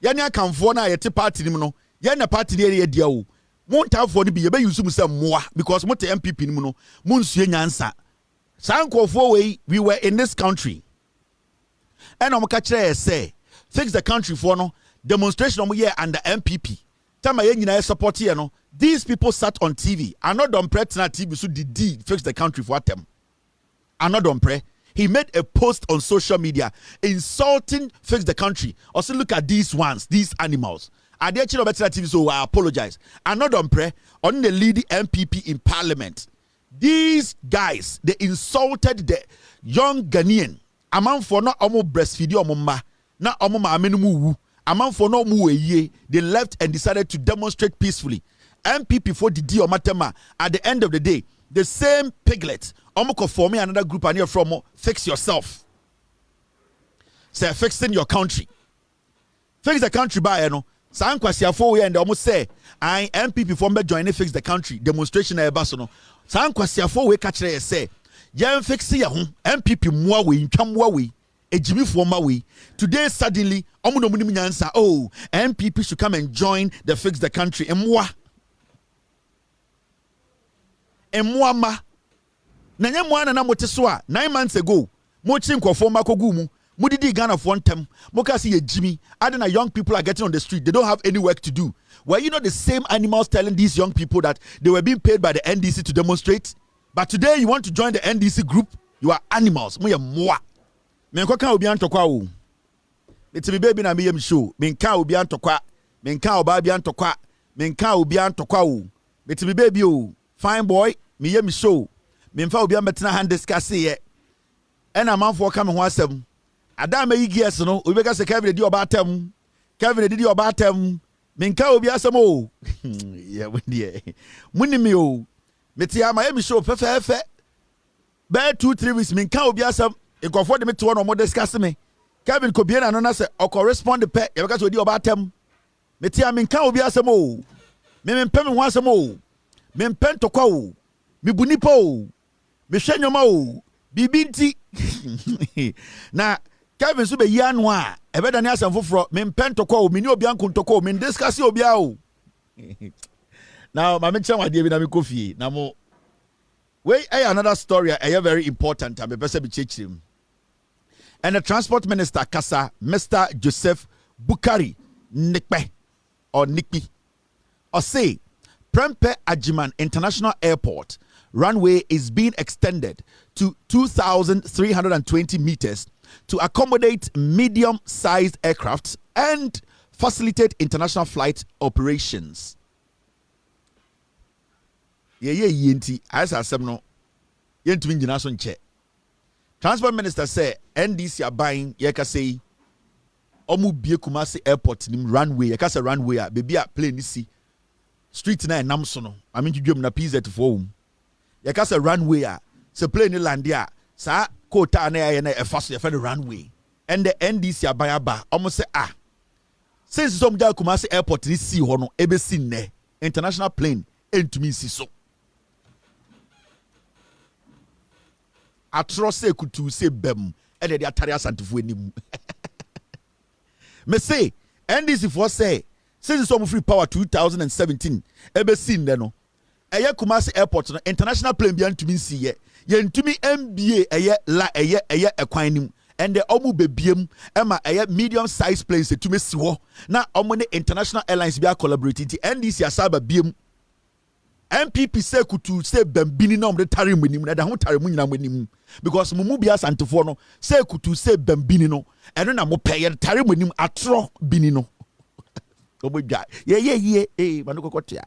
Ye ne akamfo na ye te party nim no. Ye na party ne ye dia o. Montafo ne bi ye be use mu say moa because mo te MPP nim no. Mo nsue nyansa. Sankofo we were in this country. And ameka kire say fix the country for no demonstration omo here under MPP. Tama ye nyina support here no. These people sat on TV. Anodom pre na TV so did fix the country for them. Anodom pre. He made a post on social media insulting Fix the Country. Also look at these ones, these animals. I dare you better TV, so I apologize. Another pre on the leading MPP in Parliament. These guys, they insulted the young Ghanaian. Among for not omo breastfeed your mama, not omo ma amenumu. Among for no mu ye. They left and decided to demonstrate peacefully. MPP for the deal matema. At the end of the day, the same piglet. Omoko for me another group and you're from Fix Yourself. Say fixing your country. Fix the country by you know. San kwasia for we and almost say I MPP for me join Fix the Country demonstration e basono. San kwasia for we catch say yen fix ya ho MPP moa we ntwamwa we ejimi for ma we. Today suddenly omo no munim nyansa oh MPP should come and join the Fix the Country emwa ma na nya mwana na mote so a 9 months ago mo chi nkofo makogu mu mo didi Ghana for ntem mo ka se ye jimi adena young people are getting on the street, they don't have any work to do. Were you not the same animals telling these young people that they were being paid by the NDC to demonstrate? But today you want to join the NDC group, you are animals. Me moi. Me nko kan obi antokwa o. It's me baby na me yam show. Me nka obi antokwa. Me nka oba bi antokwa. Me nka obi antokwa o. It's me baby o. Fine boy, me yam show. Me nfa obi ametena hand discuss ye. And amanfo ka me ho asem. Adam yi gears no, obi ka se Kevin di oba atem. Kevin di oba atem. Me nka obi asem o. Yeah, we dey. Muni me o. Me ti ama yam show fefe. Be 2-3 weeks me nka obi asem. E go for the me to no mo discuss me. Kevin Kobiena no na say o correspond pe e be ka so di oba atem. Me ti ama nka obi asem o. Me mpem ho asem o. Me mpem tokwa o. Me bunipa o. Me hwe nyoma o. Bibi nti. Na Kevin so be yi anu a e be da ne asem foforo me mpem tokwa o. Me ni obi anko tokwa o. Me discuss obi a o. Now ma me chan wade bi na me kofie na mo wait, another story very important. I'm a person be chechim. And the transport minister Kasa, Mr. Joseph Bukari Nikpe or Nikpi, or say Prempeh Ajiman International Airport runway is being extended to 2,320 meters to accommodate medium-sized aircraft and facilitate international flight operations. Yenti as asem no yentumi nyina so nche. Transport minister say NDC are buying yeka say omu bie Kumasi airport nim runway yeka say runway a baby a plane si street na enam so no ami dwedwem na PZ for yeka say runway a se plane land a sa quota na ya na e fa so ye fa the runway and the NDC are buying ba omu say since some da Kumasi airport ni si ho no ebe si ne international plane entumi si so. Atro se kutu se bem e de atare asantefu anim. Me say NDC for say since some free power 2017 ebe sin de no eye Kumasi airport no international plane bi antumi si ye ntumi MBA eye la eye ekwan nim and the omu bebiem ema eye medium size planes etumi si ho na omu ne international airlines bi collaborate NDC asaba biem NPP say kutu say bambini na omde tare munim na da ho tare mu nyina munim because mumu bia santefo no say kutu say bambini no eno na mo peye tare munim atro bini no obodwa ye manu kokotia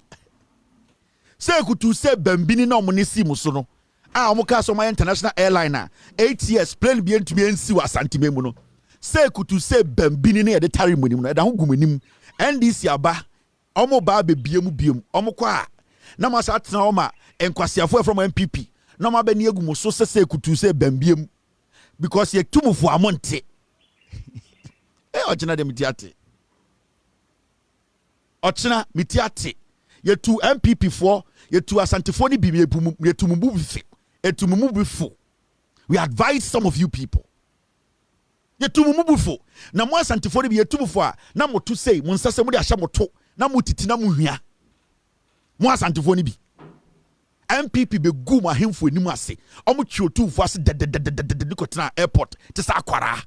say kutu say bambini na omne si muso no a omo ka so my international airliner 8 years plane bi entumi ensi wa santime mu no say kutu say bambini na ye de tare munim na da ho gumunim NDC aba omo ba bebiem biem omo kwa na masa atena oma enkwasiafo from NPP na ma be ne agumo so sese kutu se bambiem because ye tumufo amonte ochina de mitiate ochina mitiate ye tu NPP for ye tu asantefo ni bi ye tumubu bife etumumu bifo. We advise some of you people ye tumumu bifo na mo asantefo ni bi ye tumufo a na mo to say mo nsase mo de ahya mo to na mo titi na mo hwia mo asantifo ni bi MPP be gu ma hemfo anim ase omo twotufo ase de kotena airport te sa akwara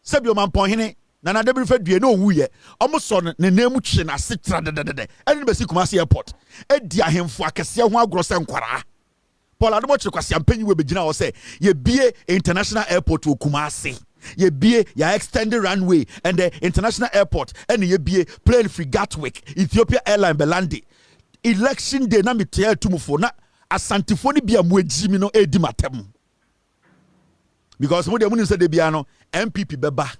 sebio mampon hene na na debri fa due na owuye omo so ne nemu twe na ase tra de ene be si Kumasi airport edi ahemfo akese ho agro se nkwara Paul Adomo kire kwase ampanyi we begina wo se ye bie international airport wo Kumasi ye bie ya extended runway and the international airport and ye bie plane free Gatwick Ethiopia airline belandi election day na metia tumufo na asantifo ni bia mo ejimi no edi matem because mo de mo say de bia no MPP beba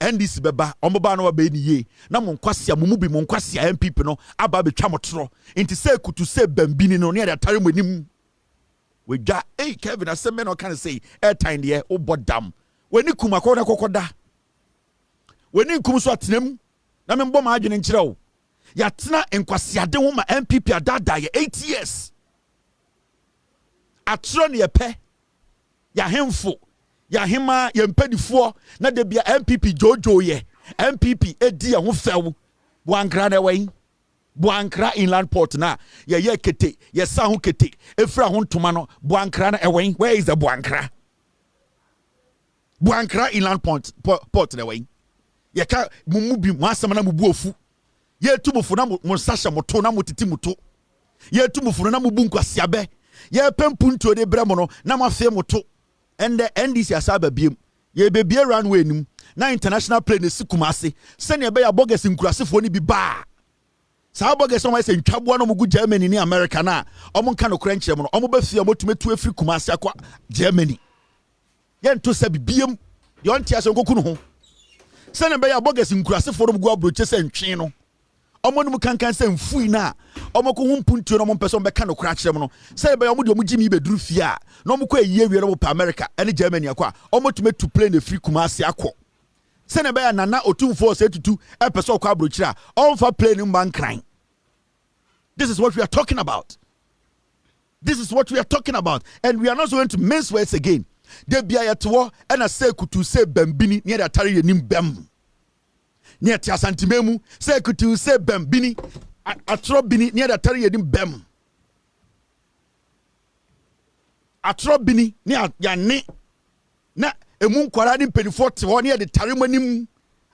NDC beba omoba no ba ni ye na mo nkwasia mo mu bi mo nkwasia MPP no aba betwa motro nti say kutu say bambini no ne ya tare mo nim we ja Kevin aseme no kan say airtime de o bodam weni kuma kwa na kokoda weni kum so atenam na me mbom adwene nkire wo ya tena enkwasiade ho ma MPP adada ye 8 years atro ne yepe ya hemfo ya hema ye mpadifo na de bia MPP jojo ye MPP edi ya ho few Boankra na wen Boankra inland port na ye kete ye sa ho kete efra ho ntoma no Boankra na ewen where is the Boankra inland port na wen ye ka mumu bi mo asem na mubu ofu ye tumufo na mo sasha moto na motiti moto ye tumufo na mubu nkwasiabe ye pempunto de bremono na mafe moto and the NDC asaba biem ye be runway nim na international plane si Kumasi sene be ya bogus nkurasefo ni bi ba sa bogus on say ntwaboa no mugu Germany ni America na omo nka no kra nkyerem no omo ba fie motumetu afri Kumasi akwa Germany ye nto sa bibiem ye ontia so nkoku no ho sene be ya bogus nkurasefo no mugu abroche se ntwe no omo no kankan se mfui na omo ko humpuntuo no mo pese omo be ka no kra kyerem no sene be ya omo de omo gimi beduru fie a no mo ko ewie wie no mo pa America ene Germany akwa omo tumetu plane afri Kumasi akwa sene be ya nana otumfo se tutu epese okwa abrochira on fa plane mban kran. This is what we are talking about. This is what we are talking about, and we are not going to mince words again. De bia yeto and a say kutu say bambini near the tari nim bam near tia santimemu say kutu say bambini atro bini near the tari nim bam atro bini near yane na emu nkwara ni mpelifo te ho near the tari manim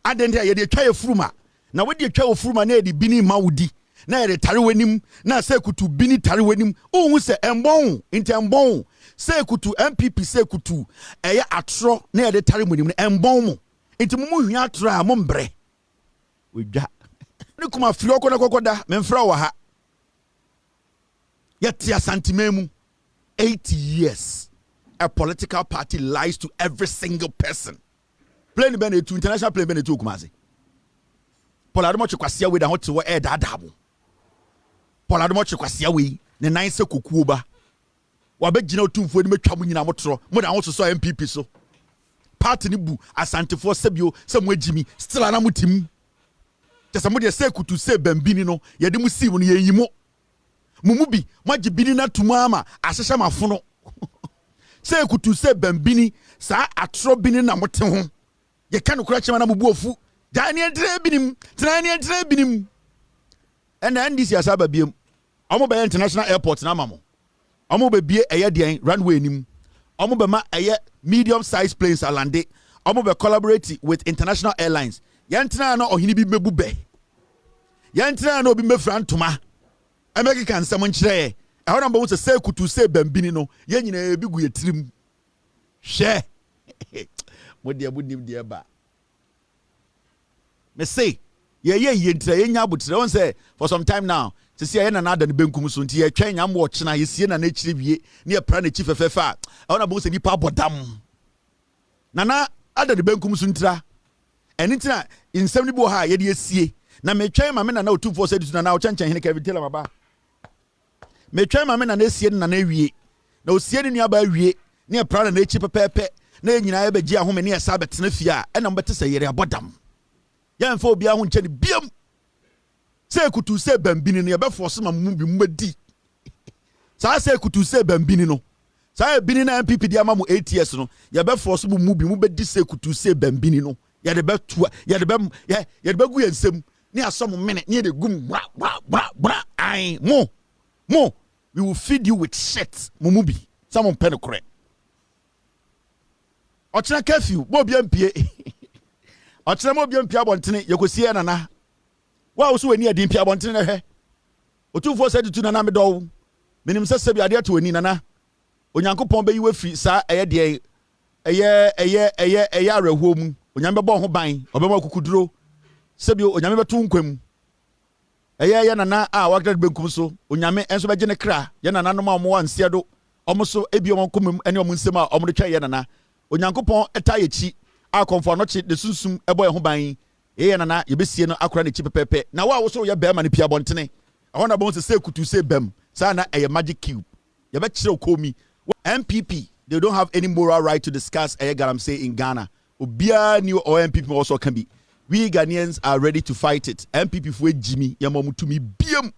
adende ye de twa ye furuma na we de twa ye furuma na ye de bini mawudi na ye de tari wanim na say kutu bini tari wanim ohun se embon inte embon say kutu NPP say kutu eye atro na ye de tari wanim na embon mo inte mo hwia atro a mo mbre we dwa ne kuma firi okona kokoda memfra wa ha yet ya santimemu 80 years a political party lies to every single person. Plane ben to international plane ben to Kumasi. Poladmo chekwasia we da hote wo e dadabo. Poladmo chekwasia we ne nan se kokuo ba. Wa be gina otumfo ni metwa mu nyina motro. Mo da ho so MPP so. Party ni bu asantefo sebio se mo agimi still ana mutim. Tese mo de se kutu se bambini no ye de mu si mu no ye yimo. Mumubi maji bini na tumama asesha mafono. Se kutu se bambini sa atro bini na mote ho. Ye ka no kura chema na mubu ofu. Dani entre binim, trani entre binim. And the NDC asaba biem. Omo be international airport na mamo. Omo be bie eye den runway nim. Omo be ma eye medium size planes alande. Omo be collaborate with international airlines. Yantra na ohini bi mebu be. Yantra na obi mefra ntoma. America kan samon kire. I want to say kutu say bambini no. Ye nyina e bigu ye tirim. Hwe. Mo de abudim de ba. Me say ye ntra ye nya abutre won say for some time now. Se see ye na na da ne benkum so nti ye twen nya mo chena ye sie na na chire wie ne ye pra na chi fefefa. I want to say nipa bodam. Nana ada ne benkum so ntra. Eni ntina insem ni bo ha ye de sie. Na me twen ma me na otumfo say ditu na o chanchan hene ka vitela maba. Me twen ma me na sie na wie. Na o sie ni aba wie. Ne pra na chi pepepe. Na nyina ye be gi ahome ne esa betena fia. E na mbete say yere abodam. Ya mfa obi ahun nche ni biam. Se kutu se bambini no ye be force ma mu bi mbadi. Sa se kutu se bambini no. Sa e bini na MPP dia ma mu 8 years no. Ye be force mu bi mu bedi se kutu se bambini no. Ya de be tua, ya de be gu yensem. Ni asom mene, ni de gum bra. Ai mo. We will feed you with shit. Mumubi. Someone pen kore. Ochina curfew, mo bi mpie. Ochina mo bi mpie abontene, yekosie nana. Wa so wani adi mpie abontene na hwe. Otufo said to nana me do. Minim sese bi ade to wani nana. Onyankopon be yiwe fi sa eye de eye arehuo mu. Onyame be ho ban, obema kukuduro. Sebio onyame beto nkwam eye nana a wakra benkum so onyame enso beje ne kra ye nana no ma omo anse do omo so ebi omo komem ene omo nsem a omo de twa ye nana onyankopon eta ye chi a komfo no chi de sunsum ebo ye ho ban ye nana ye besie no akra ne chi pepepe na wa wo so ye be ma ne pia bontene ahona bon se kutu se bem sa na eye magic cube ye be kire komi MPP they don't have any moral right to discuss galamsey in Ghana obia new or MPP also can be. We Ghanaians are ready to fight it. MPP for Jimmy Yamomu to me biam.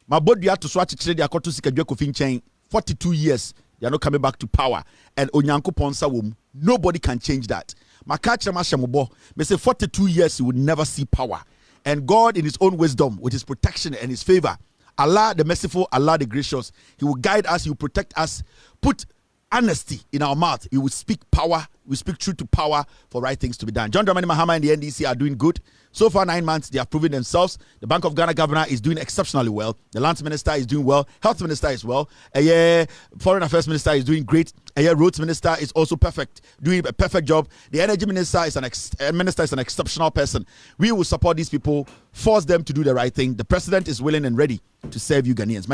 My body had to swatch it their koto sikadwe kofin chain 42 years. They are not coming back to power. And Onyanko Ponsa wom. Nobody can change that. Makacha Mashamubo may say 42 years he would never see power. And God in his own wisdom, with his protection and his favor, Allah the merciful, Allah the gracious, he will guide us, he will protect us, put honesty in our mouth. We will speak power. We speak truth to power for right things to be done. John Dramani Mahama and the NDC are doing good. So far, 9 months, they have proven themselves. The Bank of Ghana governor is doing exceptionally well. The Lands Minister is doing well. Health Minister is well. Foreign Affairs Minister is doing great. Roads Minister is also perfect, doing a perfect job. The Energy Minister is an exceptional person. We will support these people, force them to do the right thing. The President is willing and ready to serve you Ghanaians.